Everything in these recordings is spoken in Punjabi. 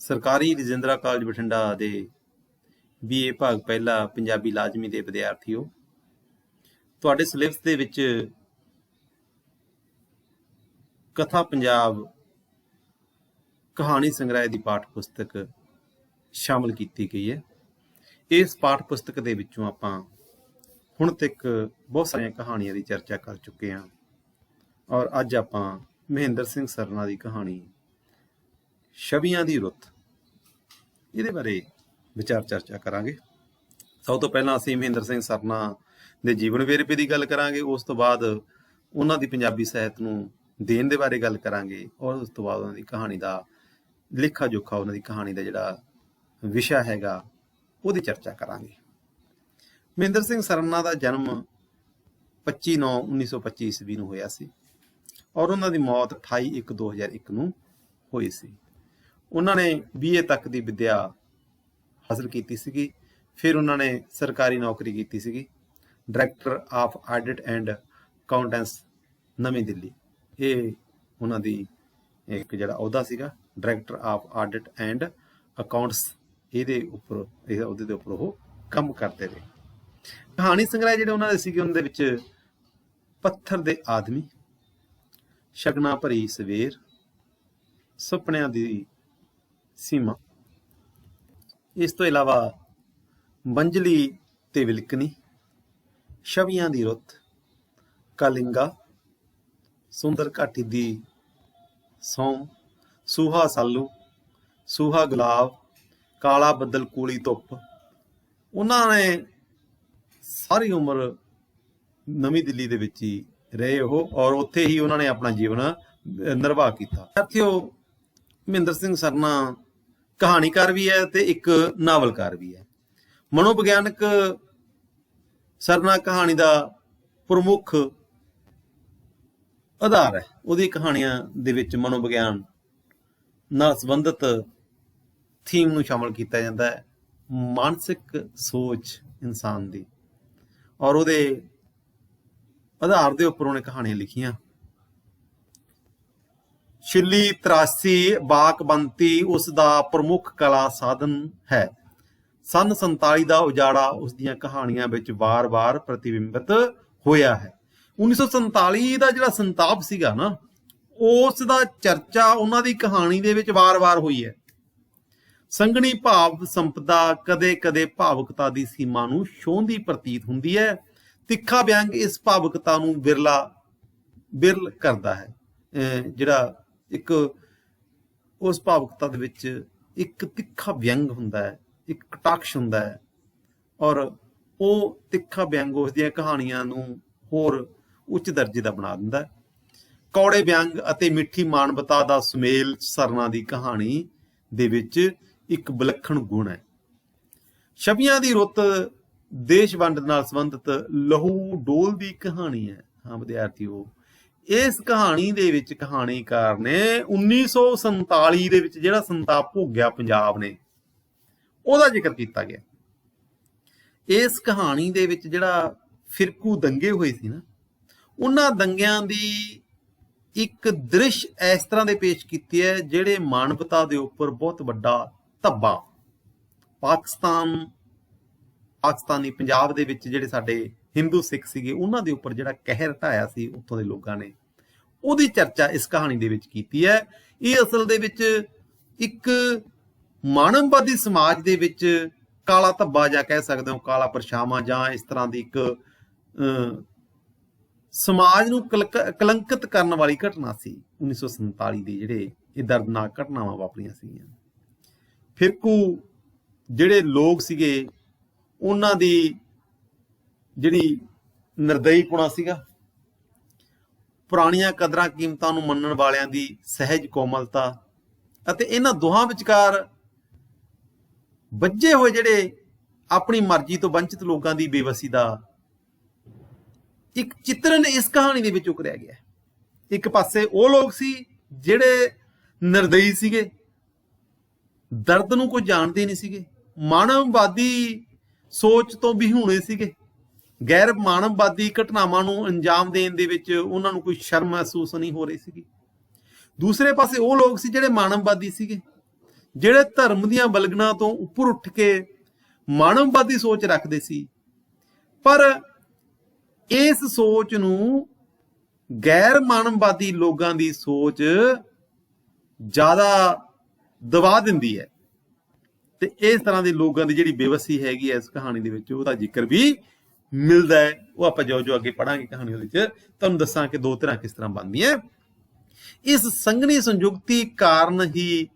ਸਰਕਾਰੀ ਰਜਿੰਦਰਾ ਕਾਲਜ ਬਠਿੰਡਾ ਦੇ BA ਭਾਗ ਪਹਿਲਾ ਪੰਜਾਬੀ ਲਾਜ਼ਮੀ ਦੇ ਵਿਦਿਆਰਥੀਓ, ਤੁਹਾਡੇ ਸਿਲੇਬਸ ਦੇ ਵਿੱਚ ਕਥਾ ਪੰਜਾਬ ਕਹਾਣੀ ਸੰਗ੍ਰਹਿ ਦੀ ਪਾਠ ਪੁਸਤਕ ਸ਼ਾਮਲ ਕੀਤੀ ਗਈ ਹੈ। ਇਸ ਪਾਠ ਪੁਸਤਕ ਦੇ ਵਿੱਚੋਂ ਆਪਾਂ ਹੁਣ ਤੱਕ ਬਹੁਤ ਸਾਰੀਆਂ ਕਹਾਣੀਆਂ ਦੀ ਚਰਚਾ ਕਰ ਚੁੱਕੇ ਹਾਂ ਔਰ ਅੱਜ ਆਪਾਂ ਮਹਿੰਦਰ ਸਿੰਘ ਸਰਨਾ ਦੀ ਕਹਾਣੀ ਛਵੀਆਂ ਦੀ ਰੁੱਤ ਇਹਦੇ ਬਾਰੇ ਵਿਚਾਰ ਚਰਚਾ ਕਰਾਂਗੇ। ਸਭ ਤੋਂ ਪਹਿਲਾਂ ਅਸੀਂ ਮਹਿੰਦਰ ਸਿੰਘ ਸਰਨਾ ਦੇ ਜੀਵਨ ਵੇਰਵੇ ਦੀ ਗੱਲ ਕਰਾਂਗੇ, ਉਸ ਤੋਂ ਬਾਅਦ ਉਹਨਾਂ ਦੀ ਪੰਜਾਬੀ ਸਾਹਿਤ ਨੂੰ ਦੇਣ ਦੇ ਬਾਰੇ ਗੱਲ ਕਰਾਂਗੇ ਔਰ ਉਸ ਤੋਂ ਬਾਅਦ ਉਹਨਾਂ ਦੀ ਕਹਾਣੀ ਦਾ ਲੇਖਾ ਜੋਖਾ, ਉਹਨਾਂ ਦੀ ਕਹਾਣੀ ਦਾ ਜਿਹੜਾ ਵਿਸ਼ਾ ਹੈਗਾ ਉਹਦੀ ਚਰਚਾ ਕਰਾਂਗੇ। ਮਹਿੰਦਰ ਸਿੰਘ ਸਰਨਾ ਦਾ ਜਨਮ 25/9/1925 ਈਸਵੀ ਨੂੰ ਹੋਇਆ ਸੀ ਔਰ ਉਹਨਾਂ ਦੀ ਮੌਤ 28/1/2001 ਨੂੰ ਹੋਈ ਸੀ। ਉਹਨਾਂ ਨੇ BA ਤੱਕ ਦੀ ਵਿੱਦਿਆ ਹਾਸਲ ਕੀਤੀ ਸੀਗੀ। ਫਿਰ ਉਹਨਾਂ ਨੇ ਸਰਕਾਰੀ ਨੌਕਰੀ ਕੀਤੀ ਸੀਗੀ, director of audit and accountants ਨਵੀਂ ਦਿੱਲੀ। ਇਹ ਉਹਨਾਂ ਦੀ ਇੱਕ ਜਿਹੜਾ ਅਹੁਦਾ ਸੀਗਾ, director of audit and accounts, ਇਹਦੇ ਉੱਪਰ ਇਹ ਅਹੁਦੇ ਦੇ ਉੱਪਰ ਉਹ ਕੰਮ ਕਰਦੇ ਰਹੇ। ਕਹਾਣੀ ਸੰਗ੍ਰਹਿ ਜਿਹੜੇ ਉਹਨਾਂ ਦੇ ਸੀਗੇ, ਉਹਨਾਂ ਦੇ ਵਿੱਚ ਪੱਥਰ ਦੇ ਆਦਮੀ, ਸ਼ਗਨਾਂ ਭਰੀ ਸਵੇਰ, ਸੁਪਨਿਆਂ ਦੀ ਸੀਮਾ, ਇਸ ਤੋਂ ਇਲਾਵਾ ਬੰਜਲੀ ਤੇ ਵਿਲਕਣੀ, ਛਵੀਆਂ ਦੀ ਰੁੱਤ, ਕਾਲਿੰਗਾ, ਸੁੰਦਰ ਘਾਟੀ ਦੀ ਸੌਂ, ਸੂਹਾ ਸਾਲੂ, ਸੂਹਾ ਗੁਲਾਬ, ਕਾਲਾ ਬੱਦਲ ਕੂਲੀ ਧੁੱਪ। ਉਹਨਾਂ ਨੇ ਸਾਰੀ ਉਮਰ ਨਵੀਂ ਦਿੱਲੀ ਦੇ ਵਿੱਚ ਹੀ ਰਹੇ ਉਹ ਔਰ ਉੱਥੇ ਹੀ ਉਹਨਾਂ ਨੇ ਆਪਣਾ ਜੀਵਨ ਨਿਰਵਾਹ ਕੀਤਾ। ਸਾਥੀਓ, ਮਹਿੰਦਰ ਸਿੰਘ ਸਰਨਾ ਕਹਾਣੀਕਾਰ ਵੀ ਹੈ ਤੇ ਇੱਕ ਨਾਵਲਕਾਰ ਵੀ ਹੈ। ਮਨੋਵਿਗਿਆਨਕ ਸਰਨਾ ਕਹਾਣੀ ਦਾ ਪ੍ਰਮੁੱਖ ਆਧਾਰ ਹੈ। ਉਹਦੀ ਕਹਾਣੀਆਂ ਦੇ ਵਿੱਚ ਮਨੋਵਿਗਿਆਨ ਨਾਲ ਸੰਬੰਧਿਤ ਥੀਮ ਨੂੰ ਸ਼ਾਮਲ ਕੀਤਾ ਜਾਂਦਾ ਹੈ, ਮਾਨਸਿਕ ਸੋਚ ਇਨਸਾਨ ਦੀ, ਔਰ ਉਹਦੇ ਆਧਾਰ ਦੇ ਉੱਪਰ ਉਹਨੇ ਕਹਾਣੀਆਂ ਲਿਖੀਆਂ। ਛਿੱਲੀ ਤਰਾਸੀ ਬਾਕਬੰਤੀ ਉਸ ਦਾ ਪ੍ਰਮੁੱਖ ਕਲਾ ਸਾਧਨ ਹੈ। ਸੰਨ 47 ਦਾ ਉਜਾੜਾ ਉਸ ਦੀਆਂ ਕਹਾਣੀਆਂ ਵਿੱਚ ਵਾਰ-ਵਾਰ ਪ੍ਰਤੀਬਿੰਬਿਤ ਹੋਇਆ ਹੈ। 1947 ਦਾ ਜਿਹੜਾ ਸੰਤਾਪ ਸੀਗਾ ਨਾ, ਉਸ ਦਾ ਚਰਚਾ ਉਹਨਾਂ ਦੀ ਕਹਾਣੀ ਦੇ ਵਿੱਚ ਵਾਰ-ਵਾਰ ਹੋਈ ਹੈ। ਸੰਘਣੀ ਭਾਵ ਸੰਪਦਾ ਕਦੇ-ਕਦੇ ਭਾਵੁਕਤਾ ਦੀ ਸੀਮਾ ਨੂੰ ਛੂਹੰਦੀ ਪ੍ਰਤੀਤ ਹੁੰਦੀ ਹੈ। ਤਿੱਖਾ ਵਿਅੰਗ ਇਸ ਭਾਵੁਕਤਾ ਨੂੰ ਬਿਰਲ ਕਰਦਾ ਹੈ। ਜਿਹੜਾ ਇੱਕ ਉਸ ਭਾਵੁਕਤਾ ਦੇ ਵਿੱਚ ਇੱਕ ਤਿੱਖਾ ਵਿਅੰਗ ਹੁੰਦਾ ਹੈ, ਇੱਕ ਕਟਾਕਸ਼ ਹੁੰਦਾ ਹੈ ਔਰ ਉਹ ਤਿੱਖਾ ਵਿਅੰਗ ਉਸ ਦੀਆਂ ਕਹਾਣੀਆਂ ਨੂੰ ਹੋਰ ਉੱਚ ਦਰਜੇ ਦਾ ਬਣਾ ਦਿੰਦਾ ਹੈ। ਕੌੜੇ ਵਿਅੰਗ ਅਤੇ ਮਿੱਠੀ ਮਾਨਵਤਾ ਦਾ ਸੁਮੇਲ ਸਰਨਾ ਦੀ ਕਹਾਣੀ ਦੇ ਵਿੱਚ ਇੱਕ ਵਿਲੱਖਣ ਗੁਣ ਹੈ। ਛਵੀਆਂ ਦੀ ਰੁੱਤ ਦੇਸ਼ ਵੰਡ ਨਾਲ ਸੰਬੰਧਿਤ ਲਹੂ ਡੋਲ ਦੀ ਕਹਾਣੀ ਹੈ। ਹਾਂ ਵਿਦਿਆਰਥੀਓ, ਇਸ ਕਹਾਣੀ ਦੇ ਵਿੱਚ ਕਹਾਣੀਕਾਰ ਨੇ 1947 ਦੇ ਵਿੱਚ ਜਿਹੜਾ ਸੰਤਾਪ ਭੋਗਿਆ ਪੰਜਾਬ ਨੇ, ਉਹਦਾ ਜ਼ਿਕਰ ਕੀਤਾ ਗਿਆ। ਇਸ ਕਹਾਣੀ ਦੇ ਵਿੱਚ ਜਿਹੜਾ ਫਿਰਕੂ ਦੰਗੇ ਹੋਏ ਸੀ ਨਾ, ਉਹਨਾਂ ਦੰਗਿਆਂ ਦੀ ਇੱਕ ਦ੍ਰਿਸ਼ ਇਸ ਤਰ੍ਹਾਂ ਦੇ ਪੇਸ਼ ਕੀਤੀ ਹੈ ਜਿਹੜੇ ਮਾਨਵਤਾ ਦੇ ਉੱਪਰ ਬਹੁਤ ਵੱਡਾ ਧੱਬਾ, ਪਾਕਿਸਤਾਨੀ ਪੰਜਾਬ ਦੇ ਵਿੱਚ ਜਿਹੜੇ ਸਾਡੇ ਹਿੰਦੂ ਸਿੱਖ ਸੀਗੇ, ਉਹਨਾਂ ਦੇ ਉੱਪਰ ਜਿਹੜਾ ਕਹਿਰ ਢਾਇਆ ਸੀ ਉੱਥੋਂ ਦੇ ਲੋਕਾਂ ਨੇ, ਉਹਦੀ ਚਰਚਾ ਇਸ ਕਹਾਣੀ ਦੇ ਵਿੱਚ ਕੀਤੀ ਹੈ। ਇਹ ਅਸਲ ਦੇ ਵਿੱਚ ਇੱਕ ਮਾਨਵਵਾਦੀ ਸਮਾਜ ਦੇ ਵਿੱਚ ਕਾਲਾ ਧੱਬਾ ਜਾਂ ਕਹਿ ਸਕਦੇ ਹੋ ਕਾਲਾ ਪਰਛਾਵਾਂ, ਜਾਂ ਇਸ ਤਰ੍ਹਾਂ ਦੀ ਇੱਕ ਸਮਾਜ ਨੂੰ ਕਲੰਕਿਤ ਕਰਨ ਵਾਲੀ ਘਟਨਾ ਸੀ 1947 ਦੀ, ਜਿਹੜੇ ਇਹ ਦਰਦਨਾਕ ਘਟਨਾਵਾਂ ਵਾਪਰੀਆਂ ਸੀਗੀਆਂ। ਫਿਰਕੂ ਜਿਹੜੇ ਲੋਕ ਸੀਗੇ, ਉਹਨਾਂ ਦੀ ਜਿਹੜੀ ਨਿਰਦਈਪੁਣਾ ਸੀਗਾ, ਪੁਰਾਣੀਆਂ ਕਦਰਾਂ ਕੀਮਤਾਂ ਨੂੰ ਮੰਨਣ ਵਾਲਿਆਂ ਦੀ ਸਹਿਜ ਕੋਮਲਤਾ, ਅਤੇ ਇਹਨਾਂ ਦੋਹਾਂ ਵਿਚਕਾਰ ਵੱਜੇ ਹੋਏ ਜਿਹੜੇ ਆਪਣੀ ਮਰਜ਼ੀ ਤੋਂ ਵੰਚਿਤ ਲੋਕਾਂ ਦੀ ਬੇਵਸੀ ਦਾ ਇੱਕ ਚਿੱਤਰਨ ਇਸ ਕਹਾਣੀ ਦੇ ਵਿੱਚ ਉਕਰਿਆ ਗਿਆ। ਇੱਕ ਪਾਸੇ ਉਹ ਲੋਕ ਸੀ ਜਿਹੜੇ ਨਿਰਦਈ ਸੀਗੇ, ਦਰਦ ਨੂੰ ਕੋਈ ਜਾਣਦੇ ਨਹੀਂ ਸੀਗੇ, ਮਾਨਵਵਾਦੀ ਸੋਚ ਤੋਂ ਵਿਹੂਣੇ ਸੀਗੇ, ਗੈਰ ਮਾਨਵਵਾਦੀ ਘਟਨਾਵਾਂ ਨੂੰ ਅੰਜਾਮ ਦੇਣ ਦੇ ਵਿੱਚ ਉਹਨਾਂ ਨੂੰ ਕੋਈ ਸ਼ਰਮ ਮਹਿਸੂਸ ਨਹੀਂ ਹੋ ਰਹੀ ਸੀਗੀ। ਦੂਸਰੇ ਪਾਸੇ ਉਹ ਲੋਕ ਸੀ ਜਿਹੜੇ ਮਾਨਵਵਾਦੀ ਸੀਗੇ, ਜਿਹੜੇ ਧਰਮ ਦੀਆਂ ਬਲਗਣਾ ਤੋਂ ਉੱਪਰ ਉੱਠ ਕੇ ਮਾਨਵਵਾਦੀ ਸੋਚ ਰੱਖਦੇ ਸੀ, ਪਰ ਇਸ ਸੋਚ ਨੂੰ ਗੈਰ ਮਾਨਵਵਾਦੀ ਲੋਕਾਂ ਦੀ ਸੋਚ ਜ਼ਿਆਦਾ ਦਬਾ ਦਿੰਦੀ ਹੈ। ਤੇ ਇਸ ਤਰ੍ਹਾਂ ਦੇ ਲੋਕਾਂ ਦੀ ਜਿਹੜੀ ਬੇਵਸੀ ਹੈਗੀ ਹੈ ਇਸ ਕਹਾਣੀ ਦੇ ਵਿੱਚ, ਉਹਦਾ ਜ਼ਿਕਰ ਵੀ ਮਿਲਦਾ ਹੈ। ਉਹ ਆਪਾਂ ਜੋ ਅੱਗੇ ਪੜਾਂਗੇ ਕਹਾਣੀ ਉਹਦੇ ਵਿੱਚ ਤੁਹਾਨੂੰ ਦੱਸਾਂ ਕਿ ਦੋ ਧਿਰਾਂ ਕਿਸ ਤਰ੍ਹਾਂ ਬਣਦੀਆਂ। ਇਸ ਸੰਘਣੀ ਸੰਯੁਕਤੀ ਕਾਰਨ ਹੀ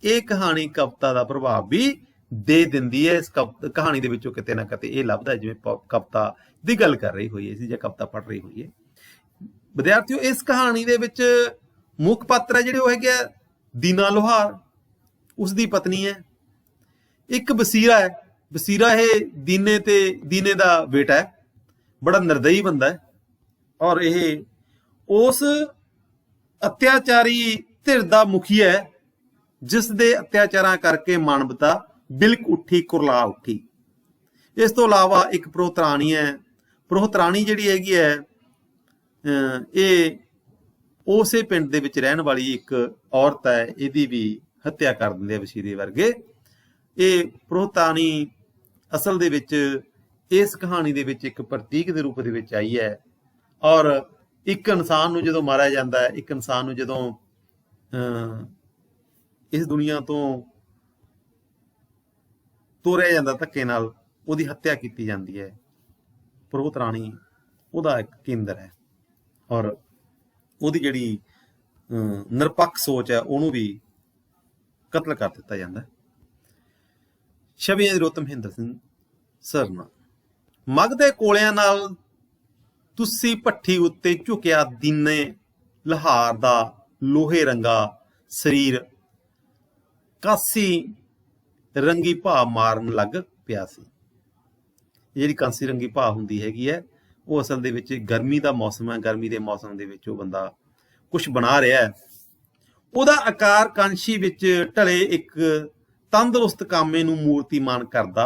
ਇਹ ਕਹਾਣੀ ਕਵਿਤਾ ਦਾ ਪ੍ਰਭਾਵ ਵੀ ਦੇ ਦਿੰਦੀ ਹੈ। ਇਸ ਕਹਾਣੀ ਦੇ ਵਿੱਚੋਂ ਕਿਤੇ ਨਾ ਕਿਤੇ ਇਹ ਲੱਭਦਾ ਜਿਵੇਂ ਕਵਿਤਾ ਦੀ ਗੱਲ ਕਰ ਰਹੀ ਹੋਈ ਹੈ ਜਾਂ ਕਵਿਤਾ ਪੜ੍ਹ ਰਹੀ ਹੋਈ ਹੈ। ਵਿਦਿਆਰਥੀਓ, ਇਸ ਕਹਾਣੀ ਦੇ ਵਿੱਚ ਮੁੱਖ ਪਾਤਰ ਹੈ ਜਿਹੜੇ ਉਹ ਹੈਗੇ ਆ ਦੀਨਾ ਲੋਹਾਰ, ਉਸਦੀ ਪਤਨੀ ਹੈ। ਇੱਕ ਬਸੀਰਾ ਹੈ। ਬਸੀਰਾ ਇਹ ਦੀਨੇ ਦਾ ਬੇਟਾ ਹੈ, ਬੜਾ ਨਿਰਦਈ ਬੰਦਾ ਹੈ, ਔਰ ਇਹ ਉਸ ਅਤਿਆਚਾਰੀ ਧਿਰ ਦਾ ਮੁਖੀਆ ਹੈ ਜਿਸ ਦੇ ਅਤਿਆਚਾਰਾਂ ਕਰਕੇ ਮਾਨਵਤਾ ਬਿਲਕ ਉੱਠੀ, ਕੁਰਲਾ ਉੱਠੀ। ਇਸ ਤੋਂ ਇਲਾਵਾ ਇੱਕ ਪ੍ਰੋਹਤਰਾਣੀ ਹੈ। ਪ੍ਰੋਹਤਰਾਣੀ ਜਿਹੜੀ ਹੈਗੀ ਹੈ ਇਹ ਉਸੇ ਪਿੰਡ ਦੇ ਵਿੱਚ ਰਹਿਣ ਵਾਲੀ ਇੱਕ ਔਰਤ ਹੈ। ਇਹਦੀ ਵੀ ਹੱਤਿਆ ਕਰ ਦਿੰਦੇ ਆ ਬਸੀਰੇ ਵਰਗੇ। ਇਹ ਪ੍ਰੋਹਤਰਾਣੀ ਅਸਲ ਦੇ ਵਿੱਚ ਇਸ ਕਹਾਣੀ ਦੇ ਵਿੱਚ ਇੱਕ ਪ੍ਰਤੀਕ ਦੇ ਰੂਪ ਦੇ ਵਿੱਚ ਆਈ ਹੈ, ਔਰ ਇੱਕ ਇਨਸਾਨ ਨੂੰ ਜਦੋਂ ਮਾਰਿਆ ਜਾਂਦਾ ਹੈ, ਇੱਕ ਇਨਸਾਨ ਨੂੰ ਜਦੋਂ ਇਸ ਦੁਨੀਆ ਤੋਂ ਤੋਰਿਆ ਜਾਂਦਾ ਧੱਕੇ ਨਾਲ, ਉਹਦੀ ਹੱਤਿਆ ਕੀਤੀ ਜਾਂਦੀ ਹੈ। ਪ੍ਰੋਹਤਰਾਣੀ ਉਹਦਾ ਇੱਕ ਕੇਂਦਰ ਹੈ, ਔਰ ਉਹਦੀ ਜਿਹੜੀ ਨਿਰਪੱਖ ਸੋਚ ਹੈ ਉਹਨੂੰ ਵੀ ਕਤਲ ਕਰ ਦਿੱਤਾ ਜਾਂਦਾ। ਛਵੀਆਂ ਰੋਤਮ ਮਹਿੰਦਰ ਸਿੰਘ ਸਰਨਾ। ਮੱਗ ਦੇ ਕੋਲਿਆਂ ਨਾਲ ਤੁਸੀਂ ਭੱਠੀ ਉੱਤੇ ਝੁਕਿਆ ਦੀਨੇ ਲੋਹਾਰ ਦਾ ਲੋਹੇ ਰੰਗਾ ਸਰੀਰ ਕਾਸੀ ਰੰਗੀ ਭਾਅ ਮਾਰਨ ਲੱਗ ਪਿਆ ਸੀ। ਜਿਹੜੀ ਕਾਂਸੀ ਰੰਗੀ ਭਾਅ ਹੁੰਦੀ ਹੈਗੀ ਹੈ ਉਹ ਅਸਲ ਦੇ ਵਿੱਚ ਗਰਮੀ ਦਾ ਮੌਸਮ ਹੈ। ਗਰਮੀ ਦੇ ਮੌਸਮ ਦੇ ਵਿੱਚ ਉਹ ਬੰਦਾ ਕੁਛ ਬਣਾ ਰਿਹਾ ਹੈ। ਉਹਦਾ ਆਕਾਰ ਕਾਂਸ਼ੀ ਵਿੱਚ ਢਲੇ ਇੱਕ ਤੰਦਰੁਸਤ ਕਾਮੇ ਨੂੰ ਮੂਰਤੀਮਾਨ ਕਰਦਾ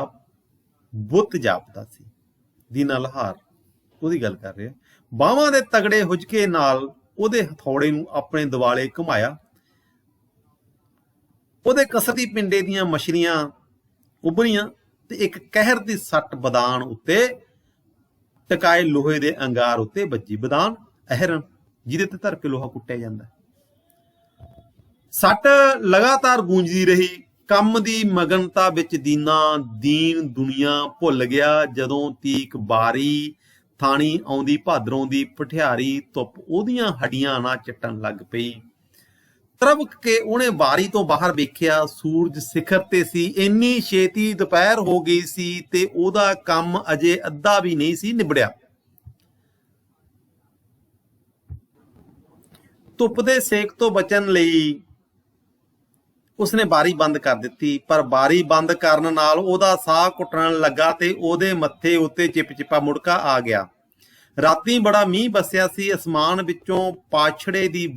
ਬੁੱਤ ਜਾਪਦਾ ਸੀ। ਦੀਨਾ ਲੋਹਾਰ ਉਹਦੀ ਗੱਲ ਕਰ ਰਿਹਾ। ਬਾਹਾਂ ਦੇ ਤਗੜੇ ਹੁਜਕੇ ਨਾਲ ਉਹਦੇ ਹਥੌੜੇ ਨੂੰ ਆਪਣੇ ਦੁਆਲੇ ਘੁਮਾਇਆ। ਉਹਦੇ ਕਸਰਤੀ ਪਿੰਡੇ ਦੀਆਂ ਮਛਲੀਆਂ ਉਭਰੀਆਂ ਤੇ ਇੱਕ ਕਹਿਰ ਦੀ ਸੱਟ ਬਦਾਨ ਉੱਤੇ ਟਕਾਏ ਲੋਹੇ ਦੇ ਅੰਗਾਰ ਉੱਤੇ ਵੱਜੀ। ਬਦਾਨ ਅਹਿਰਨ ਜਿਹਦੇ ਤੇ ਧਰ ਕੇ ਲੋਹਾ ਕੁੱਟਿਆ ਜਾਂਦਾ। ਸੱਟ ਲਗਾਤਾਰ ਗੂੰਜਦੀ ਰਹੀ। ਕੰਮ ਦੀ ਮਗਨਤਾ ਵਿੱਚ ਦੀਨਾ ਦੀਨ ਦੁਨੀਆ ਭੁੱਲ ਗਿਆ। ਜਦੋਂ ਤੀਕ ਬਾਰੀ ਥਾਣੀ ਆਉਂਦੀ ਭਾਦਰੋਂ ਦੀ ਪਠਿਆਰੀ ਧੁੱਪ ਉਹਦੀਆਂ ਹੱਡੀਆਂ ਨਾਲ ਚੱਟਣ ਲੱਗ ਪਈ। ਤਰਵਕ ਕੇ ਉਹਨੇ ਬਾਰੀ ਤੋਂ ਬਾਹਰ ਵੇਖਿਆ। ਸੂਰਜ ਸਿਖਰ ਤੇ ਸੀ। ਇੰਨੀ ਛੇਤੀ ਦੁਪਹਿਰ ਹੋ ਗਈ ਸੀ ਤੇ ਉਹਦਾ ਕੰਮ ਅਜੇ ਅੱਧਾ ਵੀ ਨਹੀਂ ਸੀ ਨਿਬੜਿਆ। ਧੁੱਪ ਦੇ ਸੇਕ ਤੋਂ ਬਚਣ ਲਈ ਉਸਨੇ ਬਾਰੀ ਬੰਦ ਕਰ ਦਿੱਤੀ, ਪਰ ਬਾਰੀ ਬੰਦ ਕਰਨ ਨਾਲ ਉਹਦਾ ਸਾਹ ਘੁੱਟਣ ਲੱਗਾ ਤੇ ਉਹਦੇ ਮੱਥੇ ਉੱਤੇ ਚਿਪਚਿਪਾ ਮੁੜਕਾ ਆ ਗਿਆ। ਰਾਤੀ ਬੜਾ ਮੀਂਹ ਵਸਿਆ ਸੀ। ਅਸਮਾਨ ਵਿੱਚੋਂ ਪਾਛੜੇ ਹੀ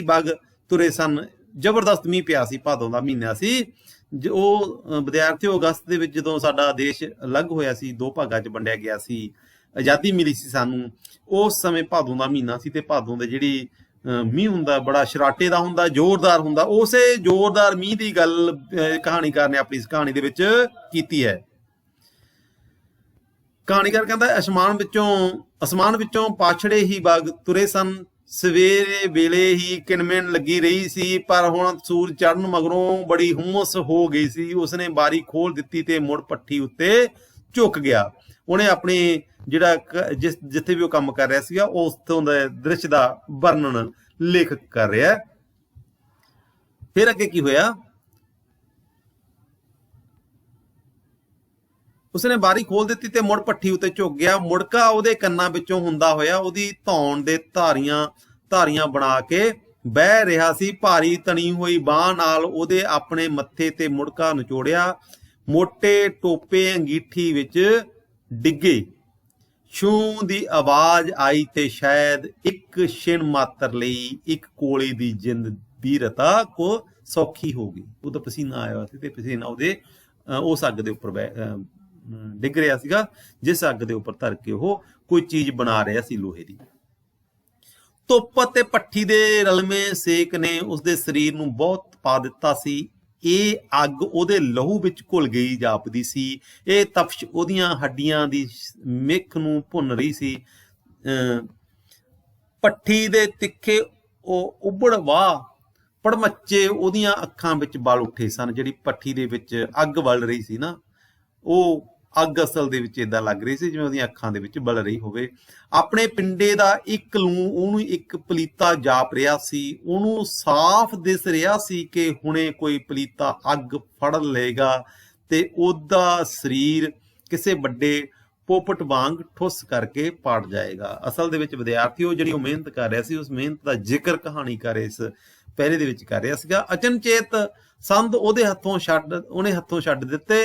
ਬਗ ਤੁਰੇ ਸਨ। ਜ਼ਬਰਦਸਤ ਮੀਂਹ ਪਿਆ ਸੀ। ਭਾਦੋਂ ਦਾ ਮਹੀਨਾ ਸੀ। ਉਹ ਵਿਦਿਆਰਥੀਓ, ਅਗਸਤ ਦੇ ਵਿੱਚ ਜਦੋਂ ਸਾਡਾ ਦੇਸ਼ ਅਲੱਗ ਹੋਇਆ ਸੀ, ਦੋ ਭਾਗਾਂ 'ਚ ਵੰਡਿਆ ਗਿਆ ਸੀ, ਆਜ਼ਾਦੀ ਮਿਲੀ ਸੀ ਸਾਨੂੰ, ਉਸ ਸਮੇਂ ਭਾਦੋਂ ਦਾ ਮਹੀਨਾ ਸੀ। ਤੇ ਭਾਦੋਂ ਦੇ ਜਿਹੜੀ ਮੀਂਹ ਹੁੰਦਾ ਬੜਾ ਸ਼ਰਾਟੇ ਦਾ ਹੁੰਦਾ, ਜ਼ੋਰਦਾਰ ਹੁੰਦਾ। ਉਸੇ ਜ਼ੋਰਦਾਰ ਮੀਂਹ ਦੀ ਗੱਲ ਕਹਾਣੀਕਾਰ ਨੇ ਆਪਣੀ ਇਸ ਕਹਾਣੀ ਦੇ ਵਿੱਚ ਕੀਤੀ ਹੈ। ਕਹਾਣੀਕਾਰ ਕਹਿੰਦਾ ਅਸਮਾਨ ਵਿੱਚੋਂ ਪਾਛੜੇ ਹੀ ਬਗ ਤੁਰੇ ਸਨ। ਸਵੇਰੇ ਵੇਲੇ ਹੀ ਕਿਣਮਿਣ ਲੱਗੀ ਰਹੀ ਸੀ, ਪਰ ਹੁਣ ਸੂਰਜ ਚੜ੍ਹਨ ਮਗਰੋਂ ਬੜੀ ਹੁਮਸ ਹੋ ਗਈ ਸੀ। ਉਸਨੇ ਬਾਰੀ ਖੋਲ ਦਿੱਤੀ ਤੇ ਮੁੜ ਭੱਠੀ ਉੱਤੇ ਝੁਕ ਗਿਆ। ਉਹਨੇ ਆਪਣੇ ਜਿਹੜਾ ਜਿੱਥੇ ਵੀ ਉਹ ਕੰਮ ਕਰ ਰਿਹਾ ਸੀਗਾ ਉਸ ਤੋਂ ਦਾ ਦ੍ਰਿਸ਼ ਦਾ ਵਰਣਨ ਲੇਖਕ ਕਰ ਰਿਹਾ। ਫਿਰ ਅੱਗੇ ਕੀ ਹੋਇਆ? ਉਸਨੇ ਬਾਰੀ ਖੋਲ ਦਿੱਤੀ ਤੇ ਮੁੜ ਭੱਠੀ ਉੱਤੇ ਝੁਕ ਗਿਆ। ਮੁੜਕਾ ਉਹਦੇ ਕੰਨਾਂ ਵਿੱਚੋਂ ਹੁੰਦਾ ਹੋਇਆ ਉਹਦੀ ਧੌਣ ਦੇ ਧਾਰੀਆਂ ਬਣਾ ਕੇ ਬਹਿ ਰਿਹਾ ਸੀ। ਭਾਰੀ ਤਣੀ ਹੋਈ ਬਾਂਹ ਨਾਲ ਉਹਦੇ ਆਪਣੇ ਮੱਥੇ ਤੇ ਮੁੜਕਾ ਨਿਚੋੜਿਆ। ਮੋਟੇ ਟੋਪੇ ਅੰਗੀਠੀ ਵਿੱਚ ਡਿੱਗੇ। ਛੂੰ ਦੀ ਆਵਾਜ਼ ਆਈ ਤੇ ਸ਼ਾਇਦ ਇੱਕ ਛਿਣ ਮਾਤਰ ਲਈ ਇੱਕ ਕੋਲੇ ਦੀ ਜਿੰਦ ਦੀ ਰਤਾ ਕੋ ਸੌਖੀ ਹੋ ਗਈ। ਉਹਦਾ ਪਸੀਨਾ ਆਇਆ ਸੀ ਤੇ ਪਸੀਨਾ ਉਹਦੇ ਉਸ ਅੱਗ ਦੇ ਉੱਪਰ ਡਿੱਗ ਰਿਹਾ ਸੀਗਾ ਜਿਸ ਅੱਗ ਦੇ ਉੱਪਰ ਧਰ ਕੇ ਉਹ ਕੋਈ ਚੀਜ਼ ਬਣਾ ਰਿਹਾ ਸੀ ਲੋਹੇ ਦੀ। ਧੁੱਪ ਅਤੇ ਭੱਠੀ ਦੇ ਰਲਵੇਂ ਸੇਕ ਨੇ ਉਸਦੇ ਸਰੀਰ ਨੂੰ ਬਹੁਤ ਤਪਾ ਦਿੱਤਾ ਸੀ। ਇਹ ਅੱਗ ਉਹਦੇ ਲਹੂ ਵਿੱਚ ਘੁਲ ਗਈ ਜਾਪਦੀ ਸੀ। ਇਹ ਤਪਸ਼ ਉਹਦੀਆਂ ਹੱਡੀਆਂ ਦੀ ਮਿੱਖ ਨੂੰ ਭੁੰਨ ਰਹੀ ਸੀ। ਭੱਠੀ ਦੇ ਤਿੱਖੇ ਉਹ ਉਬੜ ਵਾਹ ਪੜਮੱਚੇ ਉਹਦੀਆਂ ਅੱਖਾਂ ਵਿੱਚ ਬਲ ਉੱਠੇ ਸਨ। ਜਿਹੜੀ ਭੱਠੀ ਦੇ ਵਿੱਚ ਅੱਗ ਬਲ ਰਹੀ ਸੀ ਨਾ, ਉਹ ਅੱਗ ਅਸਲ ਦੇ ਵਿੱਚ ਏਦਾਂ ਲੱਗ ਰਹੀ ਸੀ ਜਿਵੇਂ ਉਹਦੀਆਂ ਅੱਖਾਂ ਦੇ ਵਿੱਚ ਬਲ ਰਹੀ ਹੋਵੇ। ਆਪਣੇ ਪਿੰਡੇ ਦਾ ਇੱਕ ਲੂੰ ਉਹਨੂੰ ਇੱਕ ਪਲੀਤਾ ਜਾਪ ਰਿਹਾ ਸੀ। ਉਹਨੂੰ ਸਾਫ਼ ਦਿਸ ਰਿਹਾ ਸੀ ਕਿ ਹੁਣੇ ਕੋਈ ਪਲੀਤਾ ਅੱਗ ਫੜ ਲਏਗਾ ਤੇ ਉਹਦਾ ਸਰੀਰ ਕਿਸੇ ਵੱਡੇ ਪੋਪਟ ਵਾਂਗ ਠੁੱਸ ਕਰਕੇ ਪਾੜ ਜਾਏਗਾ। ਅਸਲ ਦੇ ਵਿੱਚ ਵਿਦਿਆਰਥੀ ਉਹ ਜਿਹੜੀ ਉਹ ਮਿਹਨਤ ਕਰ ਰਿਹਾ ਸੀ, ਉਸ ਮਿਹਨਤ ਦਾ ਜ਼ਿਕਰ ਕਹਾਣੀਕਾਰ ਇਸ ਪਹਿਰੇ ਦੇ ਵਿੱਚ ਕਰ ਰਿਹਾ ਸੀਗਾ। ਅਚਨਚੇਤ ਸੰਦ ਉਹਨੇ ਹੱਥੋਂ ਛੱਡ ਦਿੱਤੇ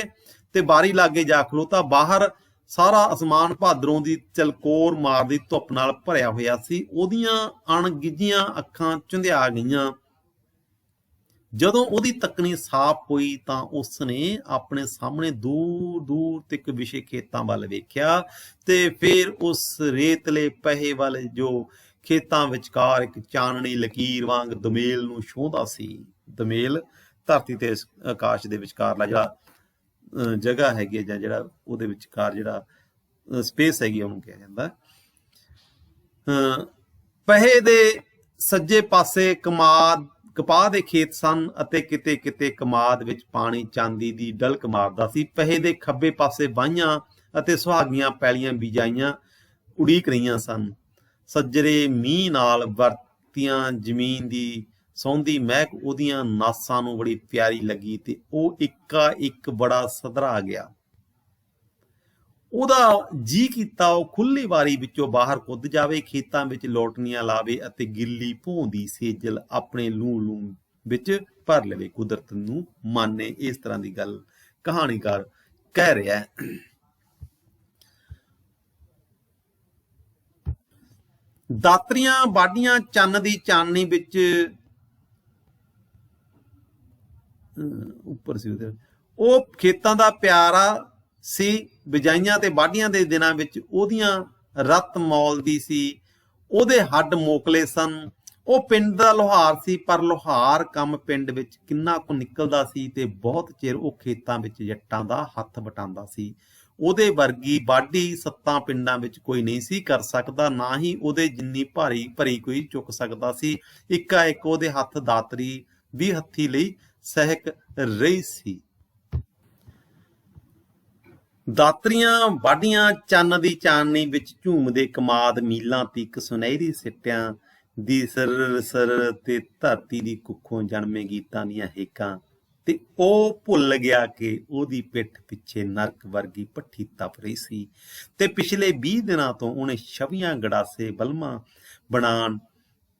ਤੇ ਬਾਰੀ ਲਾਗੇ ਜਾ ਖਲੋਤਾ। ਬਾਹਰ ਸਾਰਾ ਅਸਮਾਨ ਭਾਦਰੋਂ ਦੀ ਚਲਕੋਰ ਮਾਰਦੀ ਧੁੱਪ ਨਾਲ ਭਰਿਆ ਹੋਇਆ ਸੀ। ਉਹਦੀਆਂ ਅਣਗਿੱਜੀਆਂ ਅੱਖਾਂ ਝੁੰਧਿਆ ਗਈਆਂ। ਜਦੋਂ ਉਹਦੀ ਤੱਕਣੀ ਸਾਫ਼ ਹੋਈ ਤਾਂ ਉਸਨੇ ਆਪਣੇ ਸਾਹਮਣੇ ਦੂਰ ਦੂਰ ਤੱਕ ਵਿਛੇ ਖੇਤਾਂ ਵੱਲ ਵੇਖਿਆ ਤੇ ਫਿਰ ਉਸ ਰੇਤਲੇ ਪਹੇ ਵੱਲ ਜੋ ਖੇਤਾਂ ਵਿਚਕਾਰ ਇੱਕ ਚਾਨਣੀ ਲਕੀਰ ਵਾਂਗ ਦਮੇਲ ਨੂੰ ਛੂੰਹਦਾ ਸੀ। ਦਮੇਲ ਧਰਤੀ ਤੇ ਆਕਾਸ਼ ਦੇ ਵਿਚਕਾਰਲਾ ਜਿਹੜਾ ਜਗ੍ਹਾ ਹੈਗੀ ਹੈ, ਜਾਂ ਜਿਹੜਾ ਉਹਦੇ ਵਿਚਕਾਰ ਜਿਹੜਾ ਸਪੇਸ ਹੈਗੀ ਉਹਨੂੰ ਕਿਹਾ ਜਾਂਦਾ। ਪਹੇ ਦੇ ਸੱਜੇ ਪਾਸੇ ਕਪਾਹ ਦੇ ਖੇਤ ਸਨ ਅਤੇ ਕਿਤੇ ਕਿਤੇ ਕਮਾਦ ਵਿੱਚ ਪਾਣੀ ਚਾਂਦੀ ਦੀ ਡਲਕ ਮਾਰਦਾ ਸੀ। ਪਹੇ ਦੇ ਖੱਬੇ ਪਾਸੇ ਬਾਹੀਆਂ ਅਤੇ ਸੁਹਾਗੀਆਂ ਪੈਲੀਆਂ ਬੀਜਾਈਆਂ ਉਡੀਕ ਰਹੀਆਂ ਸਨ। ਸੱਜਰੇ ਮੀਂਹ ਨਾਲ ਵਰਤੀਆਂ ਜ਼ਮੀਨ ਦੀ ਸੌਂਦੀ ਮਹਿਕ ਉਹਦੀਆਂ ਨਾਸਾਂ ਨੂੰ ਬੜੀ ਪਿਆਰੀ ਲੱਗੀ ਤੇ ਉਹ ਇੱਕਾ ਇੱਕ ਬੜਾ ਸਧਰਾ ਗਿਆ। ਉਹਦਾ ਜੀ ਕੀਤਾ ਉਹ ਖੁੱਲੀ ਵਾਰੀ ਵਿੱਚੋਂ ਬਾਹਰ ਕੁੱਦ ਜਾਵੇ, ਖੇਤਾਂ ਵਿੱਚ ਲੋਟਣੀਆਂ ਲਾਵੇ ਅਤੇ ਗਿੱਲੀ ਭੋਂ ਦੀ ਸੇਜਲ ਆਪਣੇ ਲੂੰ ਵਿੱਚ ਭਰ ਲਵੇ। ਕੁਦਰਤ ਨੂੰ ਮਾਨੇ, ਇਸ ਤਰ੍ਹਾਂ ਦੀ ਗੱਲ ਕਹਾਣੀਕਾਰ ਕਹਿ ਰਿਹਾ ਹੈ। ਦਾਤਰੀਆਂ ਵਾਢੀਆਂ ਚੰਨ ਦੀ ਚਾਨਣੀ ਵਿੱਚ ਉੱਪਰ ਸੀ ਉਹ ਖੇਤਾਂ ਦਾ ਪਿਆਰਾ ਸੀ। ਬਿਜਾਈਆਂ ਤੇ ਵਾਢੀਆਂ ਦੇ ਦਿਨਾਂ ਵਿੱਚ ਉਹਦੀਆਂ ਰੱਤ ਮੌਲਦੀ ਸੀ। ਉਹਦੇ ਹੱਡ ਮੋਕਲੇ ਸਨ। ਉਹ ਪਿੰਡ ਦਾ ਲੁਹਾਰ ਸੀ, ਪਰ ਲੁਹਾਰ ਕੰਮ ਪਿੰਡ ਵਿੱਚ ਕਿੰਨਾ ਕੁ ਨਿਕਲਦਾ ਸੀ ਤੇ ਬਹੁਤ ਚਿਰ ਉਹ ਖੇਤਾਂ ਵਿੱਚ ਜੱਟਾਂ ਦਾ ਹੱਥ ਵਟਾਉਂਦਾ ਸੀ। ਉਹਦੇ ਵਰਗੀ ਵਾਢੀ 7 ਪਿੰਡਾਂ ਵਿੱਚ ਕੋਈ ਨਹੀਂ ਸੀ ਕਰ ਸਕਦਾ, ਨਾ ਹੀ ਉਹਦੇ ਜਿੰਨੀ ਭਰੀ ਕੋਈ ਚੁੱਕ ਸਕਦਾ ਸੀ। ਇੱਕਾ ਇੱਕ ਉਹਦੇ ਹੱਥ ਦਾਤਰੀ ਵੀ ਹੱਥੀ ਲਈ ਸਹਿਕ ਰਹੀ ਸੀ। ਦਾਤਰੀਆਂ ਵਾਢੀਆਂ ਚੰਨ ਦੀ ਚਾਨਣੀ ਵਿੱਚ ਝੂਮਦੇ ਕਮਾਦ ਮੀਲਾਂ ਤੀਕ ਸੁਨਹਿਰੀ ਸਿੱਟਿਆਂ ਦੀ ਸਰ ਤੇ ਧਰਤੀ ਦੀ ਕੁੱਖੋਂ ਜਨਮੇ ਗੀਤਾਂ ਦੀਆਂ ਹੇਕਾਂ ਤੇ ਉਹ ਭੁੱਲ ਗਿਆ ਕਿ ਉਹਦੀ ਪਿੱਠ ਪਿੱਛੇ ਨਰਕ ਵਰਗੀ ਭੱਠੀ ਤਪ ਰਹੀ ਸੀ ਤੇ ਪਿਛਲੇ 20 ਦਿਨਾਂ ਤੋਂ ਉਹਨੇ ਛਵੀਆਂ ਗੜਾਸੇ ਬਲਮਾਂ ਬਣਾਉਣ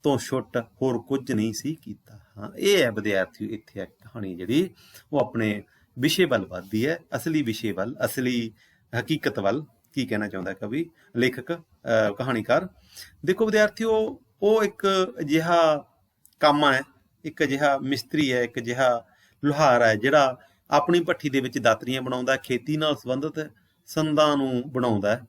ਤੋਂ ਛੁੱਟ ਹੋਰ ਕੁਝ ਨਹੀਂ ਸੀ ਕੀਤਾ। ਹਾਂ, ਇਹ ਹੈ ਵਿਦਿਆਰਥੀ ਇੱਥੇ ਕਹਾਣੀ ਜਿਹੜੀ ਉਹ ਆਪਣੇ ਵਿਸ਼ੇ ਵੱਲ ਵੱਧਦੀ ਹੈ, ਅਸਲੀ ਵਿਸ਼ੇ ਵੱਲ, ਅਸਲੀ ਹਕੀਕਤ ਵੱਲ। ਕੀ ਕਹਿਣਾ ਚਾਹੁੰਦਾ ਕਵੀ, ਲੇਖਕ, ਕਹਾਣੀਕਾਰ? ਦੇਖੋ ਵਿਦਿਆਰਥੀਓ, ਉਹ ਇੱਕ ਅਜਿਹਾ ਕੰਮ ਹੈ, ਇੱਕ ਅਜਿਹਾ ਮਿਸਤਰੀ ਹੈ, ਇੱਕ ਅਜਿਹਾ ਲੁਹਾਰ ਹੈ ਜਿਹੜਾ ਆਪਣੀ ਭੱਠੀ ਦੇ ਵਿੱਚ ਦਾਤਰੀਆਂ ਬਣਾਉਂਦਾ, ਖੇਤੀ ਨਾਲ ਸੰਬੰਧਿਤ ਸੰਦਾਂ ਨੂੰ ਬਣਾਉਂਦਾ।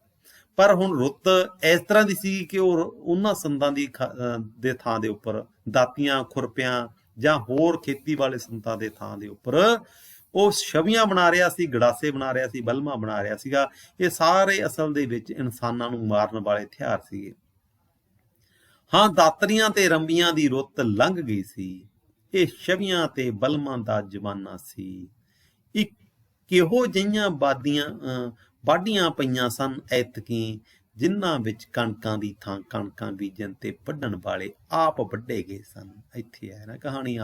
ਪਰ ਹੁਣ ਰੁੱਤ ਇਸ ਤਰ੍ਹਾਂ ਦੀ ਸੀ ਕਿ ਉਹ ਉਹਨਾਂ ਸੰਦਾਂ ਦੇ ਥਾਂ ਦੇ ਉੱਪਰ ਦਾਤੀਆਂ, ਖੁਰਪਿਆਂ ਜਾਂ ਹੋਰ ਖੇਤੀ ਵਾਲੇ ਸੰਦਾਂ ਦੇ ਥਾਂ ਦੇ ਉੱਪਰ ਉਹ ਛਵੀਆਂ ਬਣਾ ਰਿਹਾ ਸੀ, ਗੜਾਸੇ ਬਣਾ ਰਿਹਾ ਸੀ, ਬਲਮਾ ਬਣਾ ਰਿਹਾ ਸੀਗਾ। ਇਹ ਸਾਰੇ ਅਸਲ ਦੇ ਵਿੱਚ ਇਨਸਾਨਾਂ ਨੂੰ ਮਾਰਨ ਵਾਲੇ ਹਥਿਆਰ ਸੀਗੇ। ਹਾਂ, ਦਾਤਰੀਆਂ ਤੇ ਰੰਬੀਆਂ ਦੀ ਰੁੱਤ ਲੰਘ ਗਈ ਸੀ। ਇਹ ਛਵੀਆਂ ਤੇ ਬਲਮਾਂ ਦਾ ਜ਼ਮਾਨਾ ਸੀ। ਇੱਕ ਕਿਹੋ ਜਿਹੀਆਂ ਵਾਢੀਆਂ ਪਈਆਂ ਸਨ ਐਤਕੀ, ਜਿਨ੍ਹਾਂ ਵਿੱਚ ਕਣਕਾਂ ਦੀ ਥਾਂ ਕਣਕਾਂ ਬੀਜਣ ਤੇ ਵੱਢਣ ਵਾਲੇ ਆਪ ਵੱਢੇ ਗਏ ਸਨ। ਇੱਥੇ ਹੈ ਨਾ ਕਹਾਣੀ।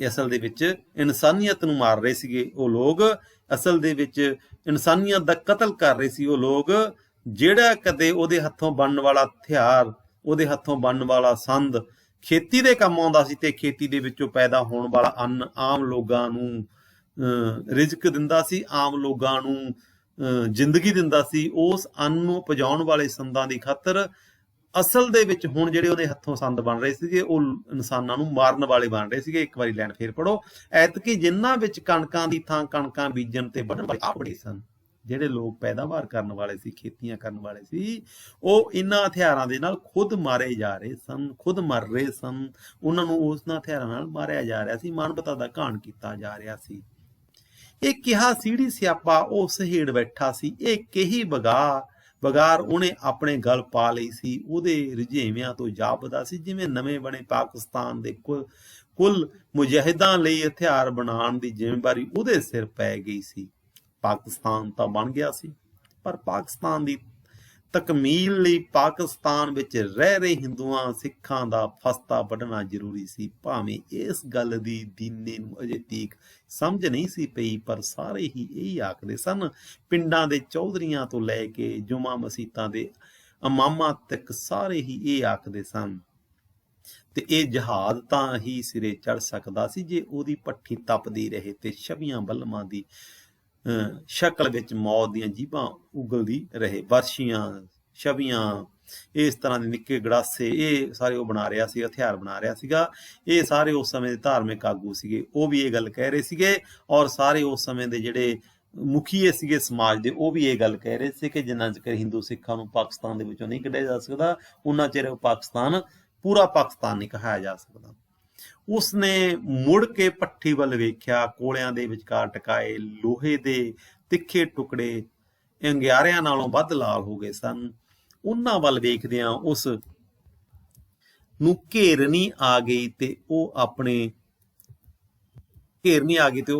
ਅਸਲ ਦੇ ਵਿੱਚ ਇਨਸਾਨੀਅਤ ਨੂੰ ਮਾਰ ਰਹੇ ਸੀਗੇ ਉਹ ਲੋਕ, ਅਸਲ ਦੇ ਵਿੱਚ ਇਨਸਾਨੀਅਤ ਦਾ ਕਤਲ ਕਰ ਰਹੇ ਸੀ ਉਹ ਲੋਕ। ਜਿਹੜਾ ਕਦੇ ਉਹਦੇ ਹੱਥੋਂ ਬਣਨ ਵਾਲਾ ਹਥਿਆਰ, ਉਹਦੇ ਹੱਥੋਂ ਬਣਨ ਵਾਲਾ ਸੰਦ ਖੇਤੀ ਦੇ ਕੰਮ ਆਉਂਦਾ ਸੀ ਤੇ ਖੇਤੀ ਦੇ ਵਿੱਚੋਂ ਪੈਦਾ ਹੋਣ ਵਾਲਾ ਅੰਨ ਆਮ ਲੋਕਾਂ ਨੂੰ ਰਿਜ਼ਕ ਦਿੰਦਾ ਸੀ, ਆਮ ਲੋਕਾਂ ਨੂੰ ਜ਼ਿੰਦਗੀ ਦਿੰਦਾ ਸੀ। ਉਸ ਅੰਨ ਨੂੰ ਪਜਾਉਣ ਵਾਲੇ ਸੰਦਾਂ ਦੀ ਖਾਤਰ ਅਸਲ ਦੇ ਵਿੱਚ ਹੁਣ ਜਿਹੜੇ ਉਹਦੇ ਹੱਥੋਂ ਸੰਦ ਬਣ ਰਹੇ ਸੀਗੇ ਉਹ ਇਨਸਾਨਾਂ ਨੂੰ ਮਾਰਨ ਵਾਲੇ ਬਣ ਰਹੇ ਸੀਗੇ। ਇੱਕ ਵਾਰੀ ਲਾਈਨ ਫੇਰ ਪੜੋ। ਐਤਕੀ ਜਿਨ੍ਹਾਂ ਵਿੱਚ ਕਣਕਾਂ ਦੀ ਥਾਂ ਕਣਕਾਂ ਬੀਜਣ ਤੇ ਵੱਢਣ ਵਾਲੇ ਆਪ ਵੱਢੇ ਸਨ, ਜਿਹੜੇ ਲੋਕ ਪੈਦਾਵਾਰ ਕਰਨ ਵਾਲੇ ਸੀ, ਖੇਤੀਆਂ ਕਰਨ ਵਾਲੇ ਸੀ, ਉਹ ਇਹਨਾਂ ਹਥਿਆਰਾਂ ਦੇ ਨਾਲ ਖੁਦ ਮਾਰੇ ਜਾ ਰਹੇ ਸਨ, ਖੁਦ ਮਰ ਰਹੇ ਸਨ। ਉਹਨਾਂ ਨੂੰ ਉਹਨਾਂ ਹਥਿਆਰਾਂ ਨਾਲ ਮਾਰਿਆ ਜਾ ਰਿਹਾ ਸੀ, ਮਾਨਵਤਾ ਦਾ ਘਾਣ ਕੀਤਾ ਜਾ ਰਿਹਾ ਸੀ। ਇਹ ਕਿਹਾ ਸੀੜੀ ਸਿਆਪਾ ਉਹ ਸਹੇੜ ਬੈਠਾ ਸੀ, ਇਹ ਕਹੀ ਬਗਾਰ ਉਹਨੇ ਆਪਣੇ ਗਲ ਪਾ ਲਈ ਸੀ। ਉਹਦੇ ਰੁਝੇਵਿਆਂ ਤੋਂ ਜਾਪਦਾ ਸੀ ਜਿਵੇਂ ਨਵੇਂ ਬਣੇ ਪਾਕਿਸਤਾਨ ਦੇ ਕੁੱਲ ਮੁਜਾਹਿਦਾਂ ਲਈ ਹਥਿਆਰ ਬਣਾਉਣ ਦੀ ਜ਼ਿੰਮੇਵਾਰੀ ਉਹਦੇ ਸਿਰ ਪੈ ਗਈ ਸੀ। ਪਾਕਿਸਤਾਨ ਤਾਂ ਬਣ ਗਿਆ ਸੀ, ਪਰ ਪਾਕਿਸਤਾਨ ਦੀ ਤਕਮੀਲ ਲਈ ਪਾਕਿਸਤਾਨ ਵਿੱਚ ਰਹਿ ਰਹੇ ਹਿੰਦੂਆਂ ਸਿੱਖਾਂ ਦਾ ਫਸਤਾ ਵੱਢਣਾ ਜ਼ਰੂਰੀ ਸੀ। ਭਾਵੇਂ ਇਸ ਗੱਲ ਦੀ ਦੀਨੇ ਨੂੰ ਅਜੇ ਤੀਕ ਸਮਝ ਨਹੀਂ ਸੀ ਪਈ, ਪਰ ਸਾਰੇ ਹੀ ਇਹੀ ਆਖਦੇ ਸਨ। ਪਿੰਡਾਂ ਦੇ ਚੌਧਰੀਆਂ ਤੋਂ ਲੈ ਕੇ ਜੁਮਾ ਮਸੀਤਾਂ ਦੇ ਇਮਾਮਾਂ ਤੱਕ ਸਾਰੇ ਹੀ ਇਹ ਆਖਦੇ ਸਨ। ਤੇ ਇਹ ਜਹਾਦ ਤਾਂ ਹੀ ਸਿਰੇ ਚੜ ਸਕਦਾ ਸੀ ਜੇ ਉਹਦੀ ਭੱਠੀ ਤਪਦੀ ਰਹੇ ਤੇ ਛਵੀਆਂ ਬਲਮਾਂ ਦੀ ਸ਼ਕਲ ਵਿੱਚ ਮੌਤ ਦੀਆਂ ਜੀਭਾਂ ਉਗਲਦੀ ਰਹੇ। ਵਰਸ਼ੀਆਂ, ਛਵੀਆਂ, ਇਸ ਤਰ੍ਹਾਂ ਦੇ ਨਿੱਕੇ ਗੜਾਸੇ, ਇਹ ਸਾਰੇ ਉਹ ਬਣਾ ਰਿਹਾ ਸੀ, ਹਥਿਆਰ ਬਣਾ ਰਿਹਾ ਸੀਗਾ। ਇਹ ਸਾਰੇ ਉਸ ਸਮੇਂ ਦੇ ਧਾਰਮਿਕ ਆਗੂ ਸੀਗੇ, ਉਹ ਵੀ ਇਹ ਗੱਲ ਕਹਿ ਰਹੇ ਸੀਗੇ। ਔਰ ਸਾਰੇ ਉਸ ਸਮੇਂ ਦੇ ਜਿਹੜੇ ਮੁਖੀਏ ਸੀਗੇ ਸਮਾਜ ਦੇ, ਉਹ ਵੀ ਇਹ ਗੱਲ ਕਹਿ ਰਹੇ ਸੀ ਕਿ ਜਿੰਨਾ ਚਿਰ ਹਿੰਦੂ ਸਿੱਖਾਂ ਨੂੰ ਪਾਕਿਸਤਾਨ ਦੇ ਵਿੱਚੋਂ ਨਹੀਂ ਕੱਢਿਆ ਜਾ ਸਕਦਾ, ਉਹਨਾਂ ਚਿਰ ਪਾਕਿਸਤਾਨ ਪੂਰਾ ਪਾਕਿਸਤਾਨ ਨਹੀਂ ਕਹਾਇਆ ਜਾ ਸਕਦਾ। ਉਸਨੇ ਮੁੜ ਕੇ ਭੱਠੀ ਵੱਲ ਵੇਖਿਆ। ਕੋਲਿਆਂ ਦੇ ਵਿਚਕਾਰ ਟਕਾਏ ਲੋਹੇ ਦੇ ਤਿੱਖੇ ਟੁਕੜੇ ਅੰਗਿਆਰਿਆਂ ਨਾਲੋਂ ਵੱਧ ਲਾਲ ਹੋ ਗਏ ਸਨ। ਉਹਨਾਂ ਵੱਲ ਵੇਖਦਿਆਂ ਉਸ ਨੂੰ ਘੇਰਨੀ ਆ ਗਈ ਤੇ ਉਹ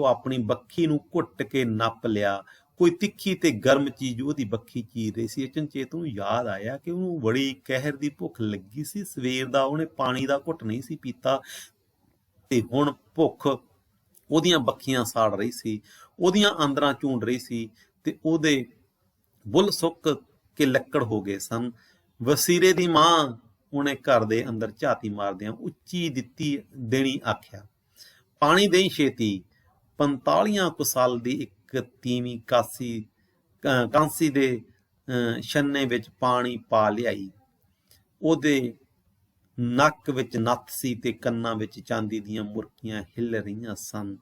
ਆਪਣੀ ਬੱਖੀ ਨੂੰ ਘੁੱਟ ਕੇ ਨੱਪ ਲਿਆ। ਕੋਈ ਤਿੱਖੀ ਤੇ ਗਰਮ ਚੀਜ਼ ਉਹਦੀ ਬੱਖੀ ਚੀਰ ਰਹੀ ਸੀ। ਅਚਨਚੇਤ ਨੂੰ ਯਾਦ ਆਇਆ ਕਿ ਉਹਨੂੰ ਬੜੀ ਕਹਿਰ ਦੀ ਭੁੱਖ ਲੱਗੀ ਸੀ। ਸਵੇਰ ਦਾ ਉਹਨੇ ਪਾਣੀ ਦਾ ਘੁੱਟ ਨਹੀਂ ਸੀ ਪੀਤਾ ਤੇ ਹੁਣ ਭੁੱਖ ਉਹਦੀਆਂ ਬੱਖੀਆਂ ਸਾੜ ਰਹੀ ਸੀ, ਉਹਦੀਆਂ ਆਂਦਰਾਂ ਝੂੰਡ ਰਹੀ ਸੀ ਤੇ ਉਹਦੇ ਬੁੱਲ ਸੁੱਕ ਕੇ ਲੱਕੜ ਹੋ ਗਏ ਸਨ। ਵਸੀਰੇ ਦੀ ਮਾਂ, ਉਹਨੇ ਘਰ ਦੇ ਅੰਦਰ ਝਾਤੀ ਮਾਰਦਿਆਂ ਉੱਚੀ ਦੇਣੀ ਆਖਿਆ, ਪਾਣੀ ਦੇਈ ਛੇਤੀ। 45 ਕੁ ਸਾਲ ਦੀ ਇੱਕ ਤੀਵੀਂ ਕਾਂਸੀ ਦੇ ਛੰਨੇ ਵਿੱਚ ਪਾਣੀ ਪਾ ਲਿਆਈ। ਉਹਦੇ ਨੱਕ ਵਿੱਚ ਨੱਥ ਸੀ ਤੇ ਕੰਨਾਂ ਵਿੱਚ ਚਾਂਦੀ ਦੀਆਂ ਮੁਰਕੀਆਂ ਹਿੱਲ ਰਹੀਆਂ ਸਨ।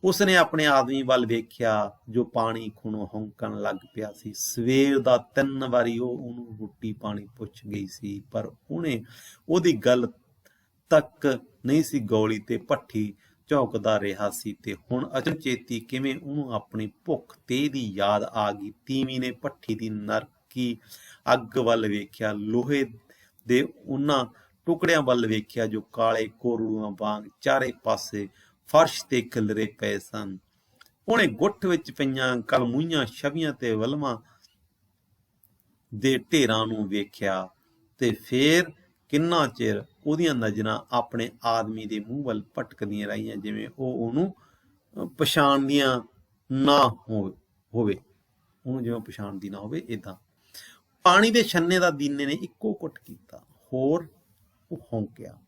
ਉਸਨੇ ਆਪਣੇ ਆਦਮੀ ਵੱਲ ਵੇਖਿਆ ਜੋ ਪਾਣੀ ਖੁਣੋਂ ਹੌਂਕਣ ਲੱਗ ਪਿਆ ਸੀ। ਸਵੇਰ ਦਾ 3 ਵਾਰੀ ਉਹਨੂੰ ਰੋਟੀ ਪਾਣੀ ਪੁੱਛ ਗਈ ਸੀ, ਪਰ ਉਹਨੇ ਉਹਦੀ ਗੱਲ ਤੱਕ ਨਹੀਂ ਸੀ ਗੌਲੀ ਤੇ ਭੱਠੀ ਝੌਕਦਾ ਰਿਹਾ ਸੀ। ਤੇ ਹੁਣ ਅਚਨਚੇਤੀ ਕਿਵੇਂ ਉਹਨੂੰ ਆਪਣੀ ਭੁੱਖ ਤੇ ਦੀ ਯਾਦ ਆ ਗਈ। ਤੀਵੀਂ ਨੇ ਭੱਠੀ ਦੀ ਨਰਕੀ ਅੱਗ ਵੱਲ ਵੇਖਿਆ, ਲੋਹੇ ਦੇ ਉਹਨਾਂ ਟੁਕੜਿਆਂ ਵੱਲ ਵੇਖਿਆ ਜੋ ਕਾਲੇ ਕੋਰੜੂਆਂ ਵਾਂਗ ਚਾਰੇ ਪਾਸੇ ਫਰਸ਼ ਤੇ ਖਿਲਰੇ ਪਏ ਸਨ। ਉਹਨੇ ਗੁੱਠ ਵਿੱਚ ਪਈਆਂ ਕਲਮੂਈਆਂ ਛਵੀਆਂ ਤੇ ਵਲਮਾਂ ਦੇ ਢੇਰਾਂ ਨੂੰ ਵੇਖਿਆ ਤੇ ਫੇਰ ਕਿੰਨਾ ਚਿਰ ਉਹਦੀਆਂ ਨਜ਼ਰਾਂ ਆਪਣੇ ਆਦਮੀ ਦੇ ਮੂੰਹ ਵੱਲ ਭਟਕਦੀਆਂ ਰਹੀਆਂ, ਜਿਵੇਂ ਉਹ ਉਹਨੂੰ ਪਛਾਣਦੀਆਂ ਨਾ ਹੋਵੇ, ਉਹਨੂੰ ਜਿਵੇਂ ਪਛਾਣਦੀ ਨਾ ਹੋਵੇ। ਏਦਾਂ ਪਾਣੀ ਦੇ ਛੰਨੇ ਦਾ ਦੀਨੇ ਨੇ ਇੱਕੋ ਘੁੱਟ ਕੀਤਾ, ਹੋਰ ਉਹ ਹੌਂਕਿਆ।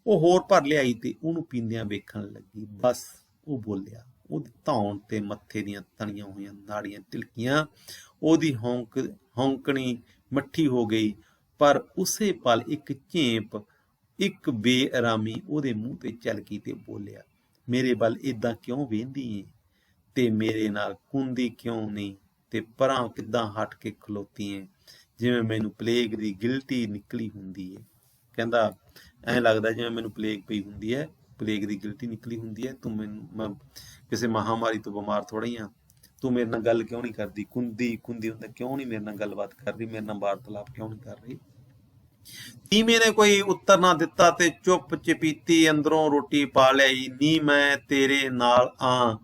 ਉਹ ਹੋਰ ਭਰ ਲਿਆਈ ਤੇ ਉਹਨੂੰ ਪੀਂਦਿਆਂ ਵੇਖਣ ਲੱਗੀ। ਬਸ ਉਹ ਬੋਲਿਆ। ਉਹਦੀ ਧੌਣ ਤੇ ਮੱਥੇ ਦੀਆਂ ਤਣੀਆਂ ਹੋਈਆਂ ਨਾੜੀਆਂ ਤਿਲਕੀਆਂ। ਉਹਦੀ ਹੌਂਕਣੀ ਮੱਠੀ ਹੋ ਗਈ, ਪਰ ਉਸੇ ਪਲ ਇੱਕ ਝੇਂਪ, ਇੱਕ ਬੇਆਰਾਮੀ ਉਹਦੇ ਮੂੰਹ ਤੇ ਚੱਲ ਗਈ ਤੇ ਬੋਲਿਆ, ਮੇਰੇ ਵੱਲ ਏਦਾਂ ਕਿਉਂ ਵੇਂਦੀ ਏ ਤੇ ਮੇਰੇ ਨਾਲ ਕੁੰਦੀ ਕਿਉਂ ਨਹੀਂ ਤੇ ਪਰਾਂ ਕਿੱਦਾਂ ਹਟ ਕੇ ਖਲੋਤੀ ਏ, ਜਿਵੇਂ ਮੈਨੂੰ ਪਲੇਗ ਦੀ ਗਿਲਟੀ ਨਿਕਲੀ ਹੁੰਦੀ ਏ। ਕਹਿੰਦਾ ਐਂ ਲੱਗਦਾ ਜਿਵੇਂ ਮੈਨੂੰ ਪਲੇਗ ਪਈ ਹੁੰਦੀ ਹੈ, ਪਲੇਗ ਦੀ ਗਿਲਟੀ ਨਿਕਲੀ ਹੁੰਦੀ ਹੈ। ਤੂੰ ਮੈਂ ਕਿਸੇ ਮਹਾਮਾਰੀ ਤੋਂ ਬਿਮਾਰ ਥੋੜਾ ਹੀ ਆ, ਤੂੰ ਮੇਰੇ ਨਾਲ ਗੱਲ ਕਿਉਂ ਨਹੀਂ ਕਰਦੀ? ਕੁੰਦੀ ਹੁੰਦਾ ਕਿਉਂ ਨਹੀਂ ਮੇਰੇ ਨਾਲ ਗੱਲਬਾਤ ਕਰ ਰਹੀ, ਮੇਰੇ ਨਾਲ ਵਾਰਤਾਲਾਪ ਕਿਉਂ ਨਹੀਂ ਕਰ ਰਹੀ? ਤੀਵੇਂ ਨੇ ਕੋਈ ਉੱਤਰ ਨਾ ਦਿੱਤਾ ਤੇ ਚੁੱਪ ਚਪੀਤੀ ਅੰਦਰੋਂ ਰੋਟੀ ਪਾ ਲਿਆਈ। ਨੀ ਮੈਂ ਤੇਰੇ ਨਾਲ ਆ।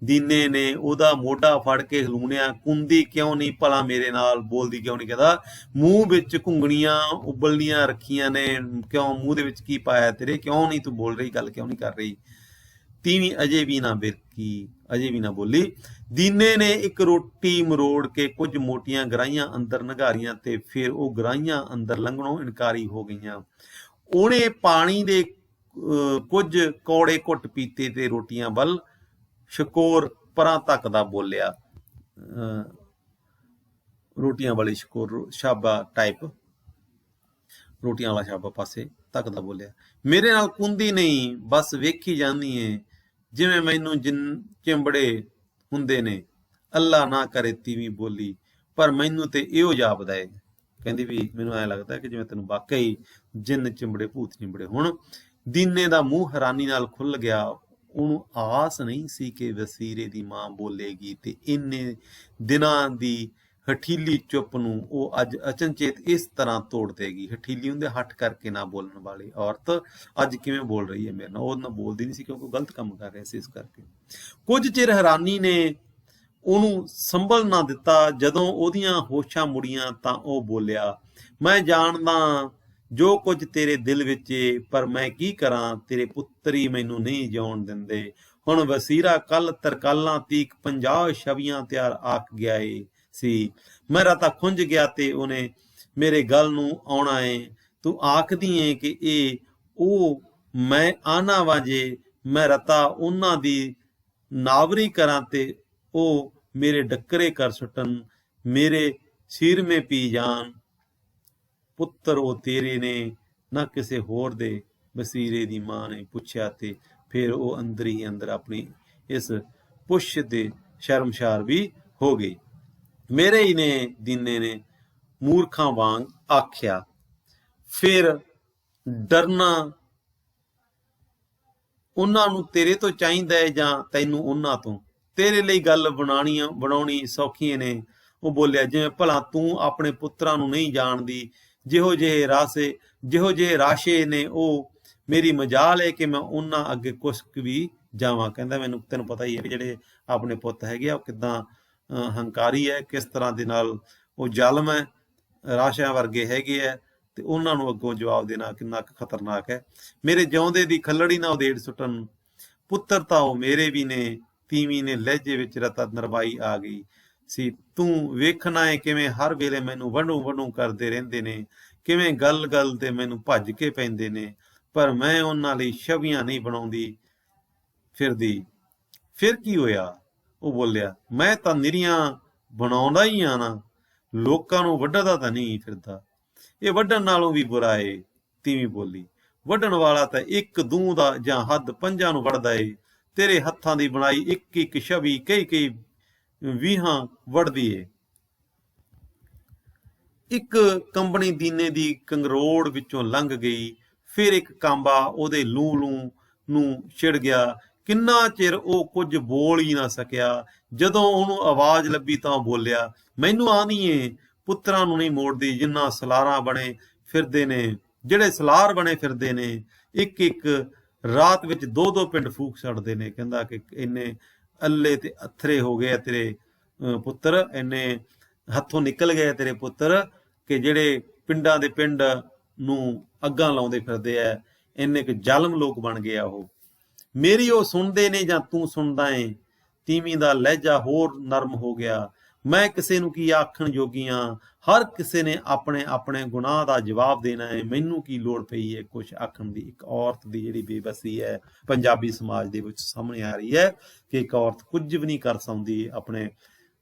ਦੀਨੇ ਨੇ ਉਹਦਾ ਮੋਢਾ ਫੜ ਕੇ ਹਲੂਣਿਆ। ਕੁੰਦੀ ਕਿਉਂ ਨਹੀਂ ਭਲਾ ਮੇਰੇ ਨਾਲ, ਬੋਲਦੀ ਕਿਉਂ ਨਹੀਂ? ਕਹਿੰਦਾ ਮੂੰਹ ਵਿੱਚ ਘੁੰਗਣੀਆਂ ਉਬਲਦੀਆਂ ਰੱਖੀਆਂ ਨੇ, ਕਿਉਂ? ਮੂੰਹ ਦੇ ਵਿੱਚ ਕੀ ਪਾਇਆ ਤੇਰੇ? ਕਿਉਂ ਨਹੀਂ ਤੂੰ ਬੋਲ ਰਹੀ, ਗੱਲ ਕਿਉਂ ਨਹੀਂ ਕਰ ਰਹੀ? ਤੀਵੀਂ ਅਜੇ ਵੀ ਨਾ ਬਿਰਕੀ, ਅਜੇ ਵੀ ਨਾ ਬੋਲੀ। ਦੀਨੇ ਨੇ ਇੱਕ ਰੋਟੀ ਮਰੋੜ ਕੇ ਕੁਝ ਮੋਟੀਆਂ ਗਰਾਹੀਆਂ ਅੰਦਰ ਨਗਾਰੀਆਂ ਤੇ ਫਿਰ ਉਹ ਗਰਾਹੀਆਂ ਅੰਦਰ ਲੰਘਣੋਂ ਇਨਕਾਰੀ ਹੋ ਗਈਆਂ। ਉਹਨੇ ਪਾਣੀ ਦੇ ਕੁਝ ਕੌੜੇ ਘੁੱਟ ਪੀਤੇ ਤੇ ਰੋਟੀਆਂ ਵੱਲ ਸ਼ਕੋਰ ਪਰਾਂ ਧੱਕਦਾ ਬੋਲਿਆ, ਰੋਟੀਆਂ ਵਾਲੀ ਸ਼ਕੋਰ ਸ਼ਾਬਾ ਟਾਈਪ, ਰੋਟੀਆਂ ਵਾਲਾ ਸ਼ਾਬਾ ਪਾਸੇ ਧੱਕਦਾ ਬੋਲਿਆ, ਮੇਰੇ ਨਾਲ ਕੁੰਦੀ ਨਹੀਂ, ਬਸ ਵੇਖੀ ਜਾਂਦੀ ਏ ਜਿਵੇਂ ਮੈਨੂੰ ਚਿੰਬੜੇ ਹੁੰਦੇ ਨੇ। ਅੱਲਾ ਨਾ ਕਰੇ ਤੀਵੀਂ ਬੋਲੀ, ਪਰ ਮੈਨੂੰ ਤੇ ਇਹੋ ਜਾਪਦਾ ਏ। ਕਹਿੰਦੀ ਵੀ ਮੈਨੂੰ ਐ ਲੱਗਦਾ ਕਿ ਜਿਵੇਂ ਤੈਨੂੰ ਵਾਕਈ ਜਿੰਨ ਚਿੰਬੜੇ ਭੂਤ ਚਿੰਬੜੇ। ਹੁਣ ਦੀਨੇ ਦਾ ਮੂੰਹ ਹੈਰਾਨੀ ਨਾਲ ਖੁੱਲ ਗਿਆ। ਉਹਨੂੰ ਆਸ ਨਹੀਂ ਸੀ ਕਿ ਵਸੀਰੇ ਦੀ ਮਾਂ ਬੋਲੇਗੀ ਤੇ ਇੰਨੇ ਦਿਨਾਂ ਦੀ ਹਠੀਲੀ ਚੁੱਪ ਨੂੰ ਉਹ ਅੱਜ ਅਚਨਚੇਤ ਇਸ ਤਰ੍ਹਾਂ ਤੋੜ ਦੇਗੀ। ਹਠੀਲੀ ਹੁੰਦੇ ਹੱਠ ਕਰਕੇ ਨਾ ਬੋਲਣ ਵਾਲੀ ਔਰਤ ਅੱਜ ਕਿਵੇਂ ਬੋਲ ਰਹੀ ਹੈ ਮੇਰੇ ਨਾਲ? ਉਹ ਨਾਲ ਬੋਲਦੀ ਨਹੀਂ ਸੀ ਕਿਉਂਕਿ ਉਹ ਗਲਤ ਕੰਮ ਕਰ ਰਿਹਾ ਸੀ। ਇਸ ਕਰਕੇ ਕੁਝ ਚਿਰ ਹੈਰਾਨੀ ਨੇ ਉਹਨੂੰ ਸੰਭਲ ਨਾ ਦਿੱਤਾ। ਜਦੋਂ ਉਹਦੀਆਂ ਹੋਸ਼ਾਂ ਮੁੜੀਆਂ ਤਾਂ ਉਹ ਬੋਲਿਆ, ਮੈਂ ਜਾਣਦਾ ਜੋ ਕੁਝ ਤੇਰੇ ਦਿਲ ਵਿੱਚ ਏ, ਪਰ ਮੈਂ ਕੀ ਕਰਾਂ, ਤੇਰੇ ਪੁੱਤਰ ਹੀ ਮੈਨੂੰ ਨਹੀਂ ਜਿਉਣ ਦਿੰਦੇ। ਹੁਣ ਵਸੀਰਾ ਕੱਲ ਤਰਕਾਲਾਂ ਤੀਕ 50 ਛਵੀਆਂ ਤਿਆਰ ਆਖ ਗਿਆ ਏ ਸੀ। ਮੇਰਾ ਤਾਂ ਖੁੰਝ ਗਿਆ ਤੇ ਉਹਨੇ ਮੇਰੇ ਗੱਲ ਨੂੰ ਆਉਣਾ ਏ। ਤੂੰ ਆਖਦੀ ਏ ਕਿ ਇਹ ਉਹ ਮੈਂ ਆਨਾ ਵਾਜੇ, ਮੈਂ ਰਤਾ ਉਹਨਾਂ ਦੀ ਨਾਵਰੀ ਕਰਾਂ ਤੇ ਉਹ ਮੇਰੇ ਡੱਕਰੇ ਕਰ ਸੁੱਟਣ, ਮੇਰੇ ਸੀਰਮੇ ਪੀ ਜਾਣ। ਪੁੱਤਰ ਉਹ ਤੇਰੇ ਨੇ ਨਾ ਕਿਸੇ ਹੋਰ ਦੇ? ਵਸੀਰੇ ਦੀ ਮਾਂ ਨੇ ਪੁੱਛਿਆ ਤੇ ਫਿਰ ਉਹ ਅੰਦਰ ਹੀ ਅੰਦਰ ਆਪਣੀ ਇਸ ਪੁੱਛ ਤੇ ਸ਼ਰਮਸ਼ਾਰ ਵੀ ਹੋ ਗਈ। ਮੇਰੇ ਹੀ ਨੇ, ਦੀਨੇ ਨੇ ਮੂਰਖਾਂ ਵਾਂਗ ਆਖਿਆ। ਫਿਰ ਡਰਨਾ ਉਹਨਾਂ ਨੂੰ ਤੇਰੇ ਤੋਂ ਚਾਹੀਦਾ ਹੈ ਜਾਂ ਤੈਨੂੰ ਉਹਨਾਂ ਤੋਂ? ਤੇਰੇ ਲਈ ਗੱਲ ਬਣਾਉਣੀ ਸੌਖੀ ਨੇ। ਉਹ ਬੋਲਿਆ, ਜਿਵੇਂ ਭਲਾ ਤੂੰ ਆਪਣੇ ਪੁੱਤਰਾਂ ਨੂੰ ਨਹੀਂ ਜਾਣਦੀ। ਜਿਹੋ ਜਿਹੇ ਰਾਸ਼ੇ ਨੇ ਉਹ ਮੇਰੀ ਮਜਾਲ ਹੈ ਕਿ ਮੈਂ ਉਹਨਾਂ ਅੱਗੇ ਕੁਛ ਵੀ ਜਾਵਾਂ। ਕਹਿੰਦਾ ਮੈਨੂੰ ਤੈਨੂੰ ਪਤਾ ਹੀ ਹੈ ਕਿ ਜਿਹੜੇ ਆਪਣੇ ਪੁੱਤ ਹੈਗੇ ਆ ਉਹ ਕਿੱਦਾਂ ਹੰਕਾਰੀ ਹੈ, ਕਿਸ ਤਰ੍ਹਾਂ ਦੇ ਨਾਲ ਉਹ ਜ਼ਾਲਮ ਹੈ, ਰਾਸ਼ਿਆਂ ਵਰਗੇ ਹੈਗੇ ਆ ਤੇ ਉਹਨਾਂ ਨੂੰ ਅੱਗੋਂ ਜਵਾਬ ਦੇਣਾ ਕਿੰਨਾ ਕੁ ਖਤਰਨਾਕ ਹੈ। ਮੇਰੇ ਜਿਉਂਦੇ ਦੀ ਖੱਲੜੀ ਨਾ ਉਧੇੜ ਸੁੱਟਣ। ਪੁੱਤਰ ਤਾਂ ਉਹ ਮੇਰੇ ਵੀ ਨੇ। ਤੀਵੀਂ ਨੇ ਲਹਿਜੇ ਵਿੱਚ ਰਤਾ ਨਰਵਾਈ ਆ ਗਈ ਸੀ। ਤੂੰ ਵੇਖਣਾ ਹੈ ਕਿਵੇਂ ਹਰ ਵੇਲੇ ਮੈਨੂੰ ਵਢੂ ਕਰਦੇ ਰਹਿੰਦੇ ਨੇ, ਕਿਵੇਂ ਗੱਲ ਤੇ ਮੈਨੂੰ ਭੱਜ ਕੇ ਪੈਂਦੇ ਨੇ, ਪਰ ਮੈਂ ਉਹਨਾਂ ਲਈ ਛਵੀਆਂ ਨਹੀਂ ਬਣਾਉਂਦੀ ਫਿਰਦੀ। ਫਿਰ ਕੀ ਹੋਇਆ? ਉਹ ਬੋਲਿਆ, ਮੈਂ ਤਾਂ ਨਿਰੀਆਂ ਬਣਾਉਂਦਾ ਹੀ ਆ ਨਾ, ਲੋਕਾਂ ਨੂੰ ਵੱਢਦਾ ਤਾਂ ਨਹੀਂ ਫਿਰਦਾ। ਇਹ ਵੱਢਣ ਨਾਲੋਂ ਵੀ ਬੁਰਾ ਏ। ਤੀਵੀਂ ਬੋਲੀ, ਵੱਢਣ ਵਾਲਾ ਤਾਂ ਇੱਕ ਦੂੰ ਦਾ ਜਾਂ ਹੱਦ 5 ਨੂੰ ਵੱਢਦਾ ਏ। ਤੇਰੇ ਹੱਥਾਂ ਦੀ ਬਣਾਈ ਇੱਕ ਛਵੀ ਕਈ 20 ਵੱਢਦੀ ਏ। ਇੱਕ ਕੰਬਣੀ ਦੀਨੇ ਦੀ ਕੰਗਰੋੜ ਵਿੱਚੋਂ ਲੰਘ ਗਈ। ਫਿਰ ਇੱਕ ਕਾਂਬਾ ਉਹਦੇ ਲੂੰ ਨੂੰ ਛਿੜ ਗਿਆ। ਕਿੰਨਾ ਚਿਰ ਉਹ ਕੁਝ ਬੋਲ ਹੀ ਨਾ ਸਕਿਆ। ਜਦੋਂ ਉਹਨੂੰ ਆਵਾਜ਼ ਲੱਭੀ ਤਾਂ ਬੋਲਿਆ, ਮੈਨੂੰ ਆਂਦੀ ਏ ਪੁੱਤਰਾਂ ਨੂੰ ਨਹੀਂ ਮੋੜਦੀ ਜਿਹੜੇ ਸਲਾਰ ਬਣੇ ਫਿਰਦੇ ਨੇ। ਇੱਕ ਰਾਤ ਵਿੱਚ 2 ਪਿੰਡ ਫੂਕ ਛੱਡਦੇ ਨੇ। ਕਹਿੰਦਾ ਕਿ ਇੰਨੇ ਅੱਲੇ ਤੇ ਅਥਰੇ ਹੋ ਗਏ ਤੇਰੇ ਪੁੱਤਰ, ਇੰਨੇ ਹੱਥੋਂ ਨਿਕਲ ਗਏ ਤੇਰੇ ਪੁੱਤਰ ਕਿ ਜਿਹੜੇ ਪਿੰਡਾਂ ਦੇ ਪਿੰਡ ਨੂੰ ਅੱਗਾਂ ਲਾਉਂਦੇ ਫਿਰਦੇ ਆ। ਇੰਨੇ ਕੁ ਜ਼ਾਲਮ ਲੋਕ ਬਣ ਗਏ ਆ ਉਹ। ਮੇਰੀ ਉਹ ਸੁਣਦੇ ਨੇ ਜਾਂ ਤੂੰ ਸੁਣਦਾ ਏ? ਤੀਵੀਂ ਦਾ ਲਹਿਜਾ ਹੋਰ ਨਰਮ ਹੋ ਗਿਆ। ਮੈਂ ਕਿਸੇ ਨੂੰ ਕੀ ਆਖਣ ਜੋਗੀ ਹਾਂ? ਹਰ ਕਿਸੇ ਨੇ ਆਪਣੇ ਗੁਨਾਹ ਦਾ ਜਵਾਬ ਦੇਣਾ ਹੈ। ਮੈਨੂੰ ਕੀ ਲੋੜ ਪਈ ਹੈ ਕੁਛ ਆਖਣ ਦੀ? ਇੱਕ ਔਰਤ ਦੀ ਜਿਹੜੀ ਬੇਬਸੀ ਹੈ ਪੰਜਾਬੀ ਸਮਾਜ ਦੇ ਵਿੱਚ ਸਾਹਮਣੇ ਆ ਰਹੀ ਹੈ ਕਿ ਇੱਕ ਔਰਤ ਕੁਝ ਵੀ ਨਹੀਂ ਕਰ ਸਕਦੀ ਆਪਣੇ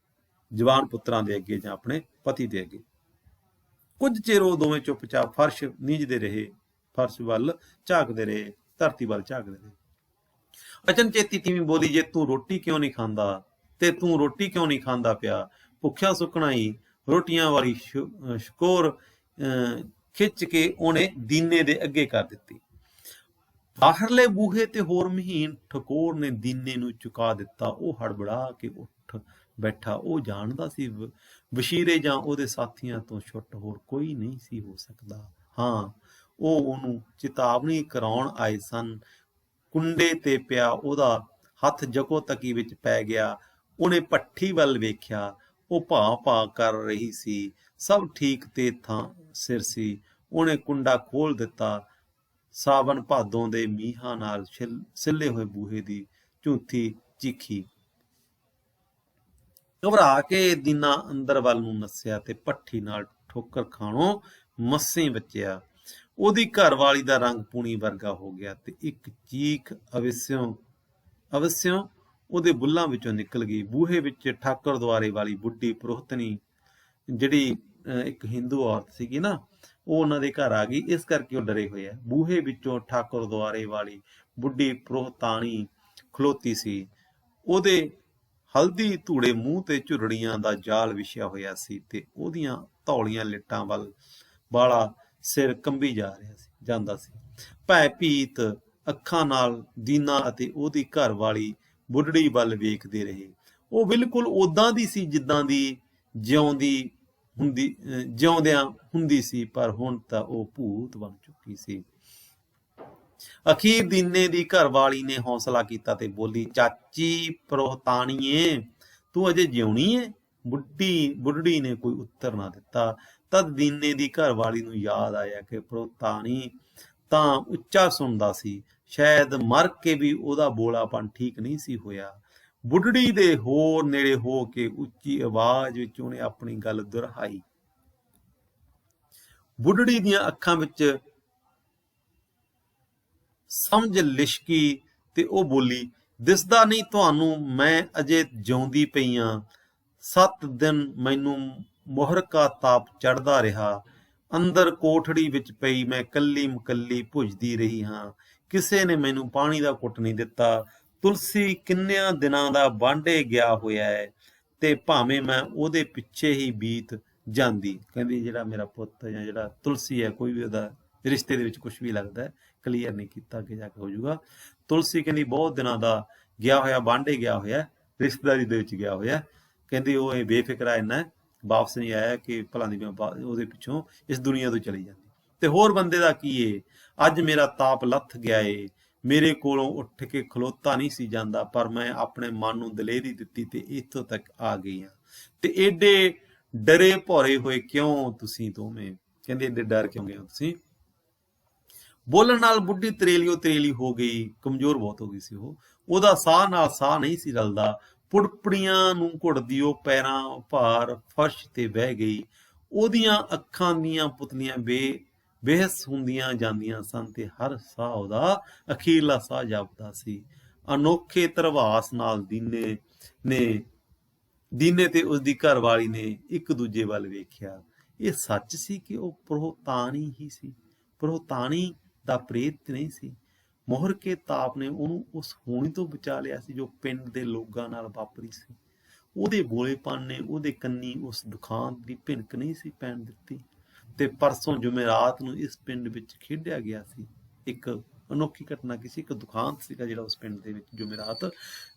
ਜਵਾਨ ਪੁੱਤਰਾਂ ਦੇ ਅੱਗੇ ਜਾਂ ਆਪਣੇ ਪਤੀ ਦੇ ਅੱਗੇ। ਕੁਝ ਚਿਰ ਉਹ ਦੋਵੇਂ ਚੁੱਪਚਾਪ ਫਰਸ਼ ਨੀਂਝਦੇ ਰਹੇ, ਫਰਸ਼ ਵੱਲ ਝਾਕਦੇ ਰਹੇ, ਧਰਤੀ ਵੱਲ ਝਾਕਦੇ ਰਹੇ। ਅਚਨਚੇਤੀ ਤੀਵੀਂ ਬੋਲੀ, ਜੇ ਤੂੰ ਰੋਟੀ ਕਿਉਂ ਨਹੀਂ ਖਾਂਦਾ ਤੇ ਤੂੰ ਰੋਟੀ ਕਿਉਂ ਨਹੀਂ ਖਾਂਦਾ ਪਿਆ? ਭੁੱਖਿਆ ਸੁੱਕਣਾ ਹੀ ਰੋਟੀਆਂ ਵਾਲੀ ਸ਼ਕੋਰ ਖਿੱਚ ਕੇ ਉਹਨੇ ਦੀਨੇ ਦੇ ਅੱਗੇ ਕਰ ਦਿੱਤੀ। ਬਾਹਰਲੇ ਬੂਹੇ ਤੇ ਹੋਰ ਮਹੀਨ ਠਕੋਰ ਨੇ ਦੀਨੇ ਨੂੰ ਚੁਕਾ ਦਿੱਤਾ। ਉਹ ਹੜਬੜਾ ਕੇ ਉੱਠ ਬੈਠਾ। ਉਹ ਜਾਣਦਾ ਸੀ ਵਸ਼ੀਰੇ ਜਾਂ ਉਹਦੇ ਸਾਥੀਆਂ ਤੋਂ ਛੁੱਟ ਹੋਰ ਕੋਈ ਨਹੀਂ ਸੀ ਹੋ ਸਕਦਾ। ਹਾਂ, ਉਹ ਉਹਨੂੰ ਚੇਤਾਵਨੀ ਕਰਾਉਣ ਆਏ ਸਨ। ਕੁੰਡੇ ਤੇ ਪਿਆ ਉਹਦਾ ਹੱਥ ਜਕੋ ਤਕੀ ਵਿੱਚ ਪੈ ਗਿਆ। ਉਹਨੇ ਭੱਠੀ ਵੱਲ ਵੇਖਿਆ। ਉਹ ਭਾ ਕਰ ਰਹੀ ਸੀ। ਸਭ ਠੀਕ ਤੇ ਥਾਂ ਸਿਰ ਸੀ। ਉਹਨੇ ਕੁੰਡਾ ਖੋਲ ਦਿੱਤਾ। ਸਾਵਣ ਭਾਦੋਂ ਦੇ ਮੀਂਹਾਂ ਨਾਲ ਸਿੱਲੇ ਹੋਏ ਬੂਹੇ ਦੀ ਝੂਠੀ ਚੀਖੀ। ਘਬਰਾ ਕੇ ਦੀਨਾ ਅੰਦਰ ਵੱਲ ਨੂੰ ਨੱਸਿਆ ਤੇ ਭੱਠੀ ਨਾਲ ਠੋਕਰ ਖਾਣੋਂ ਮੱਸੇ ਬਚਿਆ। ਉਹਦੀ ਘਰਵਾਲੀ ਦਾ ਰੰਗ ਪੂਣੀ ਵਰਗਾ ਹੋ ਗਿਆ ਤੇ ਇੱਕ ਚੀਖ ਅਵਸਿਓਂ ਉਹਦੇ ਬੁੱਲਾਂ ਵਿੱਚੋਂ ਨਿਕਲ ਗਈ। ਬੂਹੇ ਵਿੱਚ ਠਾਕਰ ਦੁਆਰੇ ਵਾਲੀ ਬੁੱਢੀ ਪ੍ਰੋਹਤਨੀ, ਜਿਹੜੀ ਇੱਕ ਹਿੰਦੂ ਔਰਤ ਸੀਗੀ ਨਾ, ਉਹ ਉਹਨਾਂ ਦੇ ਘਰ ਆ ਗਈ। ਇਸ ਕਰਕੇ ਉਹ ਡਰੇ ਹੋਏ ਆ। ਬੂਹੇ ਵਿੱਚੋਂ ਠਾਕੁਰ ਦੁਆਰੇ ਵਾਲੀ ਬੁੱਢੀ ਪ੍ਰੋਹਤਾਣੀ ਖਲੋਤੀ ਸੀ। ਉਹਦੇ ਹਲਦੀ ਧੂੜੇ ਮੂੰਹ ਤੇ ਝੁਰੜੀਆਂ ਦਾ ਜਾਲ ਵਿਛਿਆ ਹੋਇਆ ਸੀ ਤੇ ਉਹਦੀਆਂ ਧੌਲੀਆਂ ਲਿੱਟਾਂ ਵੱਲ ਵਾਲਾ ਸਿਰ ਕੰਬੀ ਜਾਂਦਾ ਸੀ। ਭੈ ਭੀਤ ਅੱਖਾਂ ਨਾਲ ਦੀਨਾ ਅਤੇ ਉਹਦੀ ਘਰ ਵਾਲੀ ਬੁੱਢੜੀ ਵੱਲ ਵੇਖਦੇ ਰਹੇ। ਉਹ ਬਿਲਕੁਲ ਉਦਾਂ ਦੀ ਸੀ ਜਿੱਦਾਂ ਦੀ ਜਿਉਂਦਿਆਂ ਹੁੰਦੀ ਸੀ, ਪਰ ਹੁਣ ਤਾਂ ਉਹ ਭੂਤ ਬਣ ਚੁੱਕੀ ਸੀ। ਅਖੀਰ ਦੀਨੇ ਦੀ ਘਰਵਾਲੀ ਨੇ ਹੌਸਲਾ ਕੀਤਾ ਤੇ ਬੋਲੀ, ਚਾਚੀ ਪ੍ਰੋਹਤਾਣੀਏ, ਤੂੰ ਅਜੇ ਜਿਉਣੀ ਏ? ਬੁੱਢੜੀ ਨੇ ਕੋਈ ਉੱਤਰ ਨਾ ਦਿੱਤਾ। ਤਦ ਦੀਨੇ ਦੀ ਘਰਵਾਲੀ ਨੂੰ ਯਾਦ ਆਇਆ ਕਿ ਪ੍ਰੋਹਤਾਣੀ ਤਾਂ ਉੱਚਾ ਸੁਣਦਾ ਸੀ, ਸ਼ਾਇਦ ਮਰ ਕੇ ਵੀ ਉਹਦਾ ਬੋਲਾਪਣ ਠੀਕ ਨਹੀਂ ਸੀ ਹੋਇਆ। ਬੁੱਢੜੀ ਦੇ ਹੋਰ ਨੇੜੇ ਹੋ ਕੇ ਉੱਚੀ ਆਵਾਜ਼ ਵਿੱਚ ਉਹਨੇ ਆਪਣੀ ਗੱਲ ਦੁਹਰਾਈ। ਬੁੱਢੜੀ ਦੀਆਂ ਅੱਖਾਂ ਵਿੱਚ ਸਮਝ ਲਿਸ਼ਕੀ ਤੇ ਉਹ ਬੋਲੀ, ਦਿਸਦਾ ਨਹੀਂ ਤੁਹਾਨੂੰ ਮੈਂ ਅਜੇ ਜਿਉਂਦੀ ਪਈ ਆਂ? 7 ਦਿਨ ਮੈਨੂੰ ਮੁਹਰਕਾ ਤਾਪ ਚੜ੍ਹਦਾ ਰਿਹਾ। ਅੰਦਰ ਕੋਠੜੀ ਵਿੱਚ ਪਈ ਮੈਂ ਕੱਲੀ ਮੁਕੱਲੀ ਭੁੱਜਦੀ ਰਹੀ ਹਾਂ। ਕਿਸੇ ਨੇ ਮੈਨੂੰ ਪਾਣੀ ਦਾ ਘੁੱਟ ਨਹੀਂ ਦਿੱਤਾ। ਤੁਲਸੀ ਕਿੰਨਿਆਂ ਦਿਨਾਂ ਦਾ ਵਾਂਢੇ ਗਿਆ ਹੋਇਆ ਹੈ ਤੇ ਭਾਵੇਂ ਮੈਂ ਉਹਦੇ ਪਿੱਛੇ ਹੀ ਬੀਤ ਜਾਂਦੀ। ਕਹਿੰਦੀ ਜਿਹੜਾ ਮੇਰਾ ਪੁੱਤ ਜਾਂ ਜਿਹੜਾ ਤੁਲਸੀ ਹੈ, ਕੋਈ ਵੀ ਉਹਦਾ ਰਿਸ਼ਤੇ ਦੇ ਵਿੱਚ ਕੁਝ ਵੀ ਲੱਗਦਾ ਹੈ, ਕਲੀਅਰ ਨਹੀਂ ਕੀਤਾ, ਅੱਗੇ ਜਾ ਕੇ ਹੋ ਜਾਊਗਾ। ਤੁਲਸੀ ਕਹਿੰਦੀ ਬਹੁਤ ਦਿਨਾਂ ਦਾ ਗਿਆ ਹੋਇਆ, ਵਾਂਢੇ ਗਿਆ ਹੋਇਆ, ਰਿਸ਼ਤੇਦਾਰੀ ਦੇ ਵਿੱਚ ਗਿਆ ਹੋਇਆ। ਕਹਿੰਦੀ ਉਹ ਇਹ ਬੇਫਿਕਰਾ ਇੰਨਾ ਵਾਪਸ ਨਹੀਂ ਆਇਆ ਕਿ ਭਲਾਂ ਦੀ ਉਹਦੇ ਪਿੱਛੋਂ ਇਸ ਦੁਨੀਆ ਤੋਂ ਚਲੀ ਜਾਂਦੀ। ਤੇ ਹੋਰ ਬੰਦੇ ਦਾ ਕੀ ਏ? ਅੱਜ ਮੇਰਾ ਤਾਪ ਲੱਥ ਗਿਆ ਏ। ਮੇਰੇ ਕੋਲੋਂ ਉੱਠ ਕੇ ਖਲੋਤਾ ਨਹੀਂ ਸੀ ਜਾਂਦਾ, ਪਰ ਮੈਂ ਆਪਣੇ ਮਨ ਨੂੰ ਦਲੇਰੀ ਦਿੱਤੀ ਤੇ ਇੱਥੋਂ ਤੱਕ ਆ ਗਈ ਹਾਂ। ਤੇ ਏਡੇ ਡਰੇ ਭੌਰੇ ਹੋਏ ਕਿਉਂ ਤੁਸੀਂ ਦੋਵੇਂ? ਕਹਿੰਦੇ ਏਡੇ ਡਰ ਕਿਉਂ ਗਏ ਹੋ ਤੁਸੀਂ? ਬੋਲਣ ਨਾਲ ਬੁੱਢੀ ਤਰੇਲੀ ਹੋ ਗਈ, ਕਮਜ਼ੋਰ ਬਹੁਤ ਹੋ ਗਈ ਸੀ ਉਹ। ਉਹਦਾ ਸਾਹ ਨਾਲ ਸਾਹ ਨਹੀਂ ਸੀ ਰਲਦਾ। ਪੁੜਪੜੀਆਂ ਨੂੰ ਘੁੱਟਦੀ ਉਹ ਪੈਰਾਂ ਭਾਰ ਫਰਸ਼ ਤੇ ਬਹਿ ਗਈ। ਉਹਦੀਆਂ ਅੱਖਾਂ ਦੀਆਂ ਪੁਤਲੀਆਂ ਬੇਹਸ ਹੁੰਦੀਆਂ ਜਾਂਦੀਆਂ ਸਨ ਤੇ ਹਰ ਸਾਹ ਉਹਦਾ ਅਖੀਰਲਾ ਸਾਹ ਜਾਪਦਾ ਸੀ। ਅਨੋਖੇ ਧਰਵਾਸ ਨਾਲ ਦੀਨੇ ਤੇ ਉਸਦੀ ਘਰਵਾਲੀ ਨੇ ਇੱਕ ਦੂਜੇ ਵੱਲ ਵੇਖਿਆ। ਇਹ ਸੱਚ ਸੀ ਕਿ ਉਹ ਪ੍ਰੋਹਤਾਣੀ ਹੀ ਸੀ? ਪ੍ਰੋਹਤਾਣੀ ਦਾ ਪ੍ਰੇਤ ਨਹੀਂ ਸੀ? ਮੁਹਰਕੇ ਤਾਪ ਨੇ ਉਹਨੂੰ ਉਸ ਹੋਣੀ ਤੋਂ ਬਚਾ ਲਿਆ ਸੀ ਜੋ ਪਿੰਡ ਦੇ ਲੋਕਾਂ ਨਾਲ ਵਾਪਰੀ ਸੀ। ਉਹਦੇ ਬੋਲੇਪਨ ਨੇ ਉਹਦੇ ਕੰਨੀ ਉਸ ਦੁਖਾਂਤ ਦੀ ਭਿਣਕ ਨਹੀਂ ਸੀ ਪੈਣ ਦਿੱਤੀ। ਤੇ ਪਰਸੋਂ ਜੁਮੇਰਾਤ ਨੂੰ ਇਸ ਪਿੰਡ ਵਿੱਚ ਖੇਡਿਆ ਗਿਆ ਸੀ ਇੱਕ ਅਨੋਖੀ ਘਟਨਾ ਕਿਸੇ ਇੱਕ ਦੁਖਾਂਤ ਸੀਗਾ ਜਿਹੜਾ ਉਸ ਪਿੰਡ ਦੇ ਵਿੱਚ ਜੁਮੇਰਾਤ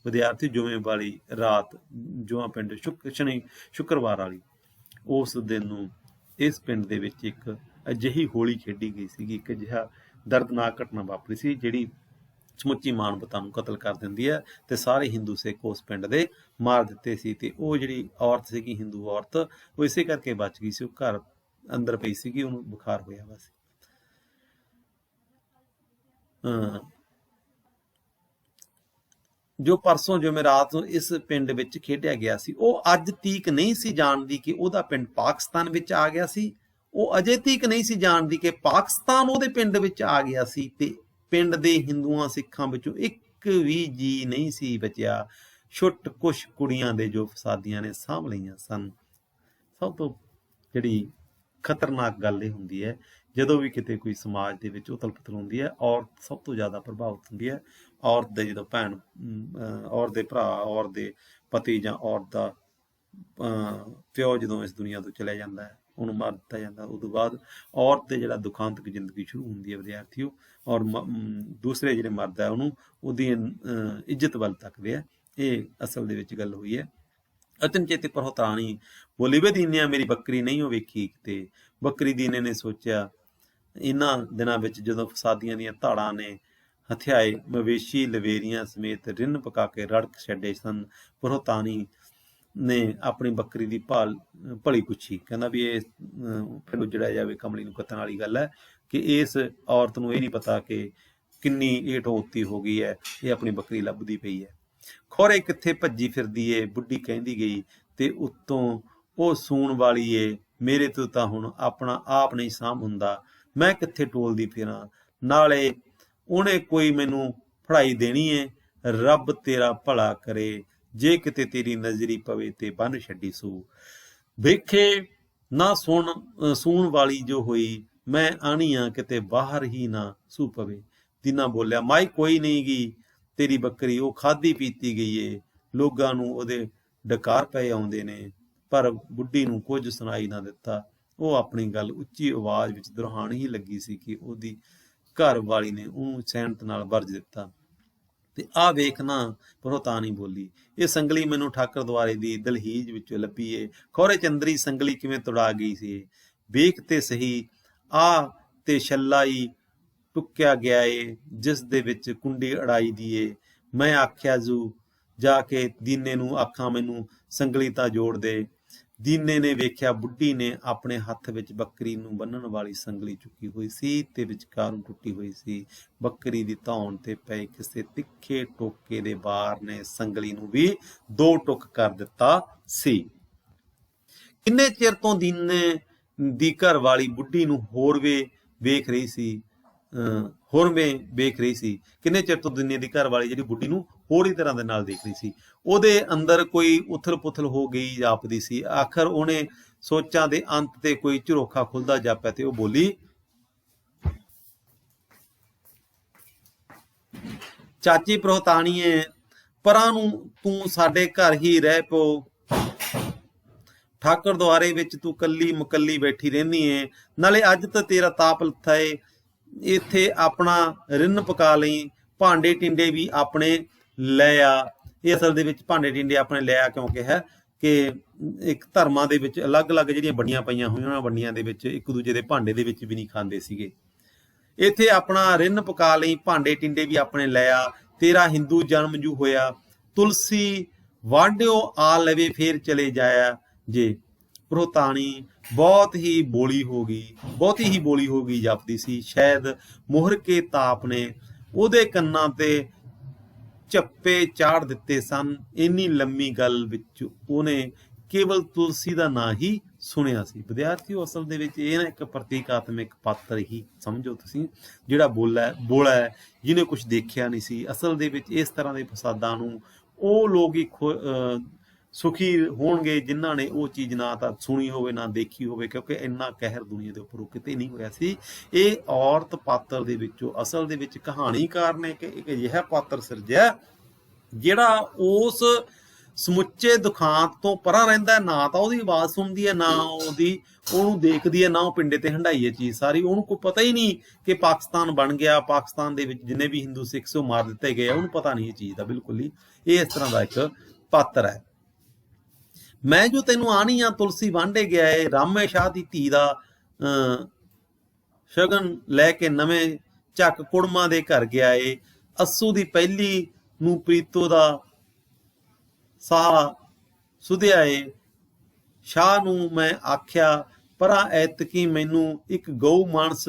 ਵਿਦਿਆਰਥੀ ਜੁਮੇ ਵਾਲੀ ਰਾਤ ਜੁਮਾ ਪਿੰਡ ਸ਼ੁੱਕਰਵਾਰ ਵਾਲੀ ਉਸ ਦਿਨ ਨੂੰ ਇਸ ਪਿੰਡ ਦੇ ਵਿੱਚ ਇੱਕ ਅਜਿਹੀ ਹੋਲੀ ਖੇਡੀ ਗਈ ਸੀਗੀ। ਇੱਕ ਅਜਿਹਾ ਦਰਦਨਾਕ ਘਟਨਾ ਵਾਪਰੀ ਸੀ ਜਿਹੜੀ ਸਮੁੱਚੀ ਮਾਨਵਤਾ ਨੂੰ ਕਤਲ ਕਰ ਦਿੰਦੀ ਹੈ ਤੇ ਸਾਰੇ ਹਿੰਦੂ ਸਿੱਖ ਉਸ ਪਿੰਡ ਦੇ ਮਾਰ ਦਿੱਤੇ ਸੀ। ਤੇ ਉਹ ਜਿਹੜੀ ਔਰਤ ਸੀਗੀ, ਹਿੰਦੂ ਔਰਤ, ਉਹ ਇਸੇ ਕਰਕੇ ਬਚ ਗਈ ਸੀ। ਉਹ ਘਰ ਅੰਦਰ ਪਈ ਸੀਗੀ, ਉਹਨੂੰ ਬੁਖਾਰ ਹੋਇਆ ਵਾ ਸੀ। ਜੋ ਪਰਸੋਂ ਜੁਮੇਰਾਤ ਨੂੰ ਇਸ ਪਿੰਡ ਵਿੱਚ ਖੇਡਿਆ ਗਿਆ ਸੀ, ਉਹ ਅੱਜ ਤੀਕ ਨਹੀਂ ਸੀ ਜਾਣਦੀ ਕਿ ਉਹਦਾ ਪਿੰਡ ਪਾਕਿਸਤਾਨ ਵਿੱਚ ਆ ਗਿਆ ਸੀ। ਉਹ ਅਜੇ ਤੀਕ ਨਹੀਂ ਸੀ ਜਾਣਦੀ ਕਿ ਪਾਕਿਸਤਾਨ ਉਹਦੇ ਪਿੰਡ ਵਿੱਚ ਆ ਗਿਆ ਸੀ ਤੇ ਪਿੰਡ ਦੇ ਹਿੰਦੂਆਂ ਸਿੱਖਾਂ ਵਿੱਚੋਂ ਇੱਕ ਵੀ ਜੀ ਨਹੀਂ ਸੀ ਬਚਿਆ। ਛੁੱਟ ਕੁਛ ਕੁੜੀਆਂ ਦੇ ਜੋ ਫਸਾਦੀਆਂ ਨੇ ਸਾਂਭ ਲਈਆਂ ਸਨ। ਸਭ ਤੋਂ ਜਿਹੜੀ ਖਤਰਨਾਕ ਗੱਲ ਇਹ ਹੁੰਦੀ ਹੈ, ਜਦੋਂ ਵੀ ਕਿਤੇ ਕੋਈ ਸਮਾਜ ਦੇ ਵਿੱਚ ਉਥਲ ਪੁਥਲ ਹੁੰਦੀ ਹੈ, ਔਰਤ ਸਭ ਤੋਂ ਜ਼ਿਆਦਾ ਪ੍ਰਭਾਵਿਤ ਹੁੰਦੀ ਹੈ। ਔਰਤ ਦੇ ਜਦੋਂ ਭੈਣ, ਔਰਤ ਦੇ ਭਰਾ, ਔਰਤ ਦੇ ਪਤੀ ਜਾਂ ਔਰਤ ਦਾ ਪਿਓ ਜਦੋਂ ਇਸ ਦੁਨੀਆ ਤੋਂ ਚਲਿਆ ਜਾਂਦਾ ਹੈ, ਉਹਨੂੰ ਮਾਰ ਦਿੱਤਾ ਜਾਂਦਾ, ਉਦੋਂ ਬਾਅਦ ਔਰਤ ਦੇ ਜਿਹੜਾ ਦੁਖਾਂਤਕ ਜ਼ਿੰਦਗੀ ਸ਼ੁਰੂ ਹੁੰਦੀ ਹੈ ਵਿਦਿਆਰਥੀਓ। ਔਰ ਦੂਸਰੇ ਜਿਹੜੇ ਮਰਦ ਹੈ ਉਹਨੂੰ ਉਹਦੀ ਇੱਜ਼ਤ ਵੱਲ ਤੱਕਦੇ ਆ। ਇਹ ਅਸਲ ਦੇ ਵਿੱਚ ਗੱਲ ਹੋਈ ਹੈ। ਅਚਨਚੇਤ ਪ੍ਰੋਹਤਾਣੀ ਬੋਲੀ, ਵੇ ਦੀਨਿਆ ਮੇਰੀ ਬੱਕਰੀ ਨਹੀਂ ਉਹ ਵੇਖੀ ਕਿਤੇ? ਬੱਕਰੀ ਦੀਨੇ ਨੇ ਸੋਚਿਆ, ਇਹਨਾਂ ਦਿਨਾਂ ਵਿੱਚ ਜਦੋਂ ਫਸਾਦੀਆਂ ਦੀਆਂ ਧਾੜਾਂ ਨੇ ਹਥਿਆਏ ਮਵੇਸ਼ੀ ਲਵੇਰੀਆਂ ਸਮੇਤ ਰਿੰਨ ਪਕਾ ਕੇ ਰੜਕ ਛੱਡੇ ਸਨ। ਪ੍ਰੋਹਤਾਣੀ ਨੇ ਆਪਣੀ ਬੱਕਰੀ ਦੀ ਭਲੀ ਪੁੱਛੀ। ਕਹਿੰਦਾ ਵੀ ਇਹ ਫਿਰ ਉਜੜਿਆ ਜਾਵੇ, ਕਮਲੀ ਨੂੰ ਕੱਤਣ ਵਾਲੀ ਗੱਲ ਹੈ ਕਿ ਇਸ ਔਰਤ ਨੂੰ ਇਹ ਨਹੀਂ ਪਤਾ ਕਿ ਕਿੰਨੀ ਏਟ ਉੱਤੀ ਹੋ ਗਈ ਹੈ, ਇਹ ਆਪਣੀ ਬੱਕਰੀ ਲੱਭਦੀ ਪਈ ਹੈ। ਖੌਰੇ ਕਿੱਥੇ ਭੱਜੀ ਫਿਰਦੀ ਏ, ਬੁੱਢੀ ਕਹਿੰਦੀ ਗਈ। ਤੇ ਉੱਤੋਂ ਉਹ ਸੂਣ ਵਾਲੀ ਏ, ਮੇਰੇ ਤੋਂ ਤਾਂ ਹੁਣ ਆਪਣਾ ਆਪ ਨਹੀਂ ਸਾਂਭ ਹੁੰਦਾ, ਮੈਂ ਕਿੱਥੇ ਟੋਲਦੀ ਫਿਰਾਂ। ਨਾਲੇ ਉਹਨੇ ਕੋਈ ਮੈਨੂੰ ਫੜਾਈ ਦੇਣੀ ਏ। ਰੱਬ ਤੇਰਾ ਭਲਾ ਕਰੇ, ਜੇ ਕਿਤੇ ਤੇਰੀ ਨਜ਼ਰੀ ਪਵੇ ਤੇ ਬੰਨ ਛੱਡੀ ਸੂ। ਵੇਖੇ ਨਾ ਸੂਣ ਵਾਲੀ ਜੋ ਹੋਈ, ਮੈਂ ਆਣੀ ਆ ਕਿਤੇ ਬਾਹਰ ਹੀ ਨਾ ਸੂ ਪਵੇ। ਦੀਨਾ ਬੋਲਿਆ, ਮਾਈ ਕੋਈ ਨਹੀਂ ਗੀ ਤੇਰੀ ਬੱਕਰੀ, ਉਹ ਖਾਧੀ ਪੀਤੀ ਗਈ ਏ। ਲੋਕਾਂ ਨੂੰ ਉਹਦੇ ਡਕਾਰ ਪਏ ਆਉਂਦੇ ਨੇ, ਪਰ ਬੁੱਢੀ ਨੂੰ ਕੁਝ ਸੁਣਾਈ ਨਾ ਦਿੱਤਾ। ਉਹ ਆਪਣੀ ਗੱਲ ਉੱਚੀ ਆਵਾਜ਼ ਵਿੱਚ ਦੁਹਰਾਉਣ ਹੀ ਲੱਗੀ ਸੀ ਕਿ ਉਹਦੀ ਘਰ ਵਾਲੀ ਨੇ ਉਹਨੂੰ ਸੈਂਤ ਨਾਲ ਵਰਜ ਦਿੱਤਾ। ਤੇ ਆਹ ਵੇਖਣਾ ਪ੍ਰੋਤਾ ਨਹੀਂ ਬੋਲੀ, ਇਹ ਸੰਗਲੀ ਮੈਨੂੰ ਠਾਕਰ ਦੁਆਰੇ ਦੀ ਦਲਹੀਜ ਵਿੱਚੋਂ ਲੱਭੀ ਏ, ਖੌਰੇ ਚੰਦਰੀ ਸੰਗਲੀ ਕਿਵੇਂ ਤੁੜਾ ਗਈ ਸੀ। ਵੇਖ ਤੇ ਸਹੀ, ਆ ਤੇ ਛੱਲਾਈ ਟੁੱਕਿਆ ਗਿਆ ਏ, ਜਿਸ ਦੇ ਵਿੱਚ ਕੁੰਡੀ ਅੜਾਈ ਦੀ ਏ। ਮੈਂ ਆਖਿਆ ਜੂ ਜਾ ਕੇ ਦੀਨੇ ਨੂੰ ਆਖਾਂ ਮੈਨੂੰ ਸੰਗਲੀ ਤਾਂ ਜੋੜ ਦੇ। ਦੀਨੇ ਨੇ ਵੇਖਿਆ ਬੁੱਢੀ ਨੇ ਆਪਣੇ ਹੱਥ ਵਿੱਚ ਬੱਕਰੀ ਨੂੰ ਬੰਨਣ ਵਾਲੀ ਸੰਗਲੀ ਚੁੱਕੀ ਹੋਈ ਸੀ ਤੇ ਵਿਚਕਾਰੋਂ ਟੁੱਟੀ ਹੋਈ ਸੀ। ਬੱਕਰੀ ਦੀ ਧੌਣ ਤੇ ਪਏ ਕਿਸੇ ਤਿੱਖੇ ਟੋਕੇ ਦੇ ਵਾਰ ਨੇ ਸੰਗਲੀ ਨੂੰ ਵੀ 2 ਟੁੱਕ ਕਰ ਦਿੱਤਾ ਸੀ। ਕਿੰਨੇ ਚਿਰ ਤੋਂ ਦੀਨੇ ਦੀ ਘਰ ਵਾਲੀ ਬੁੱਢੀ ਨੂੰ ਵੇਖ ਰਹੀ ਸੀ। ਕਿੰਨੇ ਚਿਰ ਤੋਂ ਦੀਨੇ ਦੀ ਘਰ ਵਾਲੀ ਜਿਹੜੀ ਬੁੱਢੀ ਨੂੰ ਹੋਰ ਹੀ ਤਰ੍ਹਾਂ ਦੇ ਨਾਲ ਦੇਖ ਰਹੀ ਸੀ। ਉਹਦੇ ਅੰਦਰ ਕੋਈ ਉਥਲ ਪੁਥਲ ਹੋ ਗਈ ਜਾਪਦੀ ਸੀ। ਆਖਰ ਉਹਨੇ ਸੋਚਾਂ ਦੇ ਅੰਤ ਤੇ ਕੋਈ ਝਰੋਖਾ ਖੁੱਲਦਾ ਜਾਪਿਆ ਤੇ ਉਹ ਬੋਲੀ, ਚਾਚੀ ਪ੍ਰੋਹਤਾਨੀਏ, ਪਰਾਂ ਨੂੰ ਤੂੰ ਸਾਡੇ ਘਰ ਹੀ ਰਹਿ ਪੋ। ਠਾਕਰ ਦੁਆਰੇ ਵਿੱਚ ਤੂੰ ਕੱਲੀ ਮੁਕੱਲੀ ਬੈਠੀ ਰਹਿੰਦੀ ਏ, ਨਾਲੇ ਅੱਜ ਤਾਂ ਤੇਰਾ ਤਾਪ ਲੱਥਾ ਏ। ਇੱਥੇ ਆਪਣਾ ਰਿੰਨ ਪਕਾ ਲਈ, ਭਾਂਡੇ ਟਿੰਡੇ ਵੀ ਆਪਣੇ ਲੈ ਆ। ਇਹ ਅਸਲ ਦੇ ਵਿੱਚ ਭਾਂਡੇ ਟਿੰਡੇ ਆਪਣੇ ਲੈ ਆ ਕਿਉਂ ਕਿਹਾ ਕਿ ਇੱਕ ਧਰਮਾਂ ਦੇ ਵਿੱਚ ਅਲੱਗ-ਅਲੱਗ ਜਿਹੜੀਆਂ ਵੰਡੀਆਂ ਪਈਆਂ ਹੋਈਆਂ, ਉਹਨਾਂ ਵੰਡੀਆਂ ਦੇ ਵਿੱਚ ਇੱਕ ਦੂਜੇ ਦੇ ਭਾਂਡੇ ਦੇ ਵਿੱਚ ਵੀ ਨਹੀਂ ਖਾਂਦੇ ਸੀਗੇ। ਇੱਥੇ ਆਪਣਾ ਰਿੰਨ ਪਕਾ ਲਈ, ਭਾਂਡੇ ਟਿੰਡੇ ਵੀ ਆਪਣੇ ਲੈ ਆ। ਤੇਰਾ ਹਿੰਦੂ ਜਨਮ ਜੂ ਹੋਇਆ, ਤੁਲਸੀ ਵਾਢਿਓ ਆ ਲਵੇ ਫੇਰ ਚਲੇ ਜਾਇਆ ਜੇ। ਪ੍ਰੋਤਾਣੀ ਬਹੁਤੀ ਹੀ ਬੋਲੀ ਹੋ ਗਈ ਜਾਪਦੀ ਸੀ। ਸ਼ਾਇਦ ਮੋਹਰ ਕੇ ਤਾਪ ਨੇ ਉਹਦੇ ਕੰਨਾਂ ਤੇ ਝੱਪੇ ਚਾੜ ਦਿੱਤੇ ਸਨ। ਇੰਨੀ ਲੰਮੀ ਗੱਲ ਵਿੱਚ ਉਹਨੇ ਕੇਵਲ ਤੁਲਸੀ ਦਾ ਨਾਂ ਹੀ ਸੁਣਿਆ ਸੀ। ਵਿਦਿਆਰਥੀਓ, ਅਸਲ ਦੇ ਵਿੱਚ ਇਹ ਨਾ ਇੱਕ ਪ੍ਰਤੀਕਾਤਮਕ ਪਾਤਰ ਹੀ ਸਮਝੋ ਤੁਸੀਂ, ਜਿਹੜਾ ਬੋਲਾ ਹੈ ਜਿਹਨੇ ਕੁਝ ਦੇਖਿਆ ਨਹੀਂ ਸੀ। ਅਸਲ ਦੇ ਵਿੱਚ ਇਸ ਤਰ੍ਹਾਂ ਦੇ ਫਸਾਦਾਂ ਨੂੰ ਉਹ ਲੋਕ ਹੀ ਸੁਖੀ ਹੋਣਗੇ ਜਿਨ੍ਹਾਂ ਨੇ ਉਹ ਚੀਜ਼ ਨਾ ਤਾਂ ਸੁਣੀ ਹੋਵੇ ਨਾ ਦੇਖੀ ਹੋਵੇ, ਕਿਉਂਕਿ ਇੰਨਾ ਕਹਿਰ ਦੁਨੀਆ ਦੇ ਉੱਪਰੋਂ ਕਿਤੇ ਨਹੀਂ ਹੋਇਆ ਸੀ। ਇਹ ਔਰਤ ਪਾਤਰ ਦੇ ਵਿੱਚੋਂ ਅਸਲ ਦੇ ਵਿੱਚ ਕਹਾਣੀਕਾਰ ਨੇ ਕਿ ਇੱਕ ਅਜਿਹਾ ਪਾਤਰ ਸਿਰਜਿਆ ਜਿਹੜਾ ਉਸ ਸਮੁੱਚੇ ਦੁਖਾਂਤ ਤੋਂ ਪਰਾਂ ਰਹਿੰਦਾ, ਨਾ ਤਾਂ ਉਹਦੀ ਆਵਾਜ਼ ਸੁਣਦੀ ਹੈ, ਨਾ ਉਹਨੂੰ ਦੇਖਦੀ ਹੈ, ਨਾ ਉਹ ਪਿੰਡੇ ਤੇ ਹੰਢਾਈ ਹੈ ਚੀਜ਼ ਸਾਰੀ। ਉਹਨੂੰ ਕੋਈ ਪਤਾ ਹੀ ਨਹੀਂ ਕਿ ਪਾਕਿਸਤਾਨ ਬਣ ਗਿਆ, ਪਾਕਿਸਤਾਨ ਦੇ ਵਿੱਚ ਜਿੰਨੇ ਵੀ ਹਿੰਦੂ ਸਿੱਖ ਉਹ ਮਾਰ ਦਿੱਤੇ ਗਏ ਆ, ਉਹਨੂੰ ਪਤਾ ਨਹੀਂ ਇਹ ਚੀਜ਼ ਦਾ ਬਿਲਕੁਲ ਹੀ। ਇਹ ਇਸ ਤਰ੍ਹਾਂ ਦਾ ਇੱਕ ਪਾਤਰ ਹੈ। ਮੈਂ ਜੋ ਤੈਨੂੰ ਆਣੀ ਆ, ਤੁਲਸੀ ਵਾਂਢੇ ਗਿਆ ਏ, ਰਾਮੇ ਸ਼ਾਹ ਦੀ ਧੀ ਦਾ ਸ਼ਗਨ ਲੈ ਕੇ ਨਵੇਂ ਚੱਕ ਕੁੜਮਾਂ ਦੇ ਘਰ ਗਿਆ ਏ। ਅੱਸੂ ਦੀ ਪਹਿਲੀ ਨੂੰ ਪ੍ਰੀਤੋ ਦਾ ਸਾਹ ਸੁਧਿਆ ਏ। ਸ਼ਾਹ ਨੂੰ ਮੈਂ ਆਖਿਆ, ਪਰਾਂ ਐਤਕੀ ਮੈਨੂੰ ਇੱਕ ਗਊ ਮਾਨਸ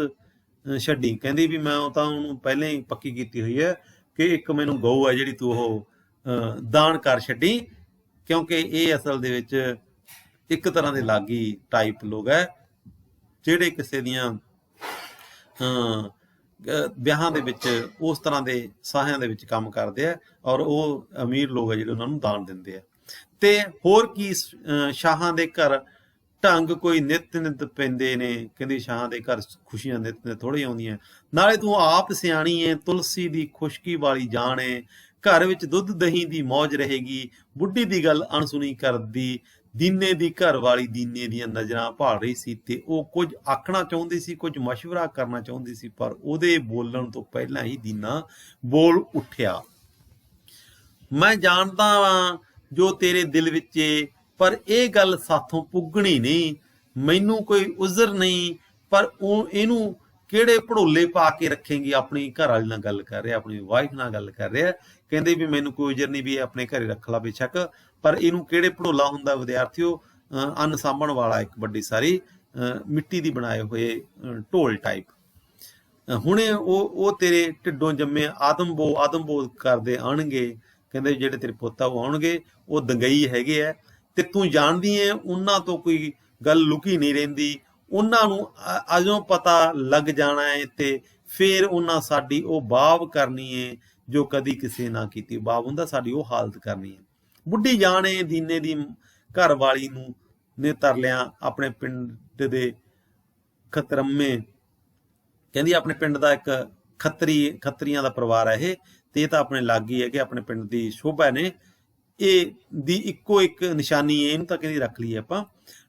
ਛੱਡੀ। ਕਹਿੰਦੀ ਵੀ ਮੈਂ ਤਾਂ ਉਹਨੂੰ ਪਹਿਲਾਂ ਹੀ ਪੱਕੀ ਕੀਤੀ ਹੋਈ ਹੈ ਕਿ ਇੱਕ ਮੈਨੂੰ ਗਊ ਹੈ ਜਿਹੜੀ ਤੂੰ ਉਹ ਦਾਨ ਕਰ ਛੱਡੀ, ਕਿਉਂਕਿ ਇਹ ਅਸਲ ਦੇ ਵਿੱਚ ਇੱਕ ਤਰ੍ਹਾਂ ਦੇ ਲਾਗੀ ਟਾਈਪ ਲੋਕ ਹੈ ਜਿਹੜੇ ਕਿਸੇ ਦੀਆਂ ਵਿਆਹਾਂ ਦੇ ਵਿੱਚ ਉਸ ਤਰ੍ਹਾਂ ਦੇ ਸਾਹਿਆਂ ਦੇ ਵਿੱਚ ਕੰਮ ਕਰਦੇ ਆ, ਔਰ ਉਹ ਅਮੀਰ ਲੋਕ ਆ ਜਿਹੜੇ ਉਹਨਾਂ ਨੂੰ ਦਾਨ ਦਿੰਦੇ ਆ। ਤੇ ਹੋਰ ਕੀ ਸ਼ਾਹਾਂ ਦੇ ਘਰ ਢੰਗ ਕੋਈ ਨਿਤ ਪੈਂਦੇ ਨੇ। ਕਹਿੰਦੇ ਸ਼ਾਹਾਂ ਦੇ ਘਰ ਖੁਸ਼ੀਆਂ ਨਿਤ ਥੋੜ੍ਹੀ ਆਉਂਦੀਆਂ। ਨਾਲੇ ਤੂੰ ਆਪ ਸਿਆਣੀ ਏ, ਤੁਲਸੀ ਦੀ ਖੁਸ਼ਕੀ ਵਾਲੀ ਜਾਣ ਏ, ਘਰ ਵਿੱਚ ਦੁੱਧ ਦਹੀਂ ਦੀ ਮੌਜ ਰਹੇਗੀ। ਬੁੱਢੀ ਦੀ ਗੱਲ ਅਣਸੁਣੀ ਕਰਦੀ ਦੀਨੇ ਦੀ ਘਰ ਵਾਲੀ ਦੀਨੇ ਦੀਆਂ ਨਜ਼ਰਾਂ ਭਾਲ ਰਹੀ ਸੀ ਤੇ ਉਹ ਕੁਝ ਆਖਣਾ ਚਾਹੁੰਦੀ ਸੀ, ਕੁਝ ਮਸ਼ਵਰਾ ਕਰਨਾ ਚਾਹੁੰਦੀ ਸੀ, ਪਰ ਉਹਦੇ ਬੋਲਣ ਤੋਂ ਪਹਿਲਾਂ ਹੀ ਦੀਨਾ ਬੋਲ ਉੱਠਿਆ। ਮੈਂ ਜਾਣਦਾ ਵਾਂ ਜੋ ਤੇਰੇ ਦਿਲ ਵਿੱਚ ਏ, ਪਰ ਇਹ ਗੱਲ ਸਾਥੋਂ ਪੁੱਗਣੀ ਨਹੀਂ। ਮੈਨੂੰ ਕੋਈ ਉਜ਼ਰ ਨਹੀਂ, ਪਰ ਇਹਨੂੰ ਕਿਹੜੇ ਭੜੋਲੇ ਪਾ ਕੇ ਰੱਖੇਂਗੀ। ਆਪਣੀ ਘਰ ਵਾਲੀ ਨਾਲ ਗੱਲ ਕਰ ਰਿਹਾ, ਆਪਣੀ ਵਾਈਫ ਨਾਲ ਗੱਲ ਕਰ ਰਿਹਾ। ਕਹਿੰਦੇ ਵੀ ਮੈਨੂੰ ਕੋਈ ਉਜ਼ਰ ਨਹੀਂ, ਵੀ ਇਹ ਆਪਣੇ ਘਰੇ ਰੱਖ ਲਾ ਬੇਸ਼ੱਕ, ਪਰ ਇਹਨੂੰ ਕਿਹੜੇ ਭੜੋਲਾ ਹੁੰਦਾ ਵਿਦਿਆਰਥੀਓ, ਅੰਨ ਸਾਂਭਣ ਵਾਲਾ ਇੱਕ ਵੱਡੀ ਸਾਰੀ ਮਿੱਟੀ ਦੀ ਬਣਾਏ ਹੋਏ ਢੋਲ ਟਾਈਪ। ਹੁਣੇ ਉਹ ਤੇਰੇ ਢਿੱਡੋਂ ਜੰਮੇ ਆਦਮਬੋਧ ਕਰਦੇ ਆਉਣਗੇ। ਕਹਿੰਦੇ ਜਿਹੜੇ ਤੇਰੇ ਪੁੱਤ ਆ ਉਹ ਆਉਣਗੇ, ਉਹ ਦੰਗਈ ਹੈਗੇ ਆ ਤੇ ਤੂੰ ਜਾਣਦੀ ਹੈ ਉਹਨਾਂ ਤੋਂ ਕੋਈ ਗੱਲ ਲੁਕੀ ਨਹੀਂ ਰਹਿੰਦੀ। ਉਹਨਾਂ ਨੂੰ ਅਜੋਂ ਪਤਾ ਲੱਗ ਜਾਣਾ ਹੈ ਤੇ ਫਿਰ ਉਹਨਾਂ ਸਾਡੀ ਉਹ ਬਾਬ ਕਰਨੀ ਹੈ ਜੋ ਕਦੀ ਕਿਸੇ ਨਾ ਕੀਤੀ। ਬਾਬ ਹੁੰਦਾ ਸਾਡੀ ਉਹ ਹਾਲਤ ਕਰਨੀ ਹੈ। ਬੁੱਢੀ ਜਾਣੇ ਦੀਨੇ ਦੀ ਘਰ ਵਾਲੀ ਨੂੰ ਨੇ ਤਰਲਿਆਂ ਆਪਣੇ ਪਿੰਡ ਦੇ ਖਤਰਮੇ, ਕਹਿੰਦੀ ਆਪਣੇ ਪਿੰਡ ਦਾ ਇੱਕ ਖੱਤਰੀਆਂ ਦਾ ਪਰਿਵਾਰ ਹੈ ਇਹ, ਤੇ ਇਹ ਤਾਂ ਆਪਣੇ ਲਾਗੀ ਹੈ ਕਿ ਆਪਣੇ ਪਿੰਡ ਦੀ ਸ਼ੋਭਾ ਨੇ। ਇਹ ਦੀ ਇੱਕੋ ਇੱਕ ਨਿਸ਼ਾਨੀ ਹੈ, ਇਹਨੂੰ ਤਾਂ ਕਹਿੰਦੀ ਰੱਖ ਲਈਏ ਆਪਾਂ।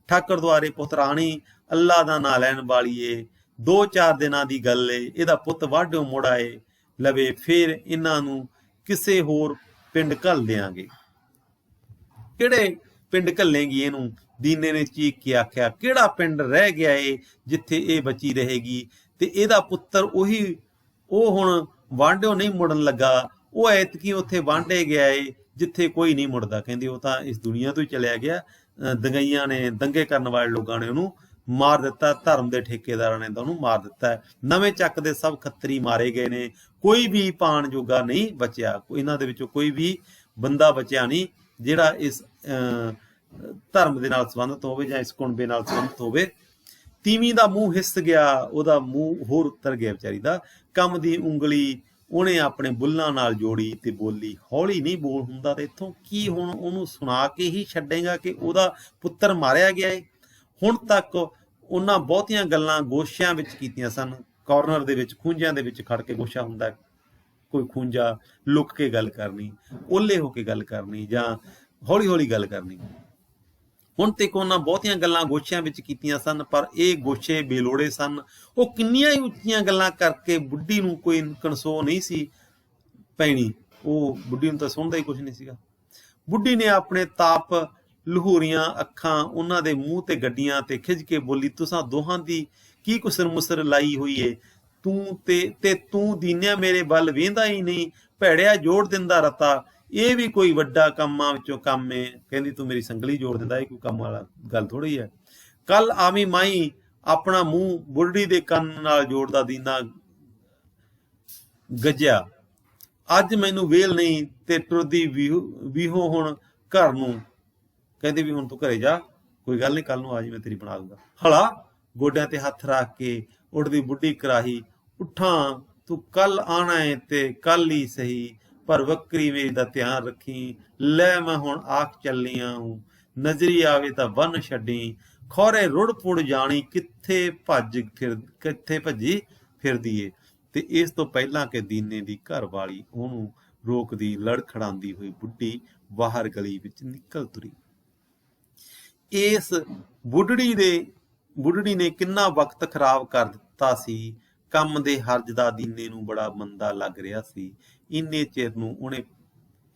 ਠਾਕਰ ਦੁਆਰੇ ਪੁੱਤ ਰਾਣੀ, ਅੱਲਾ ਦਾ ਨਾਂ ਲੈਣ ਵਾਲੀਏ, 2-4 ਦਿਨਾਂ ਦੀ ਗੱਲ ਏ, ਇਹਦਾ ਪੁੱਤ ਵਾਢਿਓ ਮੁੜ ਆਏ ਲਵੇ, ਫਿਰ ਇਹਨਾਂ ਨੂੰ ਕਿਸੇ ਹੋਰ ਪਿੰਡ ਘੱਲ ਦਿਆਂਗੇ। ਕਿਹੜੇ ਪਿੰਡ ਘੱਲੇਗੀ ਇਹਨੂੰ? ਦੀਨੇ ਨੇ ਚੀਕ ਕੇ ਆਖਿਆ, ਕਿਹੜਾ ਪਿੰਡ ਰਹਿ ਗਿਆ ਏ ਜਿੱਥੇ ਇਹ ਬੱਚੀ ਰਹੇਗੀ? ਤੇ ਇਹਦਾ ਪੁੱਤਰ ਉਹੀ, ਉਹ ਹੁਣ ਵਾਂਢਿਓ ਨਹੀਂ ਮੁੜਨ ਲੱਗਾ, ਉਹ ਐਤਕੀ ਉੱਥੇ ਵਾਂਢੇ ਗਿਆ ਏ ਜਿੱਥੇ ਕੋਈ ਨਹੀਂ ਮੁੜਦਾ। ਕਹਿੰਦੀ ਉਹ ਤਾਂ ਇਸ ਦੁਨੀਆ ਤੋਂ ਹੀ ਚਲਿਆ ਗਿਆ, ਦੰਗਈਆਂ ਨੇ, ਦੰਗੇ ਕਰਨ ਵਾਲੇ ਲੋਕਾਂ ਨੇ ਉਹਨੂੰ ਮਾਰ ਦਿੱਤਾ, ਧਰਮ ਦੇ ਠੇਕੇਦਾਰਾਂ ਨੇ ਤਾਂ ਉਹਨੂੰ ਮਾਰ ਦਿੱਤਾ। ਨਵੇਂ ਚੱਕ ਦੇ ਸਭ ਖੱਤਰੀ ਮਾਰੇ ਗਏ ਨੇ, ਕੋਈ ਵੀ ਪਾਣ ਜੋਗਾ ਨਹੀਂ ਬਚਿਆ, ਇਹਨਾਂ ਦੇ ਵਿੱਚੋਂ ਕੋਈ ਵੀ ਬੰਦਾ ਬਚਿਆ ਨਹੀਂ ਜਿਹੜਾ ਇਸ ਧਰਮ ਦੇ ਨਾਲ ਸੰਬੰਧਿਤ ਹੋਵੇ ਜਾਂ ਇਸ ਕੁਣਬੇ ਨਾਲ ਸੰਬੰਧਿਤ ਹੋਵੇ। ਤੀਵੀਂ ਦਾ ਮੂੰਹ ਹਿੱਸ ਗਿਆ, ਉਹਦਾ ਮੂੰਹ ਹੋਰ ਉੱਤਰ ਗਿਆ ਵਿਚਾਰੀ ਦਾ। ਕੰਮ ਦੀ ਉਂਗਲੀ ਉਹਨੇ ਆਪਣੇ ਬੁੱਲਾਂ ਨਾਲ ਜੋੜੀ ਤੇ ਬੋਲੀ, ਹੌਲੀ ਨਹੀਂ ਬੋਲ ਹੁੰਦਾ ਤੇ ਇੱਥੋਂ ਕੀ ਹੁਣ ਉਹਨੂੰ ਸੁਣਾ ਕੇ ਹੀ ਛੱਡੇਗਾ ਕਿ ਉਹਦਾ ਪੁੱਤਰ ਮਾਰਿਆ ਗਿਆ ਏ? ਹੁਣ ਤੱਕ ਉਹਨਾਂ ਬਹੁਤੀਆਂ ਗੱਲਾਂ ਗੋਸ਼ਿਆਂ ਵਿੱਚ ਕੀਤੀਆਂ ਸਨ, ਕਾਰਨਰ ਦੇ ਵਿੱਚ, ਖੂੰਜਿਆਂ ਦੇ ਵਿੱਚ ਖੜ ਕੇ ਗੋਸ਼ਾ ਹੁੰਦਾ, ਕੋਈ ਖੂੰਜਾ ਲੁੱਕ ਕੇ ਗੱਲ ਕਰਨੀ, ਓਲੇ ਹੋ ਕੇ ਗੱਲ ਕਰਨੀ ਜਾਂ ਹੌਲੀ ਹੌਲੀ ਗੱਲ ਕਰਨੀ। ਹੁਣ ਤੱਕ ਉਹਨਾਂ ਬਹੁਤੀਆਂ ਗੱਲਾਂ ਗੋਸ਼ਿਆਂ ਵਿੱਚ ਕੀਤੀਆਂ ਸਨ, ਪਰ ਇਹ ਗੋਸ਼ੇ ਬੇਲੋੜੇ ਸਨ। ਉਹ ਕਿੰਨੀਆਂ ਹੀ ਉੱਚੀਆਂ ਗੱਲਾਂ ਕਰਕੇ ਬੁੱਢੀ ਨੂੰ ਕੋਈ ਕਨਸੋ ਨਹੀਂ ਸੀ ਪੈਣੀ, ਉਹ ਬੁੱਢੀ ਨੂੰ ਤਾਂ ਸੁਣਦਾ ਹੀ ਕੁਝ ਨਹੀਂ ਸੀਗਾ। ਬੁੱਢੀ ਨੇ ਆਪਣੇ ਤਾਪ ਲਹੂਰੀਆਂ ਅੱਖਾਂ ਉਹਨਾਂ ਦੇ ਮੂੰਹ ਤੇ ਗੱਡੀਆਂ ਤੇ ਖਿੱਚ ਕੇ ਬੋਲੀ, ਤੁਸਾਂ ਦੋਹਾਂ ਦੀ ਕੀ ਕੁਸਰ ਮੁਸਰ ਲਾਈ ਹੋਈ ਏ? ਤੂੰ ਤੇ ਤੂੰ ਦੀਨਿਆ ਮੇਰੇ ਵੱਲ ਵੇਂਦਾ ਹੀ ਨਹੀਂ, ਭੈੜਿਆ ਜੋੜ ਦਿੰਦਾ ਰਤਾ, ਇਹ ਵੀ ਕੋਈ ਵੱਡਾ ਕੰਮਾਂ ਵਿੱਚੋਂ ਕੰਮ ਏ। ਕਹਿੰਦੀ ਤੂੰ ਮੇਰੀ ਸੰਗਲੀ ਜੋੜ ਦਿੰਦਾ, ਇਹ ਕੋਈ ਕੰਮ ਵਾਲਾ ਗੱਲ ਥੋੜੀ ਹੈ। ਕੱਲ ਆਵੀਂ ਮਾਈ ਆਪਣਾ ਮੂੰਹ ਬੁੱਢੀ ਦੇ ਕੰਨ ਨਾਲ ਜੋੜਦਾ ਦੀਨਾ ਗੱਜਿਆ, ਅੱਜ ਮੈਨੂੰ ਵੇਲ ਨਹੀਂ ਤੇ ਟੁਰਦੀ ਵੀਹੋ ਹੁਣ ਘਰ ਨੂੰ। ਕਹਿੰਦੀ ਵੀ ਹੁਣ ਤੂੰ ਘਰੇ ਜਾ, ਕੋਈ ਗੱਲ ਨਹੀਂ, ਕੱਲ ਨੂੰ ਆ ਜੀ, ਮੈਂ ਤੇਰੀ ਬਣਾ ਦੂੰਗਾ। ਹਲਾ ਗੋਡਿਆਂ ਤੇ ਹੱਥ ਰੱਖ ਕੇ ਉੱਠਦੀ ਬੁੱਢੀ ਕਰਾਹੀ, ਉੱਠਾਂ ਤੂੰ ਕੱਲ ਆਣਾ ਏ ਤੇ ਕੱਲ ਹੀ ਸਹੀ, ਪਰ ਬੱਕਰੀ ਮੇਰੀ ਦਾ ਧਿਆਨ ਰੱਖੀ, ਲੈ ਮੈਂ ਹੁਣ ਆਖ ਚੱਲੀਆਂ ਹੂੰ, ਨਜ਼ਰੀ ਆਵੇ ਤਾਂ ਬੰਨ ਛੱਡੀ, ਖੌਰੇ ਰੁੜ ਪੁੜ ਜਾਣੀ, ਕਿੱਥੇ ਭੱਜੀ ਫਿਰਦੀ ਏ। ਤੇ ਇਸ ਤੋਂ ਪਹਿਲਾਂ ਕਿ ਦੀਨੇ ਦੀ ਘਰ ਵਾਲੀ ਉਹਨੂੰ ਰੋਕਦੀ, ਲੜਖੜਾਉਂਦੀ ਹੋਈ ਬੁੱਢੀ ਬਾਹਰ ਗਲੀ ਵਿੱਚ ਨਿਕਲ ਤੁਰੀ। ਇਸ ਬੁੱਢੜੀ ਨੇ ਕਿੰਨਾ ਵਕਤ ਖਰਾਬ ਕਰ ਦਿੱਤਾ ਸੀ। ਕੰਮ ਦੇ ਹਰਜ ਦਾ ਦੀਨੇ ਨੂੰ ਬੜਾ ਮੰਦਾ ਲੱਗ ਰਿਹਾ ਸੀ। ਇੰਨੇ ਚਿਰ ਨੂੰ ਉਹਨੇ